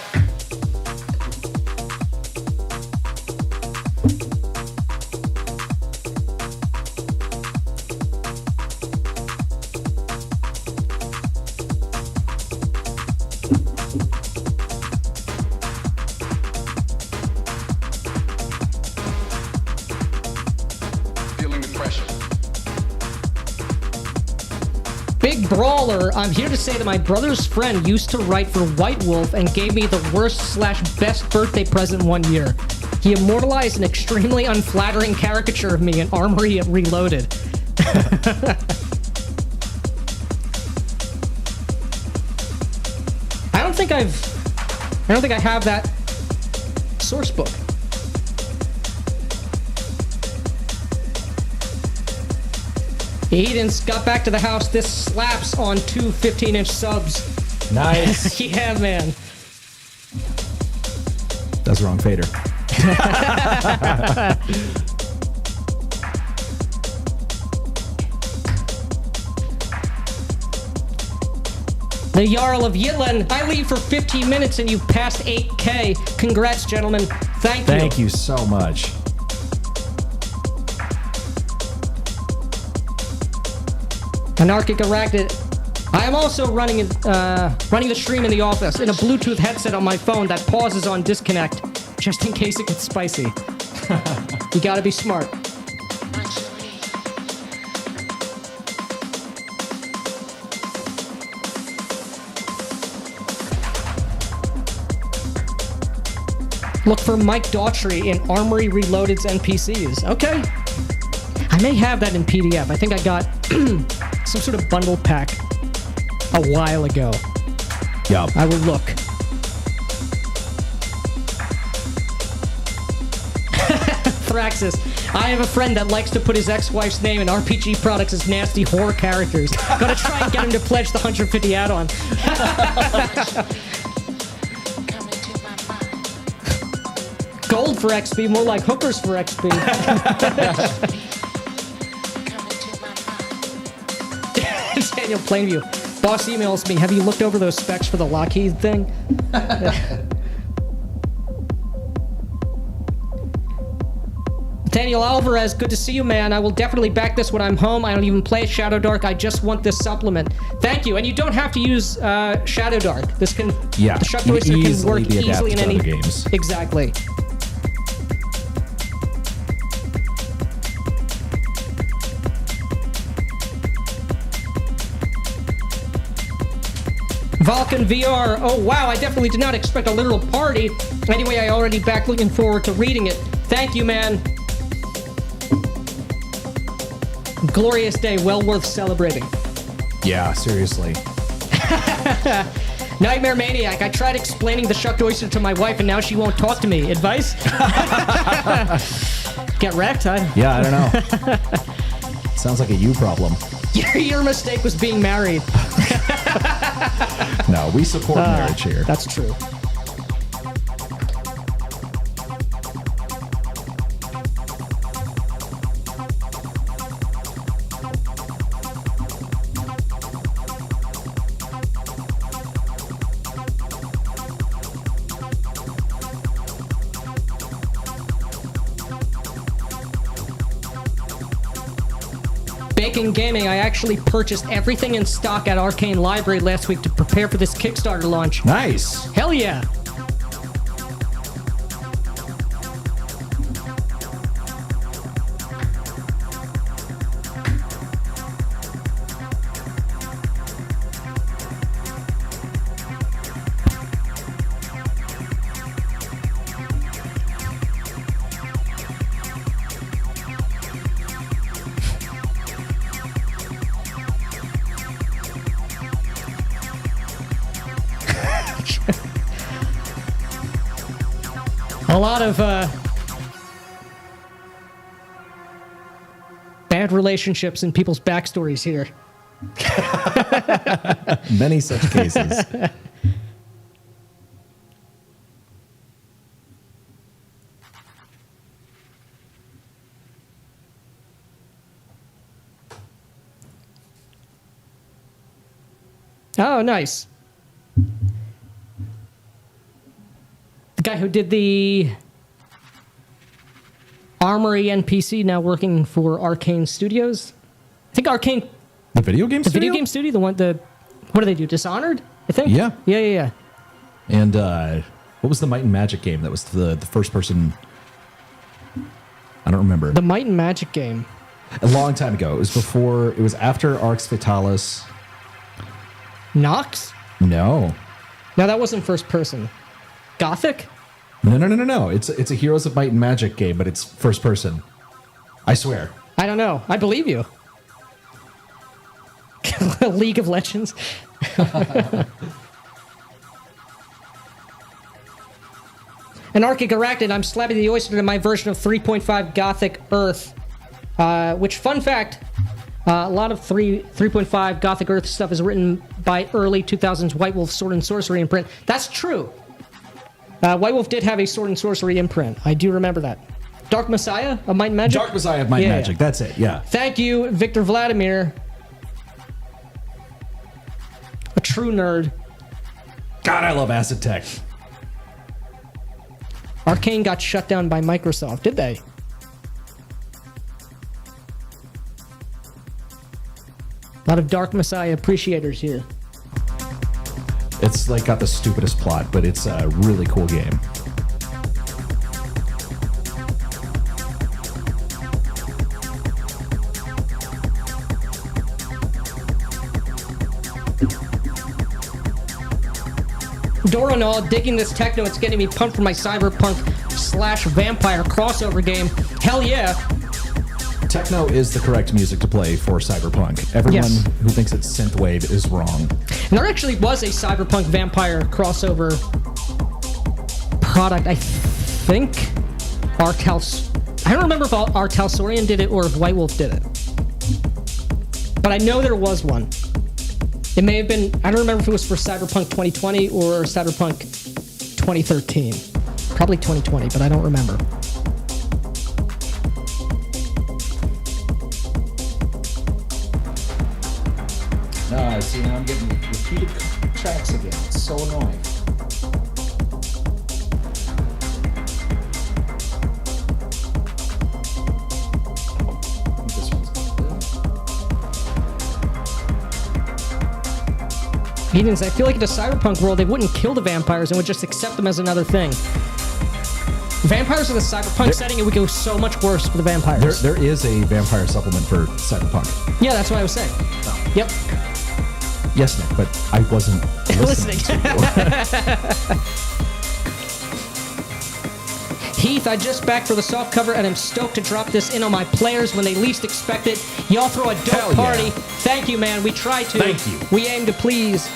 Feeling the pressure. Big Brawler, I'm here to say that my brother's friend used to write for White Wolf and gave me the worst/best birthday present one year. He immortalized an extremely unflattering caricature of me in Armory Reloaded. I don't think I have that source book. Eden's got back to the house. This slaps on 2 15-inch subs. Nice. Yeah, man. That's the wrong fader. The Jarl of Yitlin. I leave for 15 minutes and you passed 8K. Congrats, gentlemen. Thank you. Thank you so much. Anarchic Arachnid. I am also running the stream in the office in a Bluetooth headset on my phone that pauses on disconnect, just in case it gets spicy. You gotta be smart. Look for Mike Daughtry in Armory Reloaded's NPCs. Okay. I may have that in PDF. I think I got some sort of bundle pack a while ago. Yeah. I will look. Thraxis. I have a friend that likes to put his ex-wife's name in RPG products as nasty horror characters. Gotta try and get him to pledge the 150 add-on. Gold for XP, more like hookers for XP. Daniel Plainview. Boss emails me, have you looked over those specs for the Lockheed thing? Daniel Alvarez, good to see you, man. I will definitely back this when I'm home. I don't even play Shadow Dark. I just want this supplement. Thank you. And you don't have to use Shadow Dark. This can, Yeah, the Shucked Oyster can work be easily in adapted to any other games. Exactly. Vulcan VR. Oh, wow. I definitely did not expect a literal party. Anyway, I already back looking forward to reading it. Thank you, man. Glorious day. Well worth celebrating. Yeah, seriously. Nightmare Maniac. I tried explaining the Shucked Oyster to my wife, and now she won't talk to me. Advice? Get wrecked, huh? Yeah, I don't know. Sounds like a you problem. Your mistake was being married. No, we support marriage here. That's true. Baking Gaming, I actually purchased everything in stock at Arcane Library last week to prepare for this Kickstarter launch. Nice. Hell yeah. A lot of bad relationships and people's backstories here. Many such cases. Oh, nice. The guy who did the Armory NPC now working for Arcane Studios. I think Arcane, The video game the studio? video game studio, what do they do? Dishonored, I think? Yeah. Yeah. And what was the Might and Magic game that was the first person? I don't remember. The Might and Magic game. A long time ago. It was after Arx Fatalis. Nox? No. No, that wasn't first person. Gothic? No. It's a Heroes of Might and Magic game, but it's first person. I swear. I don't know. I believe you. League of Legends. Anarchic Arachnid, I'm slapping the oyster to my version of 3.5 Gothic Earth. Which, fun fact, a lot of 3.5 Gothic Earth stuff is written by early 2000s White Wolf Sword and Sorcery imprint. That's true. White Wolf did have a Sword and Sorcery imprint. I do remember that. Dark Messiah of Might and Magic? Dark Messiah of Might and Magic. That's it, yeah. Thank you, Victor Vladimir. A true nerd. God, I love Acid Tech. Arcane got shut down by Microsoft, did they? A lot of Dark Messiah appreciators here. It's like got the stupidest plot, but it's a really cool game. Doronal, digging this techno, it's getting me pumped for my cyberpunk / vampire crossover game. Hell yeah. Techno is the correct music to play for Cyberpunk. Everyone Yes. who thinks it's synthwave is wrong. And there actually was a cyberpunk vampire crossover product, I think. Arc House I don't remember if our Talsorian did it or if White Wolf did it. But I know there was one. It may have been, I don't remember if it was for Cyberpunk 2020 or Cyberpunk 2013. Probably 2020, but I don't remember. No, see, now I'm getting repeated tracks again. It's so annoying. This one's good. Edens, I feel like in a Cyberpunk world, they wouldn't kill the vampires and would just accept them as another thing. Vampires in the Cyberpunk setting, it would go so much worse for the vampires. There is a vampire supplement for Cyberpunk. Yeah, that's what I was saying. Oh. Yep. Yes, Nick, but I wasn't listening to you. Heath, I just backed for the soft cover and I'm stoked to drop this in on my players when they least expect it. Y'all throw a dope Hell party. yeah. Thank you, man. We try to. Thank you. We aim to please.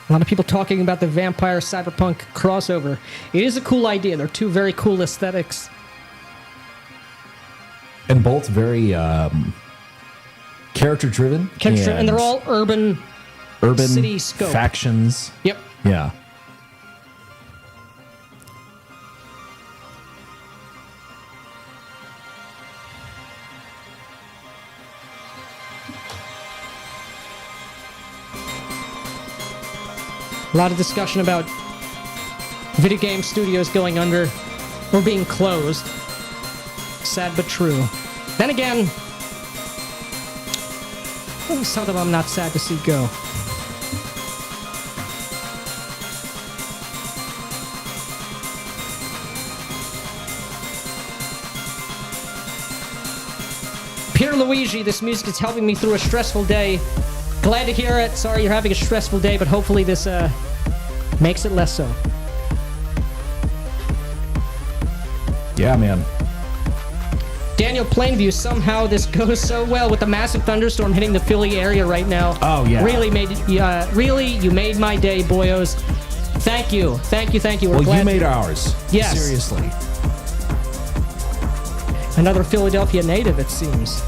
A lot of people talking about the vampire cyberpunk crossover. It is a cool idea. They're two very cool aesthetics. And both very character-driven. And they're all urban city scope. Factions. Yep. Yeah. A lot of discussion about video game studios going under or being closed. Sad but true. Then again, some of them I'm not sad to see go. Pierluigi, this music is helping me through a stressful day. Glad to hear it. Sorry you're having a stressful day, but hopefully this makes it less so. Yeah, man. Daniel Plainview, somehow this goes so well with the massive thunderstorm hitting the Philly area right now. Oh, yeah. Really, you made my day, boyos. Thank you. We're Well, glad you made ours. Yes. Seriously. Another Philadelphia native, it seems.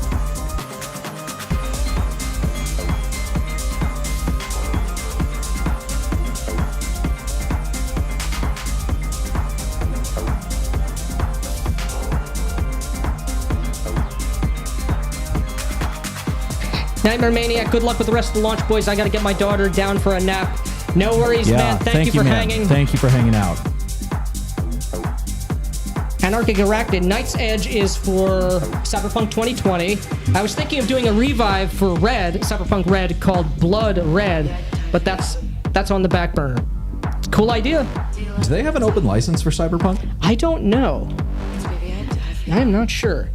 Nightmare Maniac, good luck with the rest of the launch, boys. I gotta get my daughter down for a nap. No worries, man. Thank you for hanging. Thank you for hanging out. Anarchic Arachnid, Night's Edge is for Cyberpunk 2020. I was thinking of doing a revive for Red, Cyberpunk Red, called Blood Red, but that's on the back burner. It's a cool idea. Do they have an open license for Cyberpunk? I don't know. I'm not sure.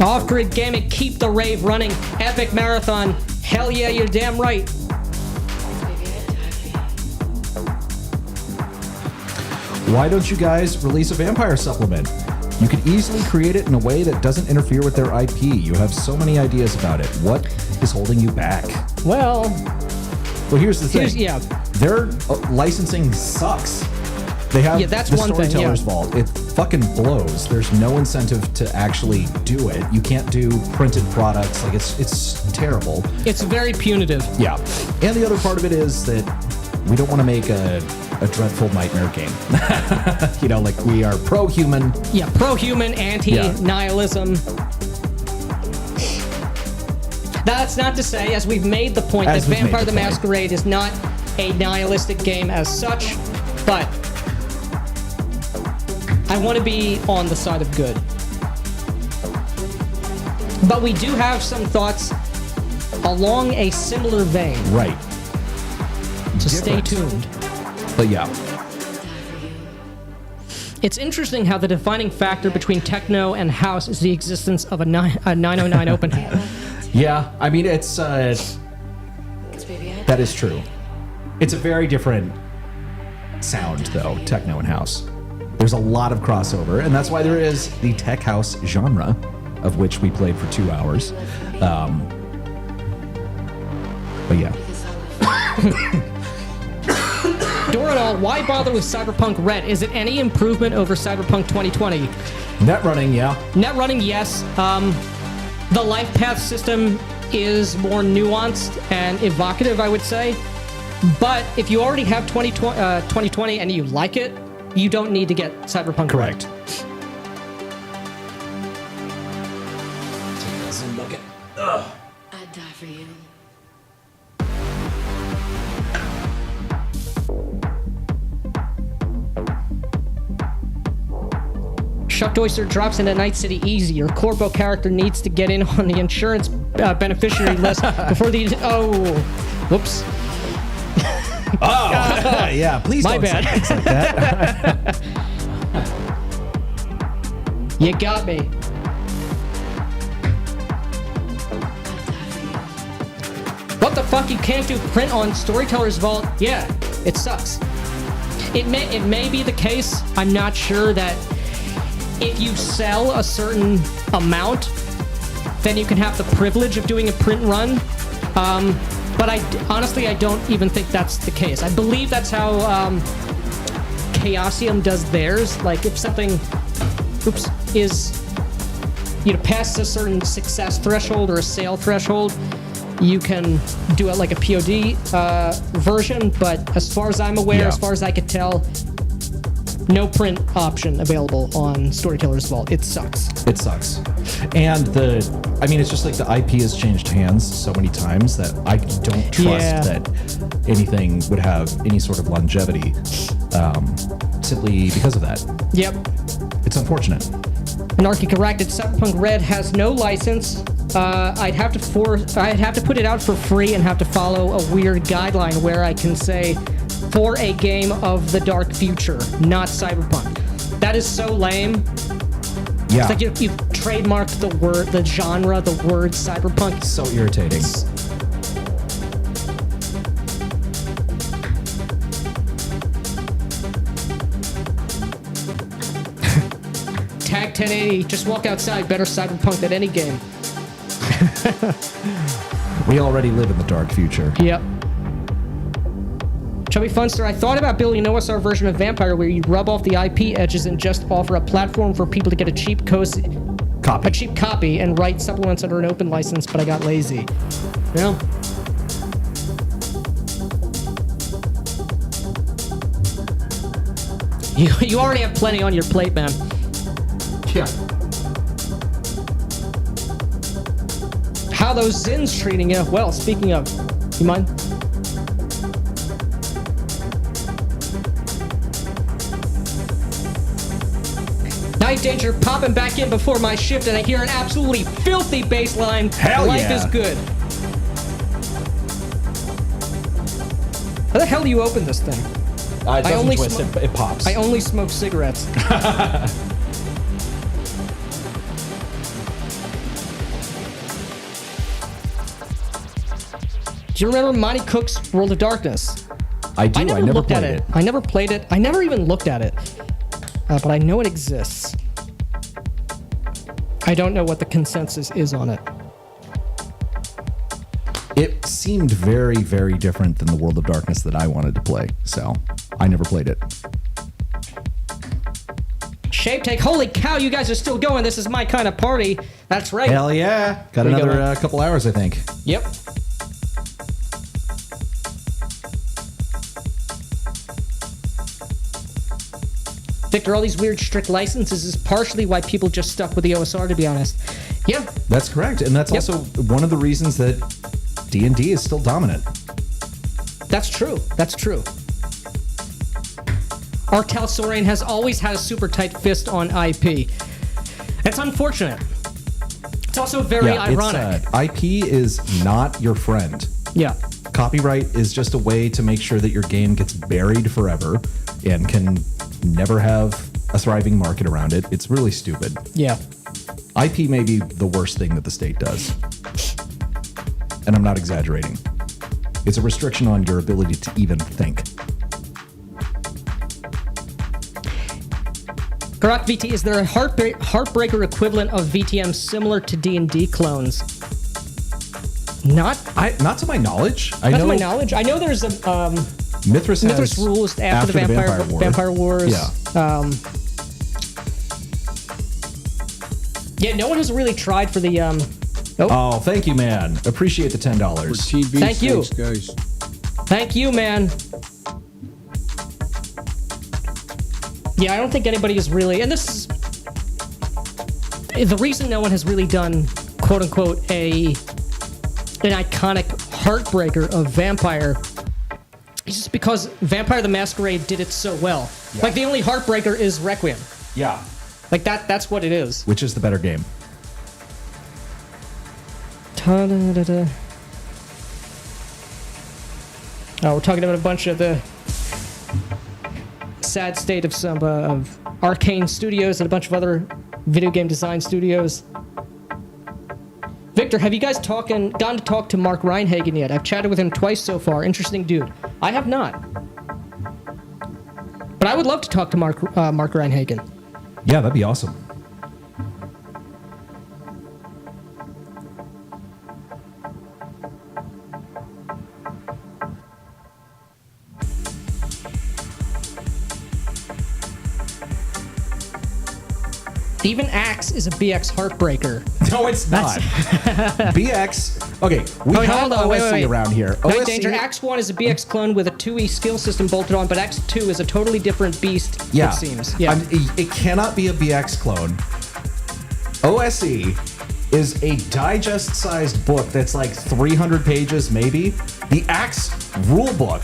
Off-Grid Gaming, keep the rave running. Epic Marathon. Hell yeah, you're damn right. Why don't you guys release a vampire supplement? You could easily create it in a way that doesn't interfere with their IP. You have so many ideas about it. What is holding you back? Well, here's the thing. yeah. Their licensing sucks. They have that's the one thing, Storyteller's yeah. Vault. It fucking blows. There's no incentive to actually do it. You can't do printed products. Like it's terrible. It's very punitive. Yeah. And the other part of it is that we don't want to make a dreadful nightmare game. You know, like we are pro-human. Yeah, pro-human, anti-nihilism. That's not to say, as we've made the point, that Vampire the Masquerade is not a nihilistic game as such, but I want to be on the side of good. But we do have some thoughts along a similar vein. Right. So stay Different. tuned. But yeah. It's interesting how the defining factor between techno and house is the existence of a 909 open hat. Yeah, I mean, it's that is true. It's a very different sound, though, techno and house. There's a lot of crossover, and that's why there is the tech house genre, of which we played for 2 hours. But yeah. Doranol, why bother with Cyberpunk Red? Is it any improvement over Cyberpunk 2020? Net running, yeah. Net running, yes. The life path system is more nuanced and evocative, I would say. But if you already have 2020 and you like it, you don't need to get Cyberpunk Correct. Red. I'd die for you. Shucked Oyster drops into Night City easy. Your Corpo character needs to get in on the insurance beneficiary list before the... Oh, whoops. Oh, yeah, please My don't bad. say things like that. You got me. What the fuck? You can't do print on Storyteller's Vault? Yeah, it sucks. It may be the case. I'm not sure that if you sell a certain amount, then you can have the privilege of doing a print run. But honestly, I don't even think that's the case. I believe that's how Chaosium does theirs. Like if something, is past a certain success threshold or a sale threshold, you can do it like a POD version. But as far as I'm aware, Yeah. as far as I could tell, no print option available on Storyteller's Vault. It sucks. It sucks. And it's just like the IP has changed hands so many times that I don't trust that anything would have any sort of longevity simply because of that. Yep. It's unfortunate. Anarchy corrected. Cyberpunk Red has no license. I'd have to put it out for free and have to follow a weird guideline where I can say for a game of the dark future, not Cyberpunk. That is so lame. Yeah. It's like you've trademarked the genre, the word cyberpunk. So irritating. Tag 1080, just walk outside, better cyberpunk than any game. We already live in the dark future. Yep. Chubby Funster, I thought about building an OSR version of Vampire where you rub off the IP edges and just offer a platform for people to get a cheap copy and write supplements under an open license, but I got lazy. Well, you already have plenty on your plate, man. Yeah. How those Zins treating you? Well, speaking of, you mind? Night Danger popping back in before my shift, and I hear an absolutely filthy bass line. Hell Life yeah. is good. How the hell do you open this thing? It doesn't only twist, sm- it pops. I only smoke cigarettes. Do you remember Monty Cook's World of Darkness? I do. I never looked played at it. I never played it. I never even looked at it. But I know it exists. I don't know what the consensus is on it. It seemed very, very different than the World of Darkness that I wanted to play, so I never played it. Shape Take, holy cow, you guys are still going. This is my kind of party. That's right. Hell yeah. Got There you go, another man. couple hours, I think. Yep. Victor, all these weird strict licenses is partially why people just stuck with the OSR, to be honest. Yeah. That's correct. And that's Yep. also one of the reasons that D&D is still dominant. That's true. That's true. Artel Sorain has always had a super tight fist on IP. It's unfortunate. It's also very ironic. IP is not your friend. Yeah. Copyright is just a way to make sure that your game gets buried forever and can never have a thriving market around it. It's really stupid. Yeah. IP may be the worst thing that the state does. And I'm not exaggerating. It's a restriction on your ability to even think. Karak VT, is there a heartbreaker equivalent of VTM similar to D&D clones? Not to my knowledge. I know there's a Mythras rules after the Vampire Wars. Yeah. Yeah, no one has really tried for the Oh, thank you, man. Appreciate the $10. TB, Thank you. thanks, guys. Thank you, man. Yeah, I don't think anybody is really, and this is the reason no one has really done, quote unquote, an iconic heartbreaker of Vampire is just because Vampire the Masquerade did it so well. Yeah. Like, the only heartbreaker is Requiem. Yeah. Like, that's what it is. Which is the better game? Ta-da-da-da. Oh, we're talking about a bunch of the sad state of some of Arcane Studios and a bunch of other video game design studios. Victor, have you guys gone to talk to Mark Reinhagen yet? I've chatted with him twice so far. Interesting dude. I have not. But I would love to talk to Mark Reinhagen. Yeah, that'd be awesome. Even Axe is a BX heartbreaker. No, it's not. BX. Okay, we have OSC around here. Night Danger. Axe 1 is a BX clone with a 2E skill system bolted on, but Axe 2 is a totally different beast, it seems. Yeah. It cannot be a BX clone. OSE is a digest-sized book that's like 300 pages, maybe. The Axe rulebook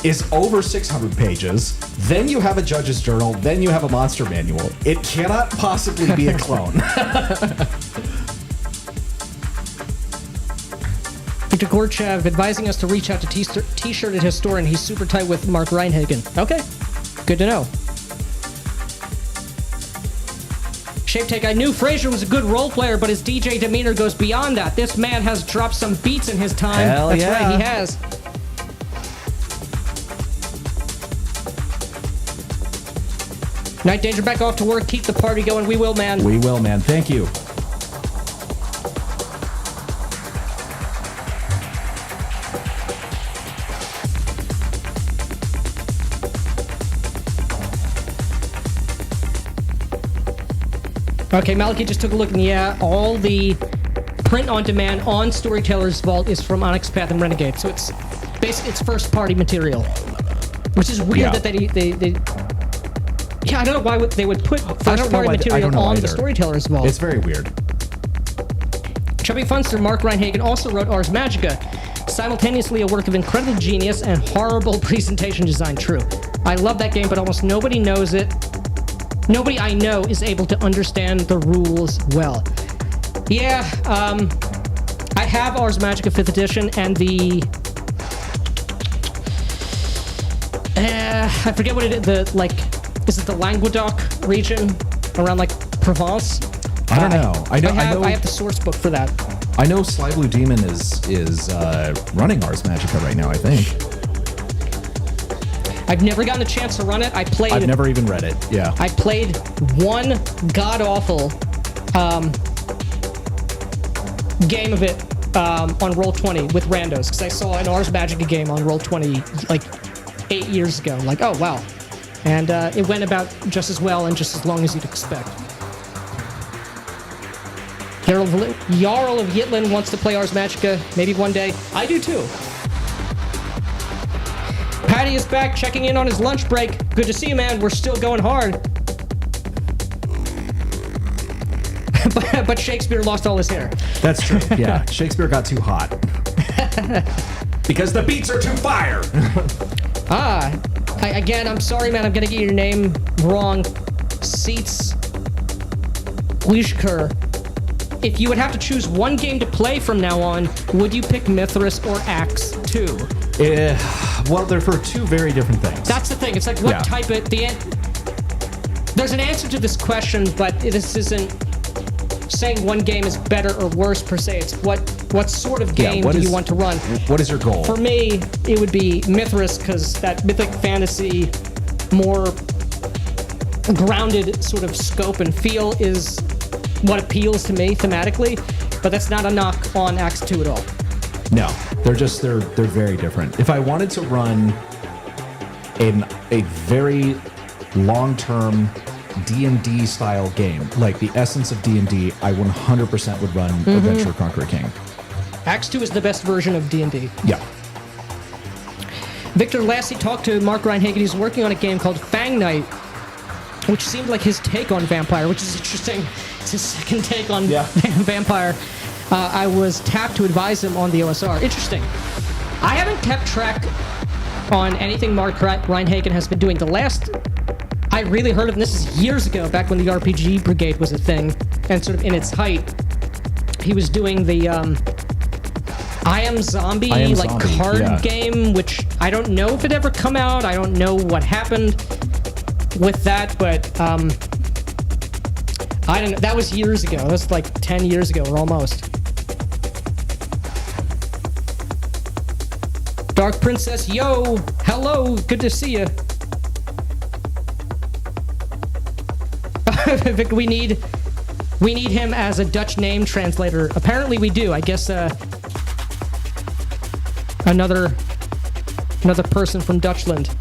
is over 600 pages. Then you have a judge's journal. Then you have a monster manual. It cannot possibly be a clone. Victor Gorchev advising us to reach out to T-Shirted Historian. He's super tight with Mark Reinhagen. Okay, good to know. Shape Take, I knew Frazier was a good role player, but his DJ demeanor goes beyond that. This man has dropped some beats in his time. Hell That's yeah. right, he has. Night Danger, back off to work. Keep the party going. We will, man. We will, man. Thank you. Okay, Maliki just took a look, and yeah, all the print on demand on Storyteller's Vault is from Onyx Path and Renegade, so it's basically it's first party material, which is weird that they yeah, I don't know why they would put first party material on the Storyteller's Vault. It's very weird. Chubby Funster Mark Reinhagen also wrote Ars Magica, simultaneously a work of incredible genius and horrible presentation design. True. I love that game, but almost nobody knows it. Nobody I know is able to understand the rules well. Yeah, I have Ars Magica 5th edition and the... I forget what it is, is it the Languedoc region around, Provence? I don't know. I have the source book for that. I know Sly Blue Demon is running Ars Magica right now, I think. I've never gotten a chance to run it. I've never even read it. Yeah. I played one god-awful game of it on Roll20 with randos, because I saw an Ars Magica game on Roll20 8 years ago. Oh, wow. And it went about just as well and just as long as you'd expect. Jarl of Yitlin wants to play Ars Magica. Maybe one day. I do too. Patty is back, checking in on his lunch break. Good to see you, man. We're still going hard. but Shakespeare lost all his hair. That's true. Yeah, Shakespeare got too hot. Because the beats are too fire. Again, I'm sorry, man. I'm going to get your name wrong. Seats Wishker. if you would have to choose one game to play from now on, would you pick Mithras or Axe 2? Well, they're for two very different things. That's the thing. It's like what type of there's an answer to this question, but this isn't saying one game is better or worse per se. It's what sort of game do you want to run? What is your goal? For me, it would be Mithras, because that mythic fantasy, more grounded sort of scope and feel is what appeals to me thematically, but that's not a knock on Axe 2 at all. No, they're very different. If I wanted to run a very long-term D&D style game, like the essence of D&D, I 100% would run Adventure Conqueror King. Axe 2 is the best version of D&D. Yeah. Victor Lassie talked to Mark Reinhagen. He's working on a game called Fang Knight, which seemed like his take on Vampire, which is interesting. It's his second take on Vampire. I was tapped to advise him on the OSR. Interesting. I haven't kept track on anything Mark Reinhagen has been doing. The last I really heard of, and this is years ago, back when the RPG Brigade was a thing, and sort of in its height, he was doing the I Am Zombie card game, which I don't know if it ever come out. I don't know what happened with that, but I don't know. That was years ago. That was like 10 years ago, or almost. Dark Princess, yo, hello, good to see you. we need him as a Dutch name translator. Apparently we do. I guess another person from Dutchland.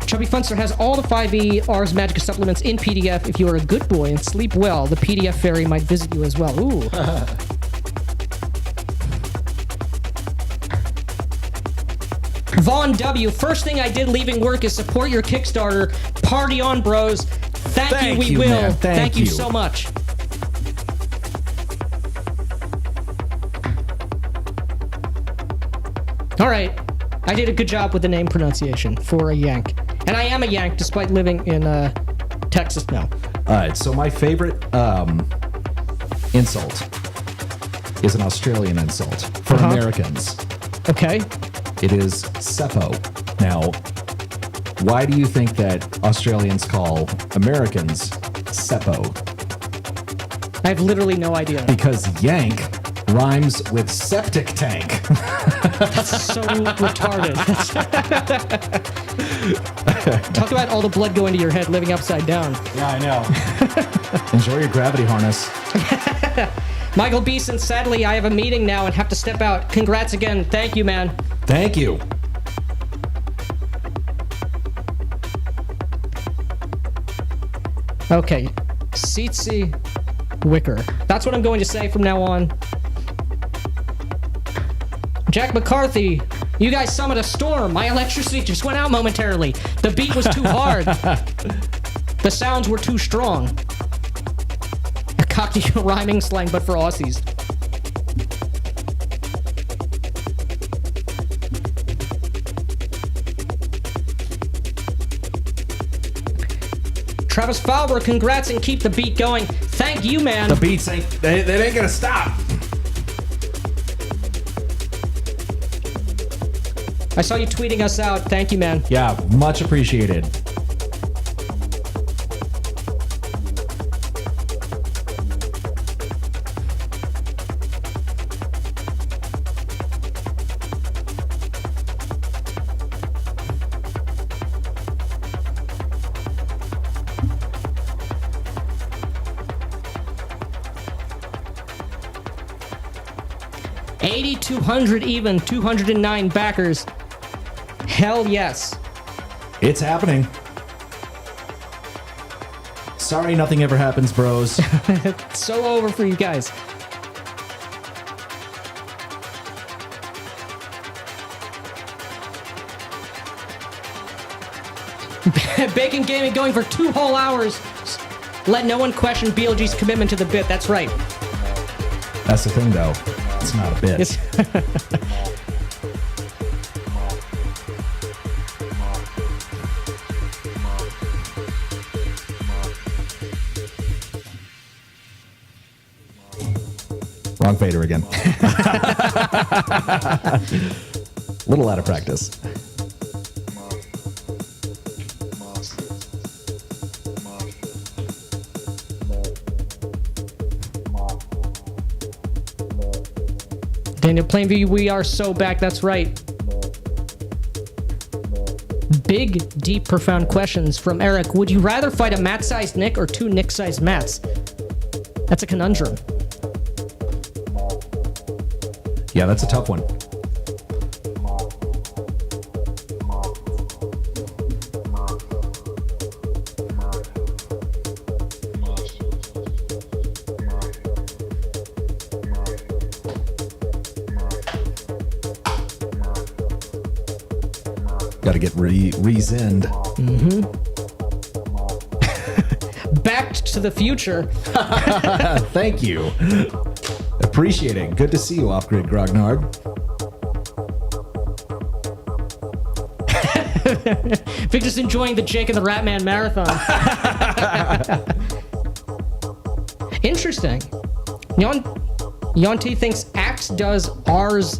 Chubby Funster has all the 5e Ars Magica supplements in PDF. If you are a good boy and sleep well, the PDF fairy might visit you as well. Ooh. Vaughn W. First thing I did leaving work is support your Kickstarter. Party on, bros. Thank you, we will. Man. Thank you so much. All right. I did a good job with the name pronunciation for a Yank. And I am a Yank despite living in Texas now. All right, so my favorite insult is an Australian insult for Americans. Okay. It is Seppo. Now, why do you think that Australians call Americans Seppo? I have literally no idea. Because Yank rhymes with septic tank. That's so retarded. Talk about all the blood going to your head living upside down. Yeah, I know. Enjoy your gravity harness. Michael Beeson, sadly, I have a meeting now and have to step out. Congrats again. Thank you, man. Thank you. Okay. Seatsy Wicker. That's what I'm going to say from now on. Jack McCarthy, you guys summoned a storm. My electricity just went out momentarily. The beat was too hard. The sounds were too strong. A cocky rhyming slang, but for Aussies. Travis Fowler, congrats and keep the beat going. Thank you, man. The beats ain't gonna stop. I saw you tweeting us out. Thank you, man. Yeah, much appreciated. $8,200 even, 209 backers. Hell yes. It's happening. Sorry nothing ever happens, bros. It's so over for you guys. Bacon Gaming going for 2 whole hours. Let no one question BLG's commitment to the bit. That's right. That's the thing, though. It's not a bit. Wrong fader again. Little out of practice. Daniel Plainview, we are so back. That's right. Big, deep, profound questions from Eric. Would you rather fight a mat-sized Nick or 2 Nick-sized mats? That's a conundrum. Yeah, that's a tough one. Got to get re-zinned. Back to the Future. Thank you. Appreciate it. Good to see you, Off-Grid Grognard. Victor's enjoying the Jake and the Ratman marathon. Interesting. Yonti thinks Axe does Ars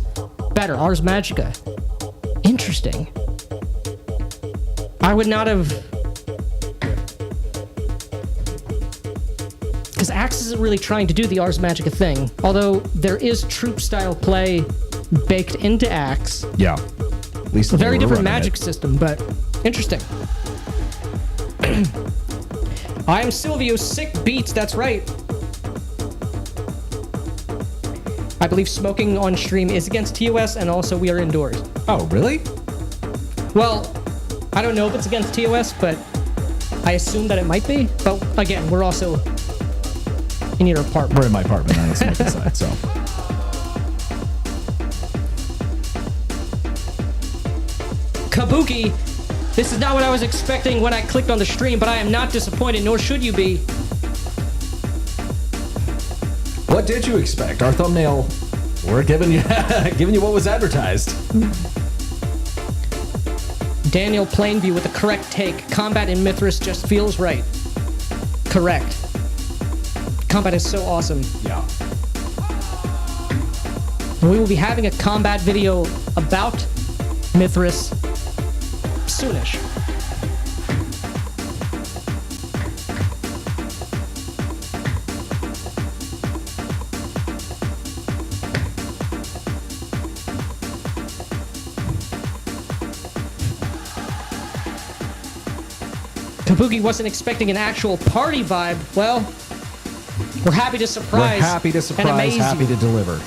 better. Ars Magica. Interesting. I would not have... Because Axe isn't really trying to do the Ars Magica thing. Although there is troop-style play baked into Axe. Yeah. At least A very different magic system, but interesting. I am Silvio Sick Beats, that's right. I believe smoking on stream is against TOS, and also we are indoors. Oh, really? Well, I don't know if it's against TOS, but I assume that it might be. But again, we're also in your apartment. We're in my apartment on the smoking side, so. Kabuki, this is not what I was expecting when I clicked on the stream, but I am not disappointed, nor should you be. What did you expect? Our thumbnail, we're giving you what was advertised. Daniel Plainview with the correct take. Combat in Mithras just feels right. Correct. Combat is so awesome. Yeah. And we will be having a combat video about Mithras soonish. Kabuki wasn't expecting an actual party vibe. Well, we're happy to surprise. We're happy to and surprise, amaze happy you. to deliver.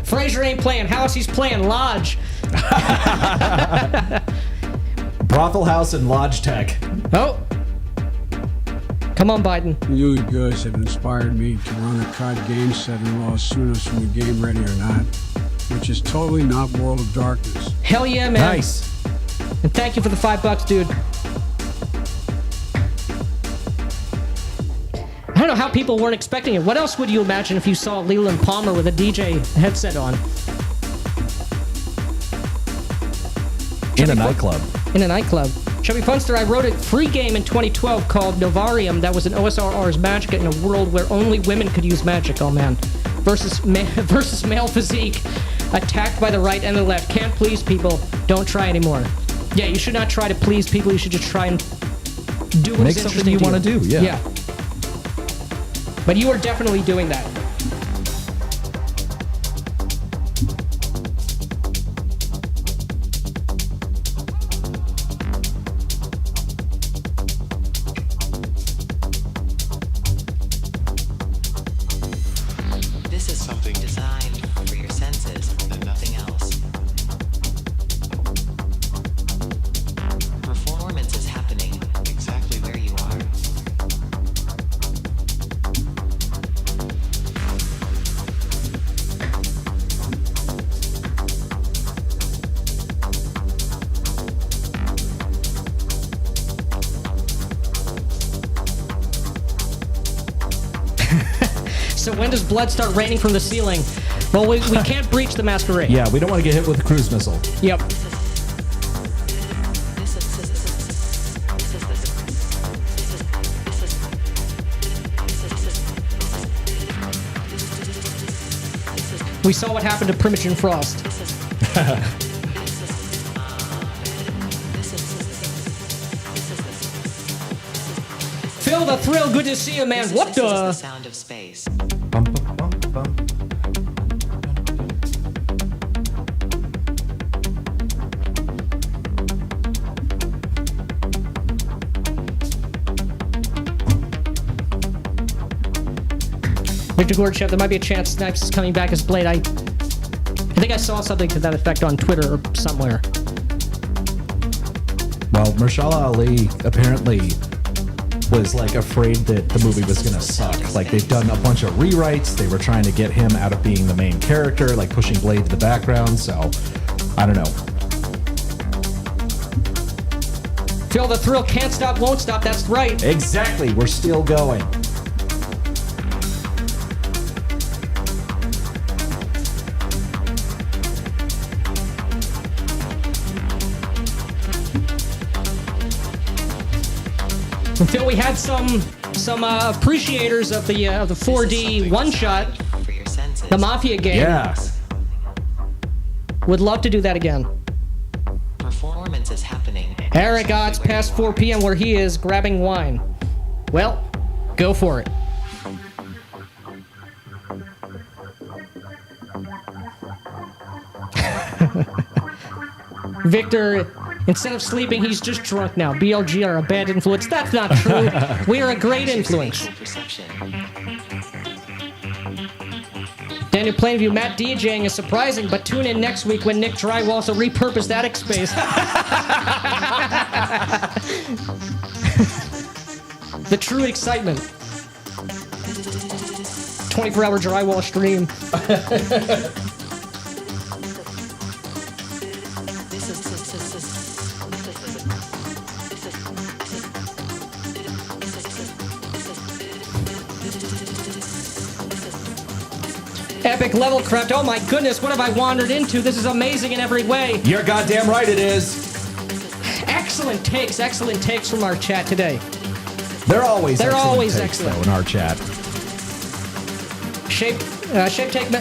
Fraser ain't playing house, he's playing lodge. Brothel House and Lodge Tech. Oh. Come on, Biden. You guys have inspired me to run a COD game set and lost soon as from the game ready or not, which is totally not World of Darkness. Hell yeah, man. Nice. And thank you for the $5, dude. I don't know how people weren't expecting it. What else would you imagine if you saw Leland Palmer with a DJ headset on? In a nightclub. In a nightclub. Chubby Funster, I wrote a free game in 2012 called Novarium that was an OSR Ars Magica in a world where only women could use magic. Oh man. Versus male physique. Attacked by the right and the left. Can't please people. Don't try anymore. Yeah, you should not try to please people. You should just try and do what's Make interesting something you want to do, yeah. Yeah. But you are definitely doing that. This is something designed for your senses and nothing else. Performance is happening exactly where you are. So when does blood start raining from the ceiling? Well, we can't breach the masquerade. Yeah, we don't want to get hit with a cruise missile. Yep. We saw what happened to Primogen Frost. Phil the Thrill, good to see you, man. What This is the the? sound of space. Bum, bum, bum, bum. Victor Gorbachev, there might be a chance Snipes is coming back as Blade. I think I saw something to that effect on Twitter or somewhere. Well, Mahershala Ali apparently was like afraid that the movie was gonna suck. Like they've done a bunch of rewrites. They were trying to get him out of being the main character, like pushing Blade to the background. So I don't know. Phil the Thrill can't stop, won't stop. That's right. Exactly. We're still going. Until we had some appreciators of the 4D one shot, For your senses. the Mafia game. Yeah. Would love to do that again. Performance is happening. Eric, it's past 4 p.m. where he is grabbing wine. Well, go for it. Victor, instead of sleeping, he's just drunk now. BLG are a bad influence. That's not true. We are a great influence. Spatial perception. Daniel Plainview, Matt DJing is surprising, but tune in next week when Nick Drywall also repurposed Attic Space. The true excitement. 24-hour drywall stream. Epic level craft. Oh my goodness, what have I wandered into? This is amazing in every way. You're goddamn right it is. Excellent takes from our chat today. They're always always takes, excellent. though, in our chat. Shape Take,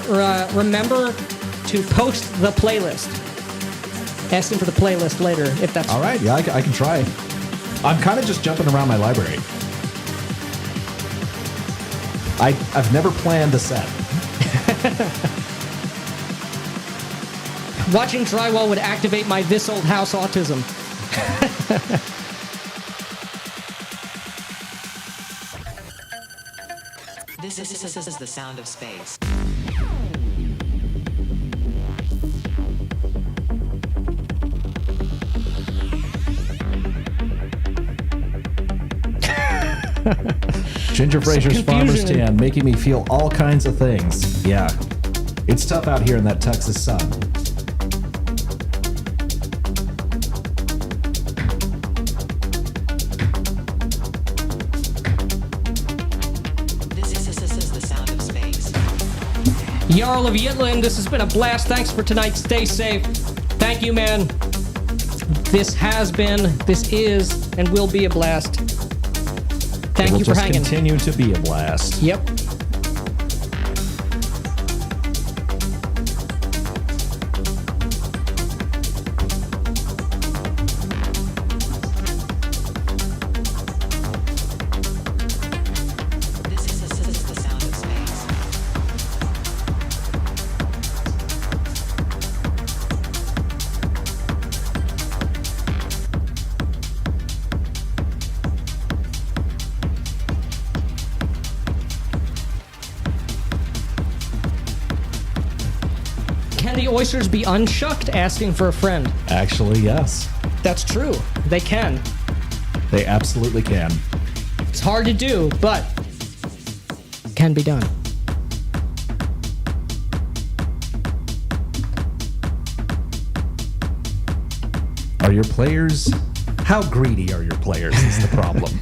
remember to post the playlist. Ask him for the playlist later, if that's All right, yeah, I can try. I'm kind of just jumping around my library. I've never planned a set. Watching drywall would activate my this old house autism. This is the sound of space. Ginger Fraser's Farmer's Tan, making me feel all kinds of things. Yeah, it's tough out here in that Texas sun. This is the sound of space. Jarl of Yitland, this has been a blast. Thanks for tonight. Stay safe. Thank you, man. This is, and will be a blast. Thank you for hanging. It will just continue to be a blast. Yep. This is the sound of space. Can the oysters be unshucked? Asking for a friend. Actually, yes. That's true. They can. They absolutely can. It's hard to do, but can be done. Are your players... How greedy are your players is the problem.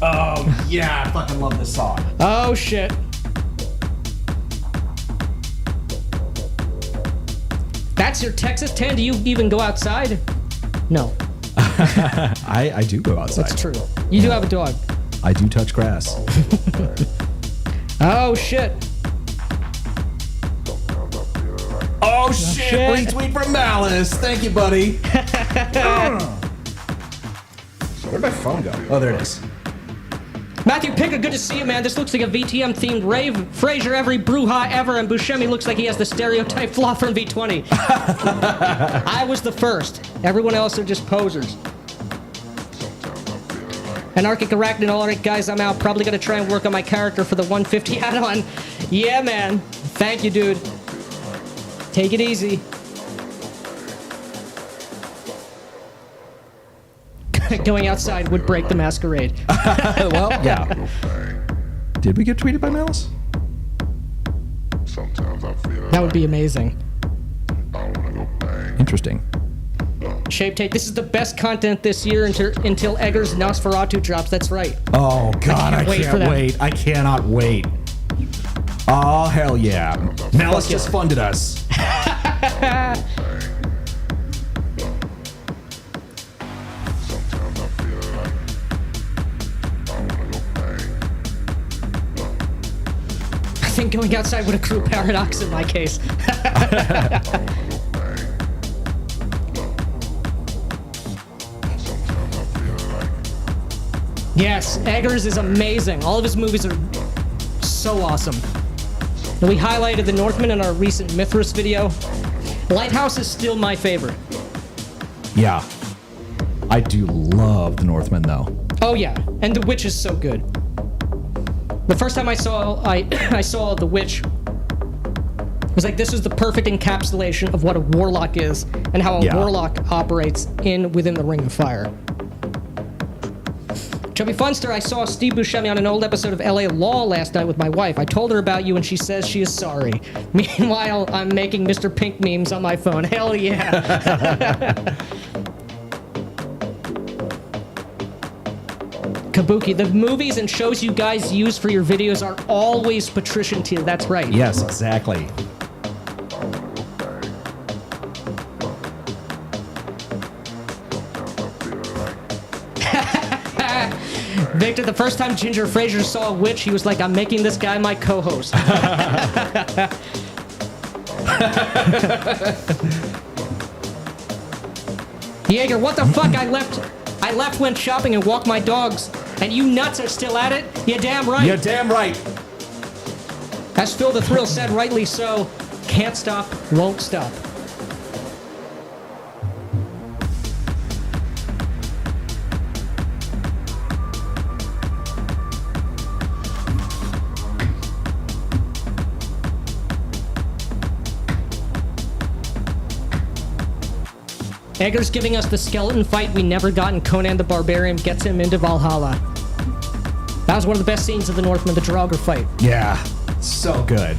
Oh, yeah, I fucking love this song. Oh, shit. That's your Texas 10? Do you even go outside? No. I do go outside. That's true. You do have a dog. I do touch grass. Oh, shit. Oh, shit. Retweet from Malice. Thank you, buddy. Where'd my phone go? Oh, there it is. Matthew Picker, good to see you, man. This looks like a VTM-themed rave. Frasier, every brouhaha ever, and Buscemi looks like he has the stereotype flaw from V20. I was the first. Everyone else are just posers. Anarchic Arachnid, all right, guys, I'm out. Probably gonna try and work on my character for the 150 add-on. Yeah, man. Thank you, dude. Take it easy. Going outside would break the masquerade. Well, yeah. Did we get tweeted by Malice? That would be amazing. Interesting. Shape Tape, this is the best content this year until Eggers Nosferatu drops. That's right. Oh, God, I can't wait. I cannot wait. Oh, hell yeah. Malice just funded us. I think going outside would accrue paradox in my case. Yes, Eggers is amazing. All of his movies are so awesome. And we highlighted The Northman in our recent Mithras video. Lighthouse is still my favorite. Yeah. I do love The Northman, though. Oh yeah, and The Witch is so good. The first time I saw The Witch, it was like, this is the perfect encapsulation of what a warlock is and how a warlock operates within the Ring of Fire. Chubby Funster, I saw Steve Buscemi on an old episode of LA Law last night with my wife. I told her about you and she says she is sorry. Meanwhile, I'm making Mr. Pink memes on my phone. Hell yeah. Kabuki, the movies and shows you guys use for your videos are always patrician tier. That's right. Yes, exactly. Victor, the first time Ginger Fraser saw a witch, he was like, I'm making this guy my co-host. Jaeger, what the fuck? I left, went shopping and walked my dogs. And you nuts are still at it? You're damn right. You're damn right. As Phil the Thrill said, rightly so, can't stop, won't stop. Egger's giving us the skeleton fight we never got in Conan the Barbarian gets him into Valhalla. That was one of the best scenes of the Northman, the Draugr fight. Yeah, so good.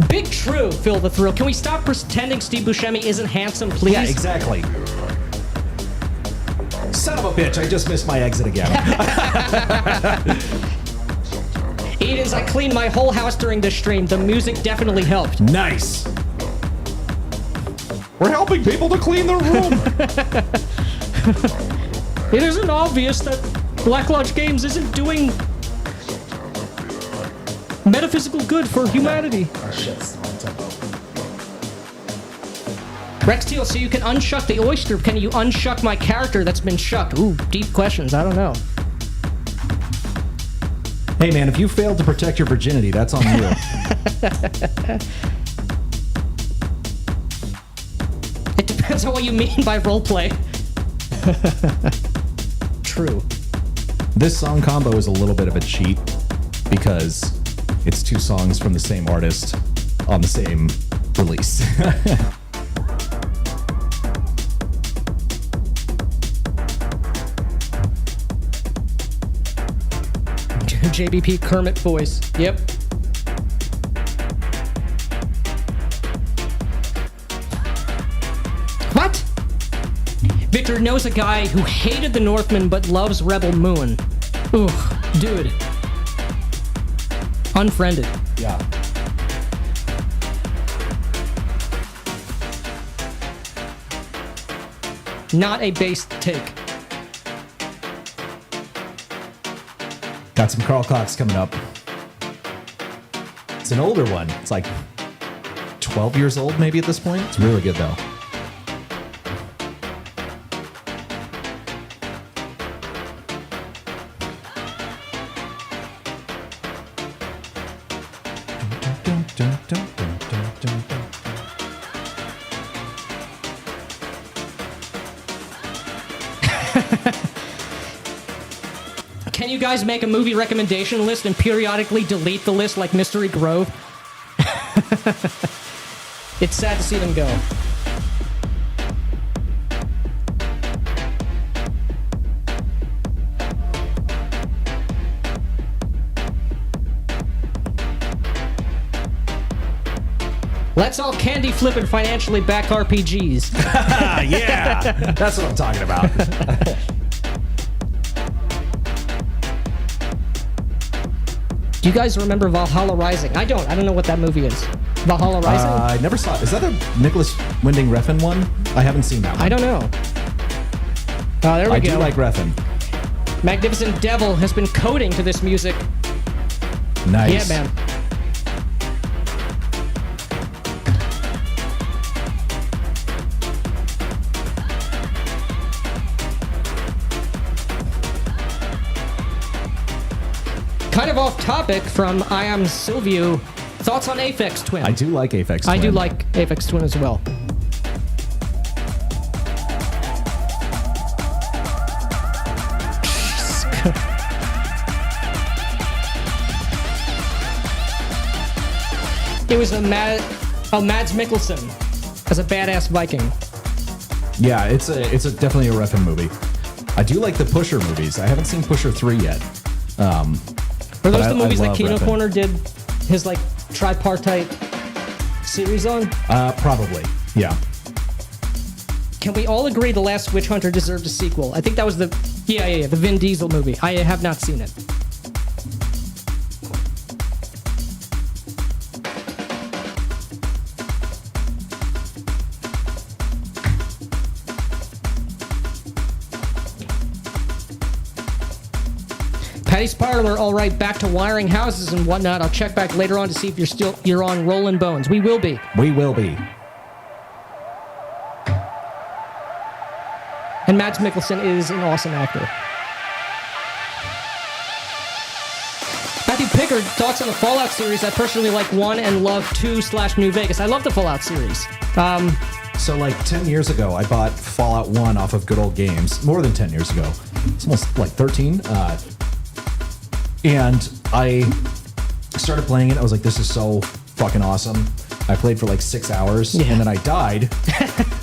Big true, Phil the Thrill. Can we stop pretending Steve Buscemi isn't handsome, please? Yeah, exactly. Son of a bitch, I just missed my exit again. Edens, I cleaned my whole house during this stream. The music definitely helped. Nice. We're helping people to clean their room. It isn't obvious that Black Lodge Games isn't doing metaphysical good for humanity. Oh, shit. Rex Teal, so you can unshuck the oyster. Can you unshuck my character that's been shucked? Ooh, deep questions. I don't know. Hey, man, if you failed to protect your virginity, that's on you. It depends on what you mean by roleplay. True. This song combo is a little bit of a cheat because it's two songs from the same artist on the same release. JBP Kermit voice. Yep. What? Victor knows a guy who hated the Northman but loves Rebel Moon. Ooh, dude. Unfriended. Yeah. Not a base take. Got some Carl Cox coming up. It's an older one. It's like 12 years old maybe at this point. It's really good though. Can you guys make a movie recommendation list and periodically delete the list like Mystery Grove? It's sad to see them go. Let's all candy flip and financially back RPGs. Yeah, that's what I'm talking about. Do you guys remember Valhalla Rising? I don't know what that movie is. Valhalla Rising? I never saw it. Is that a Nicholas Winding Refn one? I haven't seen that one. I don't know. Oh, there we go. I do like Refn. Magnificent Devil has been coding to this music. Nice. Yeah, man. Kind of off topic from I Am Silvio. Thoughts on Aphex Twin? I do like Aphex Twin. I do like Aphex Twin as well. It was a Mads Mikkelsen as a badass Viking. Yeah, it's definitely a Refn movie. I do like the Pusher movies. I haven't seen Pusher 3 yet. Are those the movies that Kino Refn. Corner did his like tripartite series on? Probably, yeah. Can we all agree The Last Witch Hunter deserved a sequel? I think that was the Vin Diesel movie. I have not seen it. Patty's Parlor, all right, back to wiring houses and whatnot. I'll check back later on to see if you're on Rolling Bones. We will be. We will be. And Mads Mikkelsen is an awesome actor. Matthew Pickard, thoughts on the Fallout series? I personally like 1 and love 2/New Vegas. I love the Fallout series. So like 10 years ago, I bought Fallout 1 off of Good Old Games. More than 10 years ago. It's almost like 13. And I started playing it. I was like, this is so fucking awesome. I played for like 6 hours, and then I died.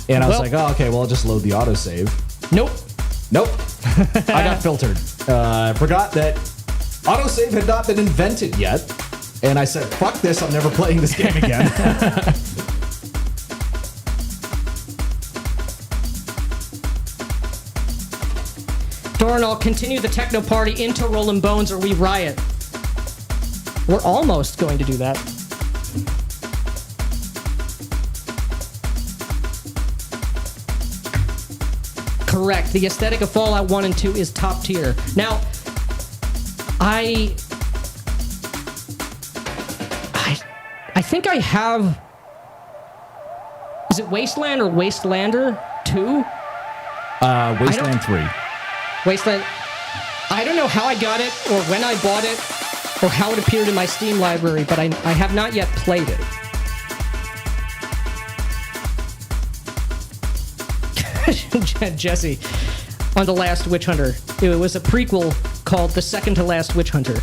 And I was like, oh, okay, well, I'll just load the autosave. Nope. I got filtered. Forgot that autosave had not been invented yet. And I said, fuck this, I'm never playing this game again. Doran, I'll continue the techno party into Rolling Bones or we riot. We're almost going to do that. Correct. The aesthetic of Fallout 1 and 2 is top tier. Now, I think I have... Is it Wasteland or Wastelander 2? Wasteland 3. Wasteland. I don't know how I got it, or when I bought it, or how it appeared in my Steam library, but I have not yet played it. Jesse, on The Last Witch Hunter. It was a prequel called The Second to Last Witch Hunter.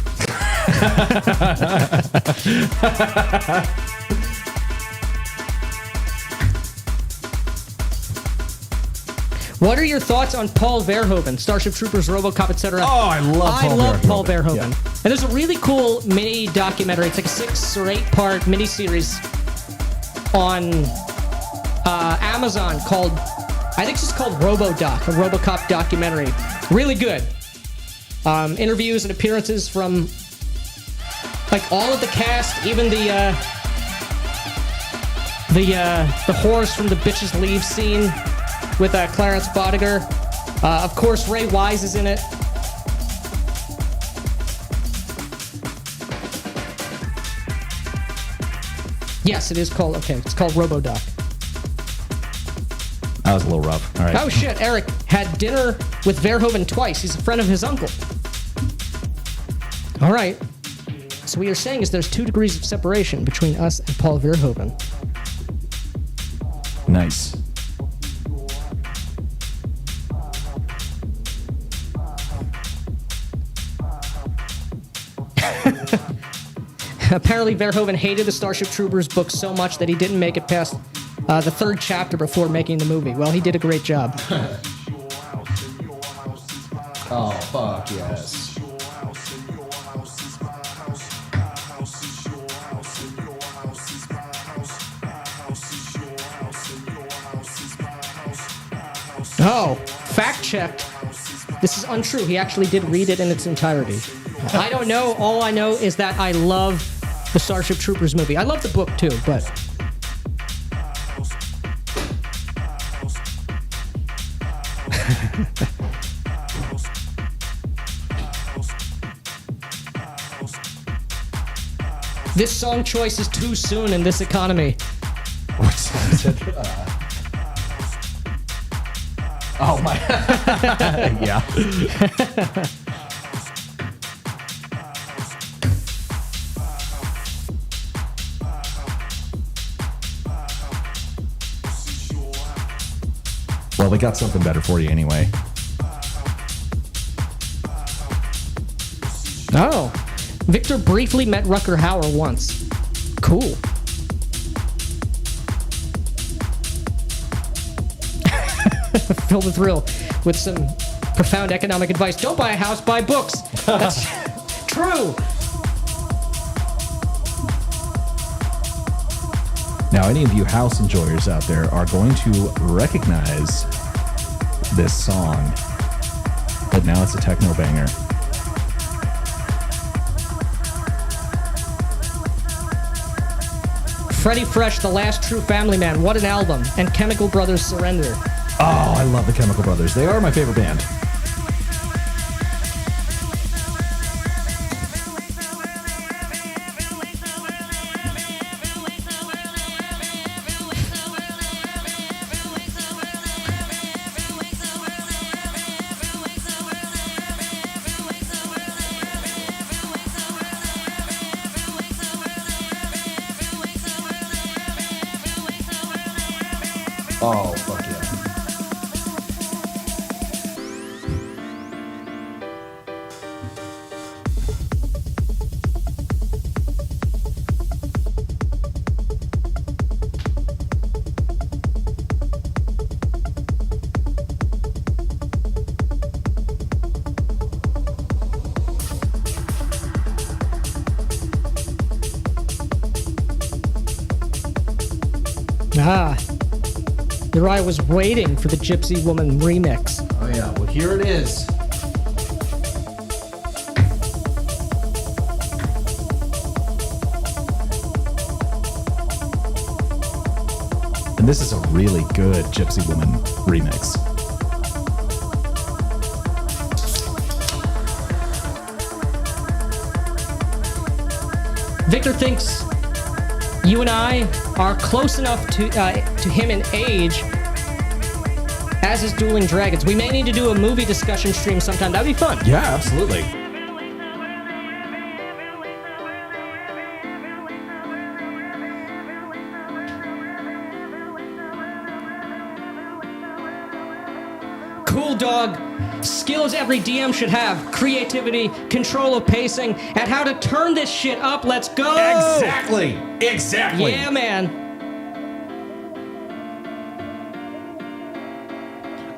What are your thoughts on Paul Verhoeven, Starship Troopers, RoboCop, etc.? Oh, I love Paul Verhoeven. Yeah. And there's a really cool mini documentary. It's like a 6 or 8 part mini series on Amazon called, I think it's just called RoboDoc, a RoboCop documentary. Really good. Interviews and appearances from like all of the cast, even the horse from the Bitches Leave scene with Clarence Bodiger. Of course, Ray Wise is in it. Yes, it is called. Okay, it's called RoboDuck. That was a little rough. All right. Oh shit! Eric had dinner with Verhoeven twice. He's a friend of his uncle. All right. So what you're saying is there's 2 degrees of separation between us and Paul Verhoeven. Nice. Apparently, Verhoeven hated the Starship Troopers book so much that he didn't make it past the 3rd chapter before making the movie. Well, he did a great job. Oh, fuck yes. Oh, fact checked. This is untrue. He actually did read it in its entirety. I don't know. All I know is that I love the Starship Troopers movie. I love the book too, but... This song choice is too soon in this economy. Oh my. Yeah. Well, we got something better for you anyway. Oh. Victor briefly met Rutger Hauer once. Cool. Fill the thrill with some profound economic advice. Don't buy a house, buy books. That's true. Now, any of you house enjoyers out there are going to recognize this song, but now it's a techno banger. Freddie Fresh, The Last True Family Man. What an album. And Chemical Brothers Surrender. Oh, I love the Chemical Brothers. They are my favorite band. Oh, fuck yeah. Ah. Here I was waiting for the Gypsy Woman remix. Oh yeah, well here it is. And this is a really good Gypsy Woman remix. Victor thinks you and I are close enough to him in age, as is Dueling Dragons. We may need to do a movie discussion stream sometime. That'd be fun. Yeah, absolutely. Cool dog. Skills every DM should have. Creativity, control of pacing, and how to turn this shit up. Let's go! Exactly. Exactly. Yeah, man.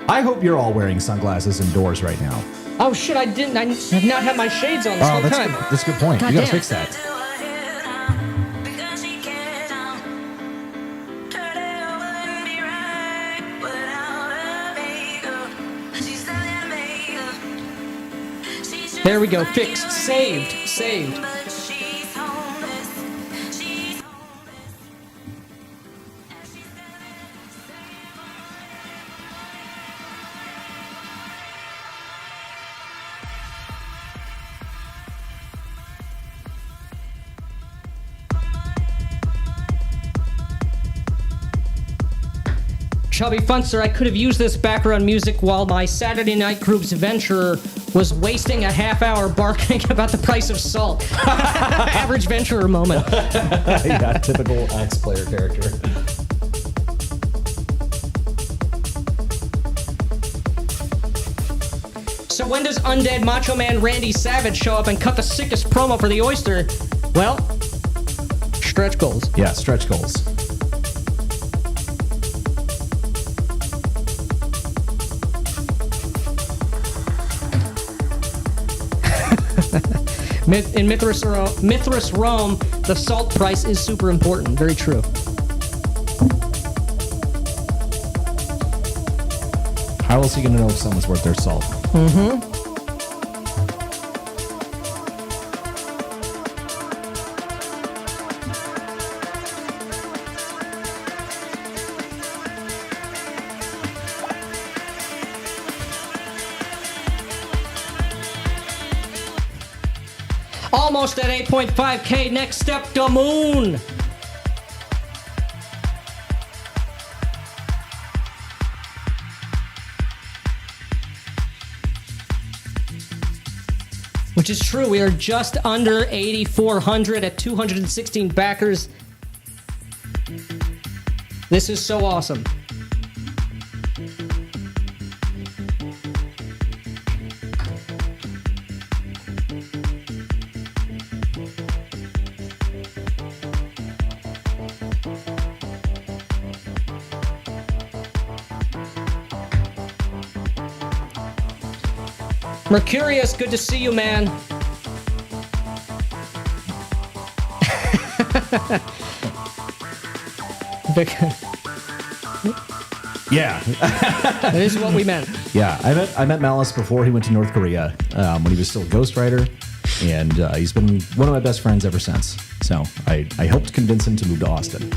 I hope you're all wearing sunglasses indoors right now. Oh shit, I didn't. I have not had my shades on this whole time. That's a good point. God You gotta damn. fix that. There we go. Fixed. Saved. Saved. Chubby Funster, I could have used this background music while my Saturday night group's venturer was wasting a half-hour bargaining about the price of salt. Average venturer moment. Yeah, typical X-player character. So when does Undead Macho Man Randy Savage show up and cut the sickest promo for the Oyster? Well, stretch goals. Yeah, stretch goals. In Mithras, Rome, the salt price is super important. Very true. How else are you going to know if someone's worth their salt? Mm-hmm. Almost at 8.5K. Next step, the moon. Which is true. We are just under 8,400 at 216 backers. This is so awesome. Mercurius, good to see you, man. Vic. Yeah. That is what we meant. Yeah, I met Malice before he went to North Korea when he was still a Ghost Rider, and he's been one of my best friends ever since. So I helped convince him to move to Austin.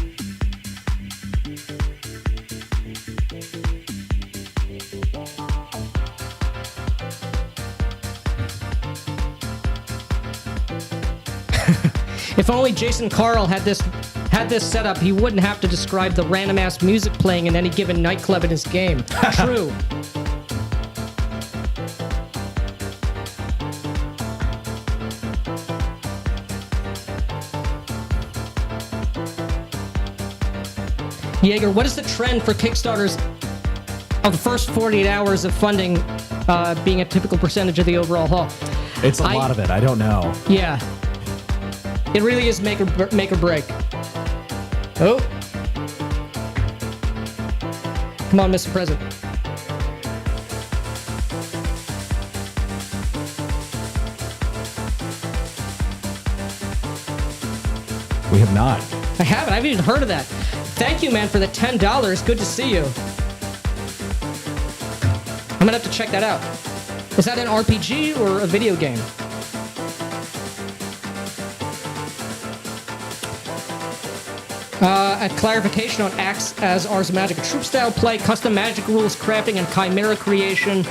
If only Jason Carl had this set up, he wouldn't have to describe the random ass music playing in any given nightclub in his game. True. Jaeger, what is the trend for Kickstarters of the first 48 hours of funding being a typical percentage of the overall haul? It's a lot of it. I don't know. Yeah. It really is make or break. Oh. Come on, Mr. President. We have not. I haven't. I haven't even heard of that. Thank you, man, for the $10. Good to see you. I'm going to have to check that out. Is that an RPG or a video game? A clarification on acts as Ars Magica. Troop style play, custom magic rules, crafting, and chimera creation.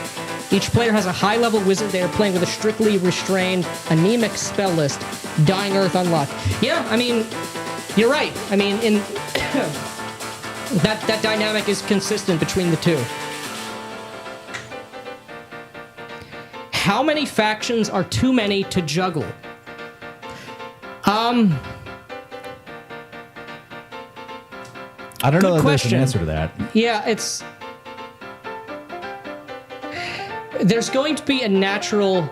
Each player has a high-level wizard they are playing with a strictly restrained, anemic spell list. Dying Earth unlocked. Yeah, I mean, you're right. I mean, in that dynamic is consistent between the two. How many factions are too many to juggle? I don't know if there's question. an answer to that. Yeah, there's going to be a natural,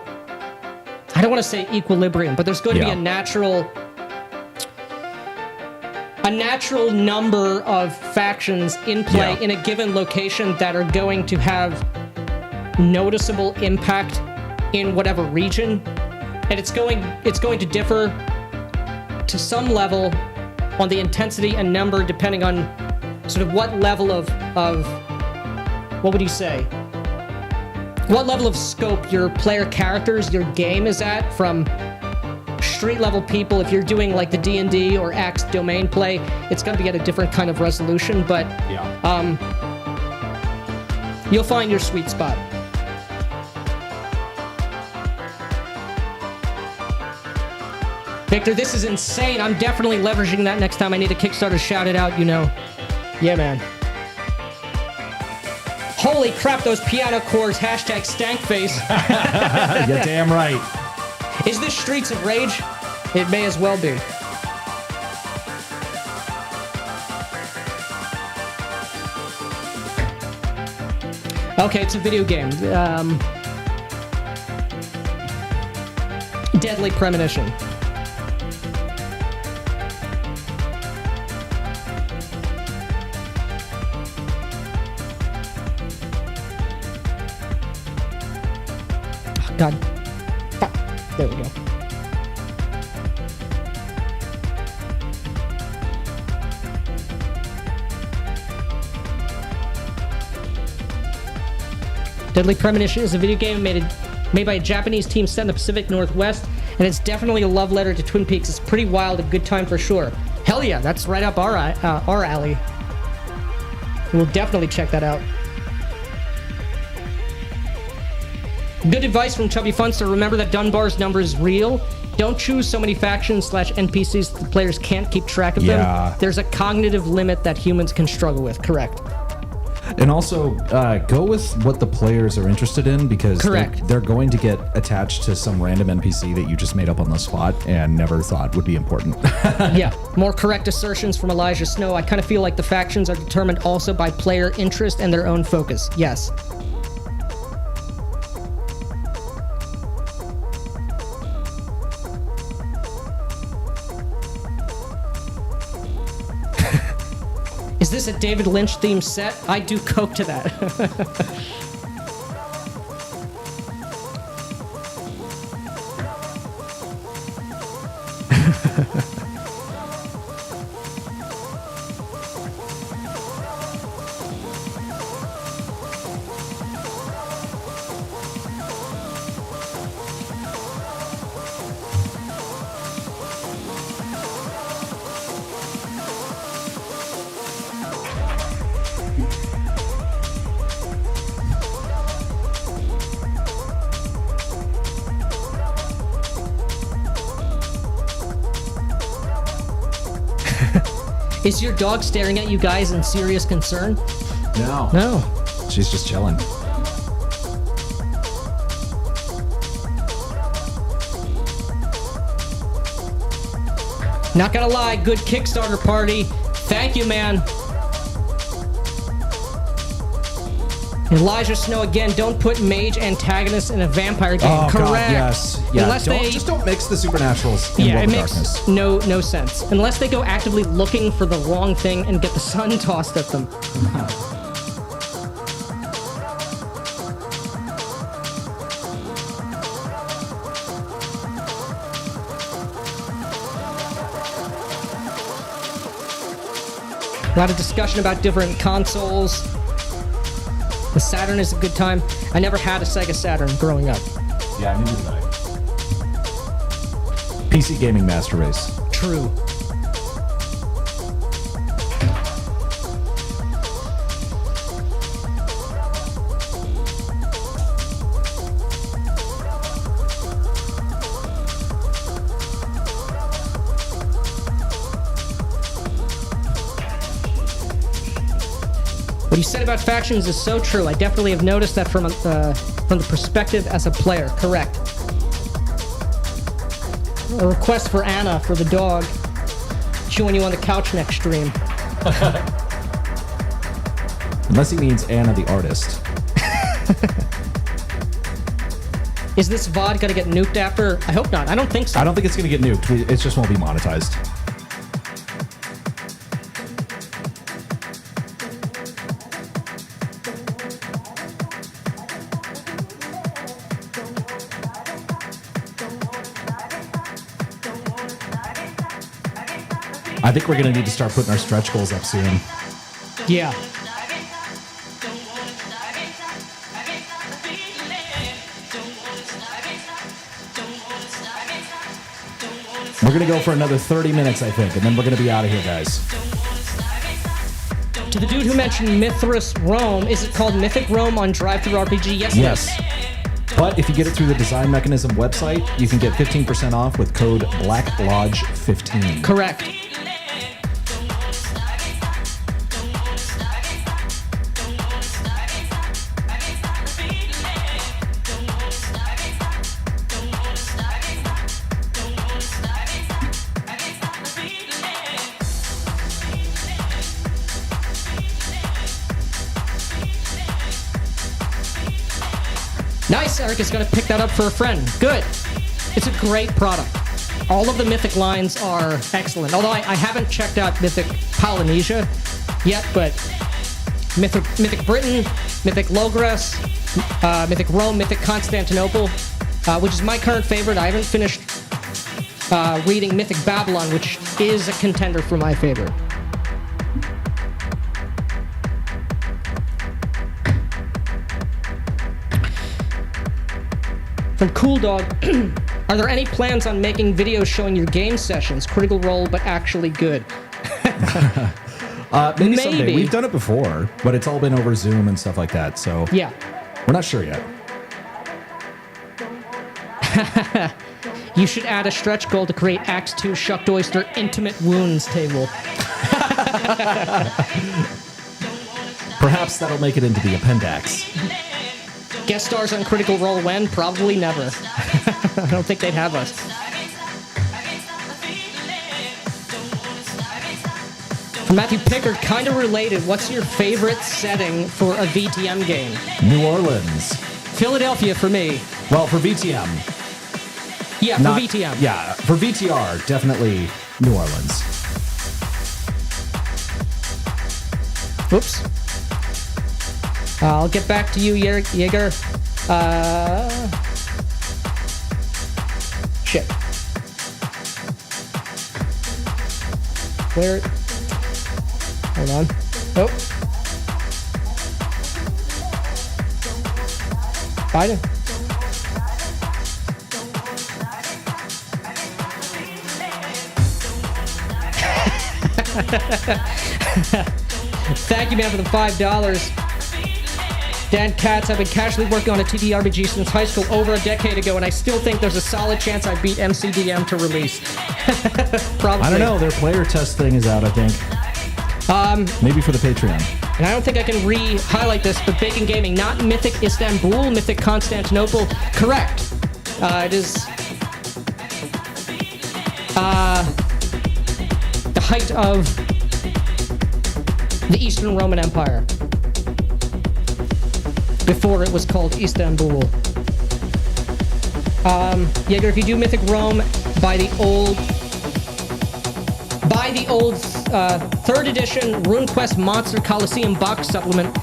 I don't want to say equilibrium, but there's going to be a natural number of factions in play in a given location that are going to have noticeable impact in whatever region, and it's going to differ to some level on the intensity and number depending on sort of what level of what would you say? What level of scope your player characters, your game is at, from street level people. If you're doing like the D&D or Axe domain play, it's going to be at a different kind of resolution, but you'll find your sweet spot. Victor, this is insane. I'm definitely leveraging that next time I need a Kickstarter shout it out, you know. Yeah, man. Holy crap, those piano chords, hashtag stankface. You're damn right. Is this Streets of Rage? It may as well be. Okay, it's a video game. Deadly Premonition. Oh, God. Fuck. There we go. Deadly Premonition is a video game made by a Japanese team set in the Pacific Northwest, and it's definitely a love letter to Twin Peaks. It's pretty wild, a good time for sure. Hell yeah, that's right up our alley. We'll definitely check that out. Good advice from Chubby Funster. Remember that Dunbar's number is real. Don't choose so many factions / NPCs that the players can't keep track of them. There's a cognitive limit that humans can struggle with. Correct. And also, go with what the players are interested in, because they're going to get attached to some random NPC that you just made up on the spot and never thought would be important. Yeah, more correct assertions from Elijah Snow. I kind of feel like the factions are determined also by player interest and their own focus. Yes. Is this a David Lynch themed set? I do coke to that. Is your dog staring at you guys in serious concern? No. No. She's just chilling. Not gonna lie, good Kickstarter party. Thank you, man. Elijah Snow again. Don't put mage antagonists in a vampire game. Oh, Correct. God, yes. Yeah. Unless Just don't mix the supernaturals in yeah, World it of makes Darkness. no sense. Unless they go actively looking for the wrong thing and get the sun tossed at them. A lot of discussion about different consoles. The Saturn is a good time. I never had a Sega Saturn growing up. Yeah, neither did I. PC Gaming Master Race. True. What you said about factions is so true. I definitely have noticed that from the perspective as a player. Correct. A request for Anna for the dog chewing you on the couch next stream. Unless he means Anna the artist. Is this VOD gonna get nuked after? I hope not. I don't think so. I don't think it's going to get nuked. It just won't be monetized. I think we're going to need to start putting our stretch goals up soon. Yeah. We're going to go for another 30 minutes, I think, and then we're going to be out of here, guys. To the dude who mentioned Mithras Rome, is it called Mythic Rome on Drive-Thru-RPG? Yes, Yes. But if you get it through the Design Mechanism website, you can get 15% off with code BLACKLodge15. Correct. Nice. Eric is going to pick that up for a friend. Good. It's a great product. All of the Mythic lines are excellent. Although I haven't checked out Mythic Polynesia yet, but Mythic Britain, Mythic Logres, Mythic Rome, Mythic Constantinople, which is my current favorite. I haven't finished reading Mythic Babylon, which is a contender for my favorite. From Cool Dog, are there any plans on making videos showing your game sessions? Critical Role, but actually good. Maybe someday. We've done it before, but it's all been over Zoom and stuff like that. So yeah, we're not sure yet. You should add a stretch goal to create Act 2 Shucked Oyster Intimate Wounds table. Perhaps that'll make it into the appendix. Guest stars on Critical Role when? Probably never. I don't think they'd have us. From Matthew Pickard, kind of related, what's your favorite setting for a VTM game? New Orleans. Philadelphia for me. Well, for VTM. Yeah, for VTM. Yeah, for VTR, definitely New Orleans. Whoops. I'll get back to you, Jaeger. Shit. Where? Hold on. Oh. Biden. Thank you, man, for the $5. Dan Katz, I've been casually working on a TTRPG since high school over a decade ago, and I still think there's a solid chance I beat MCDM to release. Probably. I don't know. Their player test thing is out, I think. Maybe for the Patreon. And I don't think I can re-highlight this, but Bacon Gaming, not Mythic Istanbul, Mythic Constantinople. Correct. It is the height of the Eastern Roman Empire, before it was called Istanbul. Jaeger, if you do Mythic Rome, buy the old 3rd edition RuneQuest Monster Coliseum box supplement.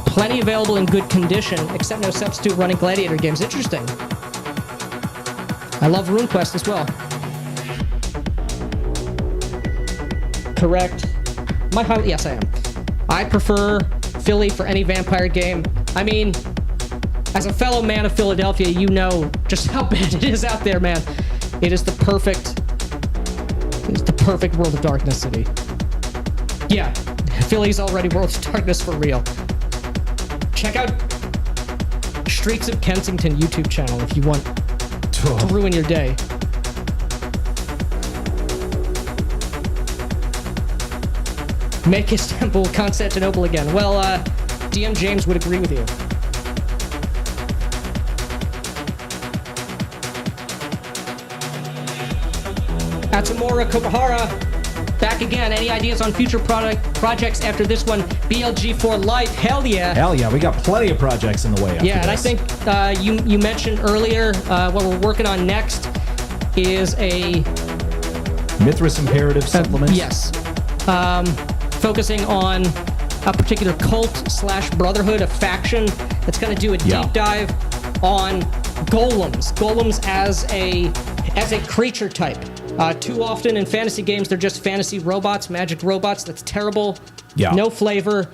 Plenty available in good condition, except no substitute running Gladiator games. Interesting. I love RuneQuest as well. Correct. Yes, I am. I prefer Philly for any vampire game. I mean, as a fellow man of Philadelphia, you know just how bad it is out there, man. It is the perfect World of Darkness city. Yeah, Philly's already World of Darkness for real. Check out Streets of Kensington YouTube channel if you want to ruin your day. Make Istanbul Constantinople again. Well, DM James would agree with you. Atamora Kokahara, back again. Any ideas on future projects after this one? BLG for life. Hell yeah. Hell yeah. We got plenty of projects in the way. Yeah, and I think you mentioned earlier what we're working on next is a Mithras Imperative supplement. Yes. Focusing on a particular cult/brotherhood, a faction that's going to do a deep dive on golems. Golems as a creature type. Too often in fantasy games, they're just fantasy robots, magic robots. That's terrible. Yeah. No flavor.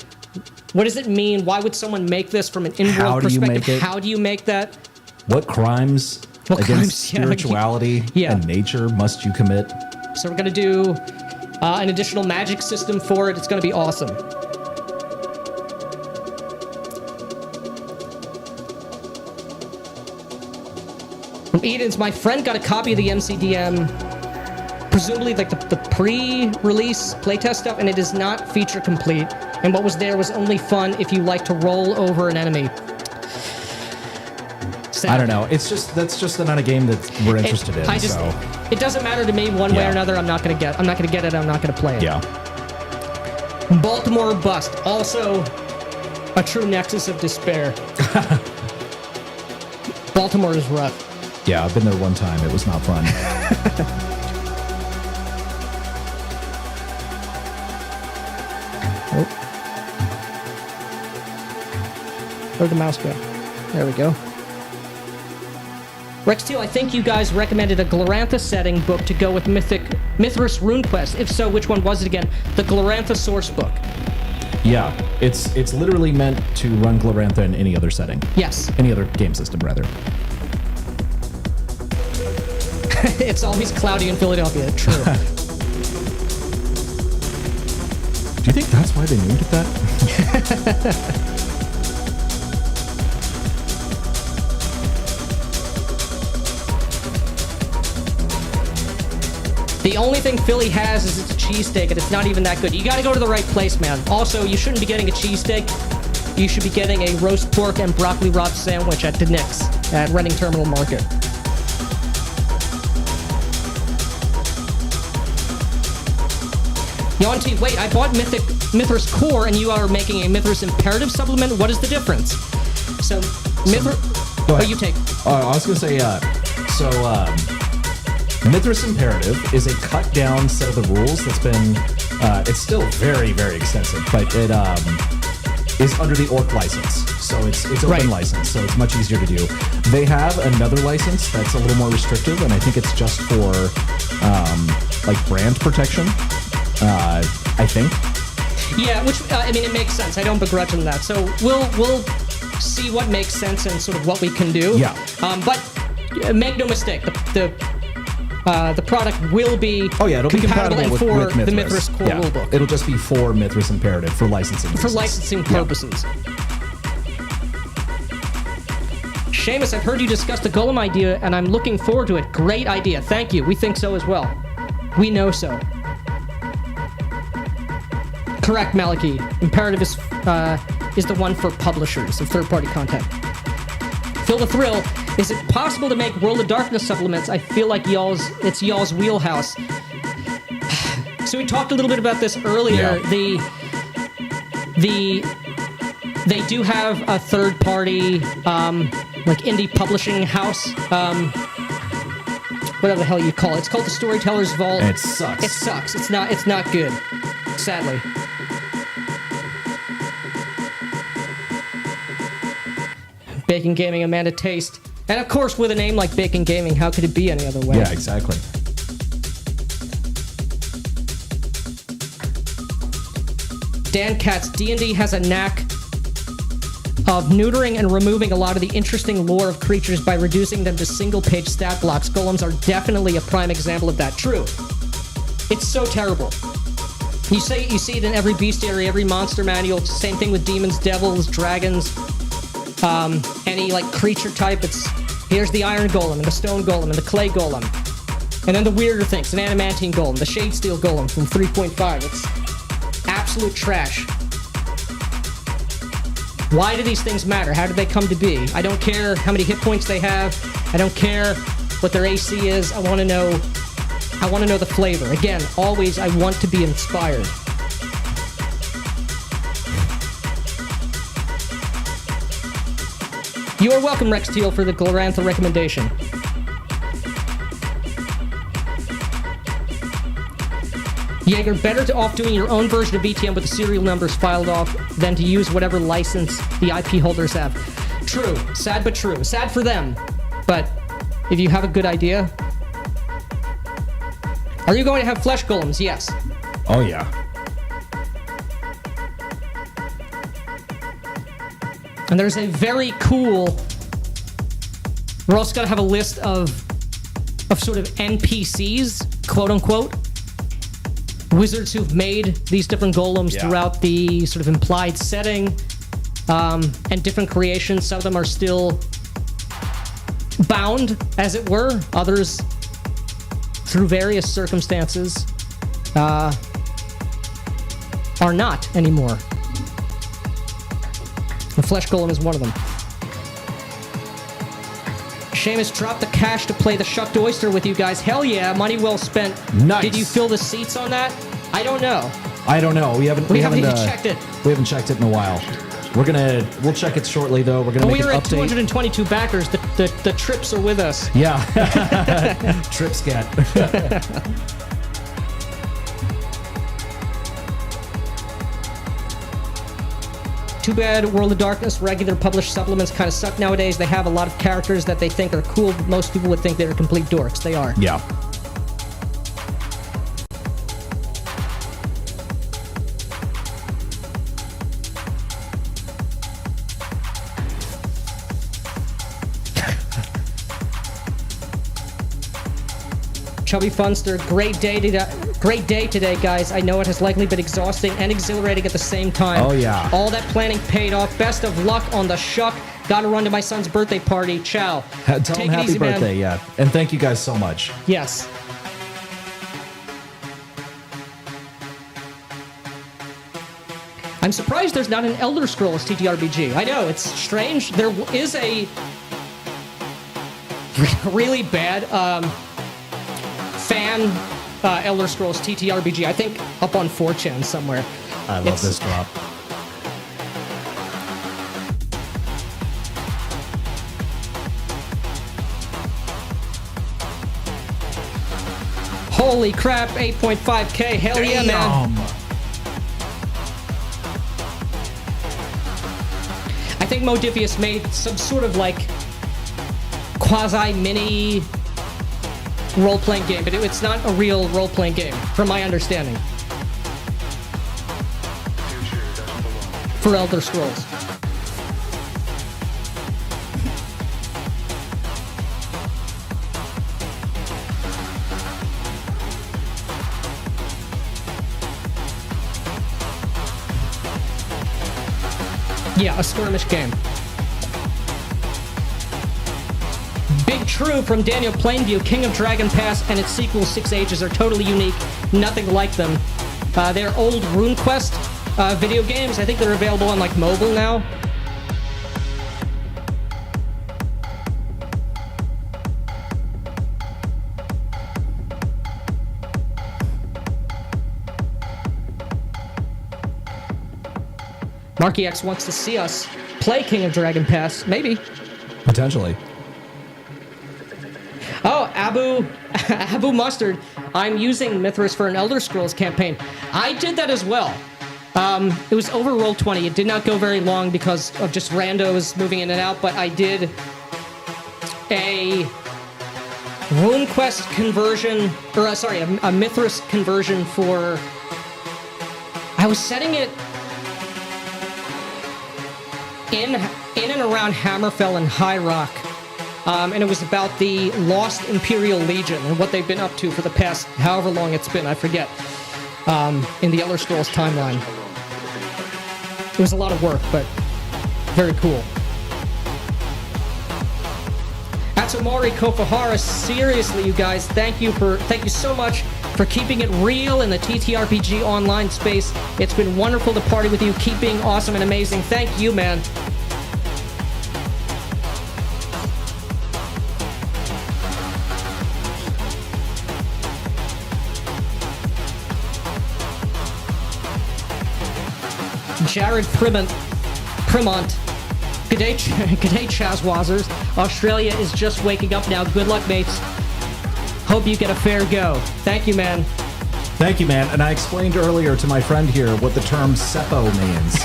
What does it mean? Why would someone make this from an in-world perspective? How do you make that? What crimes against spirituality and nature must you commit? So we're going to do an additional magic system for it. It's going to be awesome. From Eden's, my friend got a copy of the MCDM, presumably like the pre-release playtest stuff, and it is not feature complete. And what was there was only fun if you like to roll over an enemy. Sad. I don't know. That's just not a game that we're interested in. It doesn't matter to me one way or another. I'm not gonna get it. I'm not gonna play it. Yeah. Baltimore Bust, also a true nexus of despair. Baltimore is rough. Yeah, I've been there one time. It was not fun. Where'd the mouse go? There we go. Rex Teal, I think you guys recommended a Glorantha setting book to go with Mithras RuneQuest. If so, which one was it again? The Glorantha source book. Yeah, it's literally meant to run Glorantha in any other setting. Yes. Any other game system, rather. It's always cloudy in Philadelphia. True. Do you think that's why they named it that? The only thing Philly has is its cheesesteak, and it's not even that good. You gotta go to the right place, man. Also, you shouldn't be getting a cheesesteak. You should be getting a roast pork and broccoli rabe sandwich at the Nick's at Reading Terminal Market. Yonti, wait, I bought Mithras Core, and you are making a Mithras Imperative supplement? What is the difference? So, Mithras... Oh, you take. I was going to say, Mithras Imperative is a cut down set of the rules that's been, it's still very, very extensive, but it is under the Orc license. So it's open license, so it's much easier to do. They have another license that's a little more restrictive, and I think it's just for like brand protection, I think. Yeah, which, I mean, it makes sense. I don't begrudge them that. So we'll see what makes sense and sort of what we can do. Yeah. But make no mistake, the product will be it'll be compatible with Mithras. The Mithras Core rulebook. It'll just be for Mithras Imperative for licensing reasons. For licensing purposes. Seamus, I've heard you discuss the Golem idea, and I'm looking forward to it. Great idea. Thank you. We think so as well. We know so. Correct, Maliki. Imperative is the one for publishers of third-party content. Phil the Thrill, is it possible to make World of Darkness supplements? I feel like it's y'all's wheelhouse. So we talked a little bit about this earlier. Yeah. They do have a third-party like indie publishing house. Whatever the hell you call it. It's called the Storyteller's Vault. And it sucks. It sucks. It's not good. Sadly. Bacon Gaming, Amanda Taste. And of course, with a name like Bacon Gaming, how could it be any other way? Yeah, exactly. Dan Katz, D&D has a knack of neutering and removing a lot of the interesting lore of creatures by reducing them to single-page stat blocks. Golems are definitely a prime example of that. True. It's so terrible. You see it in every bestiary, every monster manual. It's the same thing with demons, devils, dragons, any like creature type. Here's the iron golem and the stone golem and the clay golem. And then the weirder things, an adamantine golem, the shade steel golem from 3.5. It's absolute trash. Why do these things matter? How did they come to be? I don't care how many hit points they have. I don't care what their AC is. I want to know the flavor. Again, always I want to be inspired. You are welcome, Rex Teal, for the Glorantha recommendation. Jaeger, better to off doing your own version of BTM with the serial numbers filed off than to use whatever license the IP holders have. True. Sad but true. Sad for them. But if you have a good idea... Are you going to have flesh golems? Yes. Oh, yeah. And there's a very cool... We're also going to have a list of sort of NPCs, quote-unquote. Wizards who've made these different golems throughout the sort of implied setting, and different creations. Some of them are still bound, as it were. Others, through various circumstances, are not anymore. The Flesh Golem is one of them. Seamus dropped the cash to play the Shucked Oyster with you guys. Hell yeah, money well spent. Nice. Did you fill the seats on that? I don't know. I don't know. We haven't even checked it. We haven't checked it in a while. We'll check it shortly though. We're gonna make We are an at update. 222 backers. The trips are with us. Yeah, trip scat. Too bad World of Darkness regular published supplements kind of suck nowadays. They have a lot of characters that they think are cool, but most people would think they're complete dorks. They are. Yeah. Chubby Funster, great day today, guys. I know it has likely been exhausting and exhilarating at the same time. Oh, yeah. All that planning paid off. Best of luck on the shuck. Gotta run to my son's birthday party. Ciao. Tell Take him it happy easy, man. birthday, yeah. And thank you guys so much. Yes. I'm surprised there's not an Elder Scrolls TTRPG. I know, it's strange. There is a really bad fan Elder Scrolls TTRPG, I think up on 4chan somewhere. I love this drop. Holy crap, 8.5k. Hell yeah, man. I think Modifius made some sort of like quasi-mini role-playing game, but it's not a real role-playing game, from my understanding. For Elder Scrolls. Yeah, a skirmish game. Big True from Daniel Plainview, King of Dragon Pass and its sequel, Six Ages, are totally unique. Nothing like them. They're old RuneQuest video games. I think they're available on like mobile now. Marky X wants to see us play King of Dragon Pass. Maybe. Potentially. Oh, Abu Mustard. I'm using Mithras for an Elder Scrolls campaign. I did that as well. It was over Roll20. It did not go very long because of just randos moving in and out, but I did a RuneQuest conversion, or a Mithras conversion for... I was setting it in and around Hammerfell and High Rock. And it was about the Lost Imperial Legion and what they've been up to for the past however long it's been, I forget, in the Elder Scrolls timeline. It was a lot of work, but very cool. Atsumori Kofahara, seriously, you guys, thank you so much for keeping it real in the TTRPG online space. It's been wonderful to party with you. Keep being awesome and amazing. Thank you, man. Jared Primont. G'day, Chazwazers. Australia is just waking up now. Good luck, mates. Hope you get a fair go. Thank you, man. Thank you, man. And I explained earlier to my friend here what the term seppo means.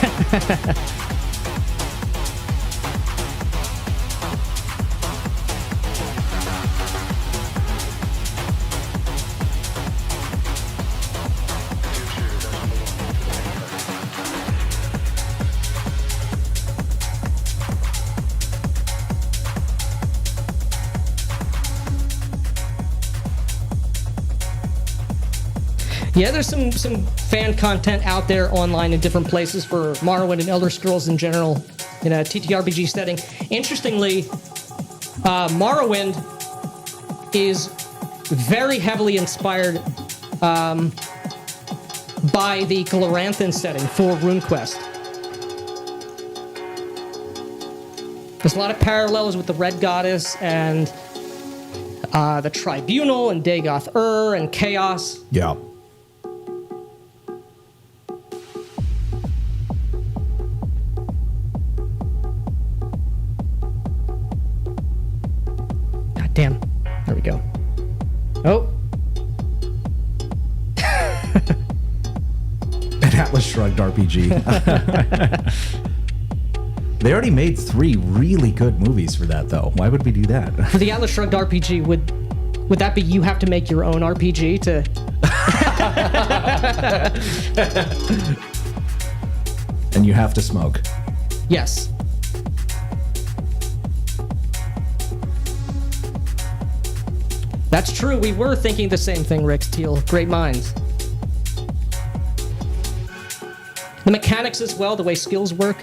Yeah, there's some fan content out there online in different places for Morrowind and Elder Scrolls in general in a TTRPG setting. Interestingly, Morrowind is very heavily inspired by the Gloranthan setting for RuneQuest. There's a lot of parallels with the Red Goddess and the Tribunal and Dagoth and Chaos. Yeah. Atlas Shrugged RPG. They already made 3 really good movies for that, though. Why would we do that? For the Atlas Shrugged RPG, would that be you have to make your own RPG to... And you have to smoke. Yes. That's true. We were thinking the same thing, Rick Steele. Great minds. The mechanics as well, the way skills work.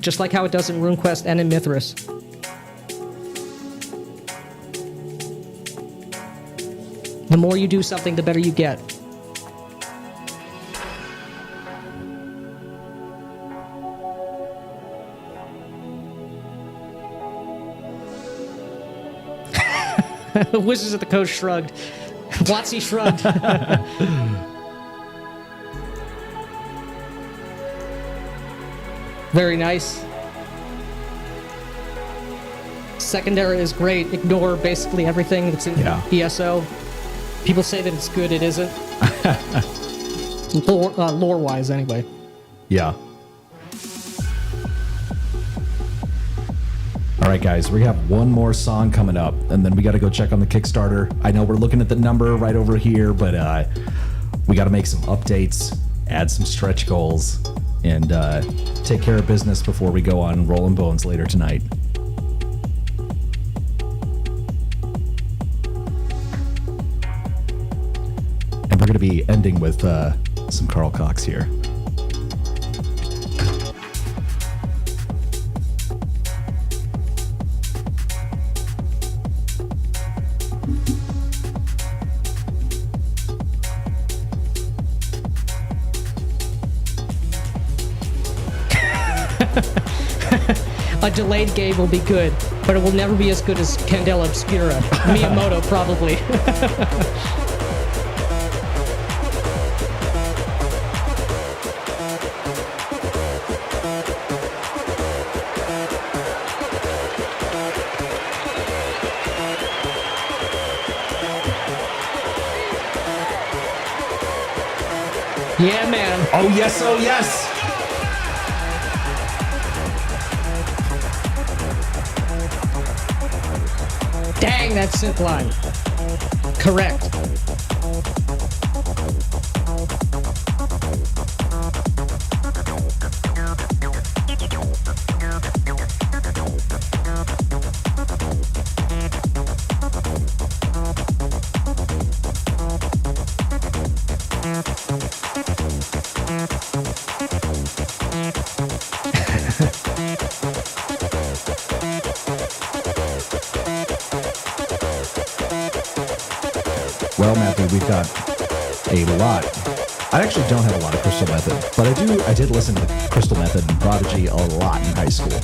Just like how it does in RuneQuest and in Mithras. The more you do something, the better you get. Wizards of the Coast shrugged. Watsy shrugged. Very nice. Secondary is great. Ignore basically everything that's in ESO. People say that it's good, it isn't. Lore-wise, anyway. Yeah. All right, guys, we have one more song coming up, and then we got to go check on the Kickstarter. I know we're looking at the number right over here, but we got to make some updates, add some stretch goals, and take care of business before we go on Rollin' Bones later tonight. And we're going to be ending with some Carl Cox here. A delayed game will be good, but it will never be as good as Candela Obscura. Miyamoto, probably. Yeah, man. Oh, yes, oh, yes. Dang, that synth line. Correct. Well, Matthew, we've got a lot. I actually don't have a lot of Crystal Method, but I did listen to Crystal Method and Prodigy a lot in high school.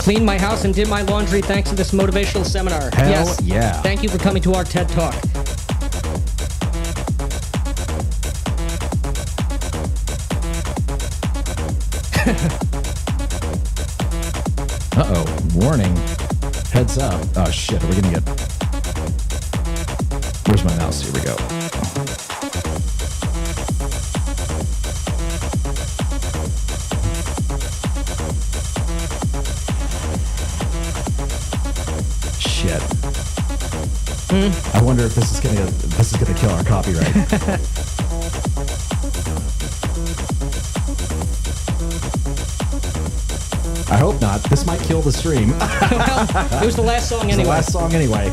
Cleaned my house and did my laundry thanks to this motivational seminar. Hell yes. yeah. Thank you for coming to our TED Talk. Uh-oh. Warning. Heads up. Oh, shit. Are we going to get... Where's my mouse? Here we go. Shit. I wonder if this is gonna kill our copyright. I hope not. This might kill the stream. Well, it was the last song anyway. The last song anyway.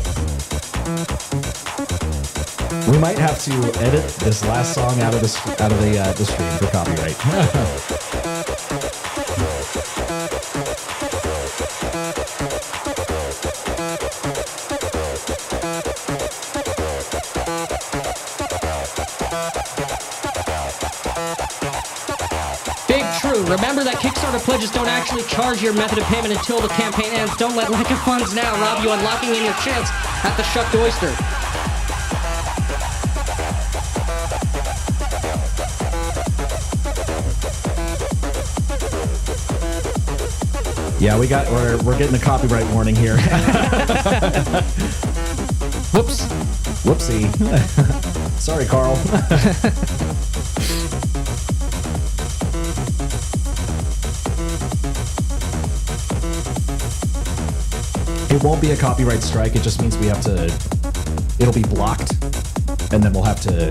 We might have to edit this last song out of the stream for copyright. Remember that Kickstarter pledges don't actually charge your method of payment until the campaign ends. Don't let lack of funds now rob you on locking in your chance at the Shucked Oyster. Yeah, we're getting a copyright warning here. Whoops. Whoopsie. Sorry, Carl. It won't be a copyright strike. It just means we have to. It'll be blocked, and then we'll have to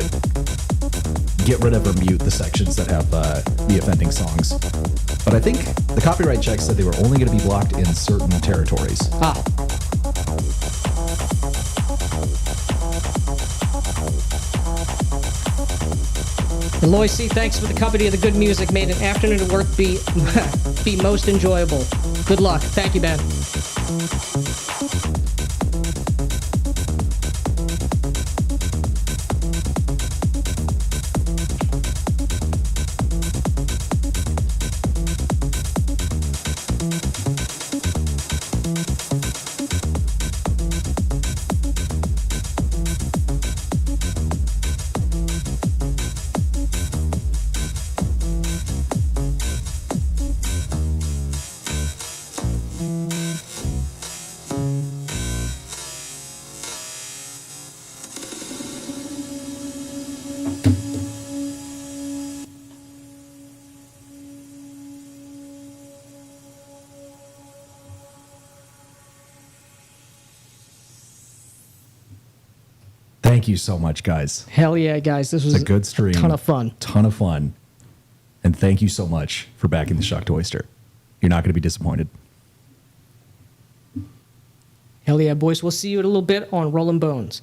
get rid of or mute the sections that have the offending songs. But I think the copyright check said they were only going to be blocked in certain territories. Ah. And Loy C, thanks for the company of the good music. Made an afternoon at work be be most enjoyable. Good luck. Thank you, man. Thank you so much, guys. Hell yeah, guys. This was a good stream. Ton of fun. Ton of fun. And thank you so much for backing the Shucked Oyster. You're not going to be disappointed. Hell yeah, boys. We'll see you in a little bit on Rollin' Bones.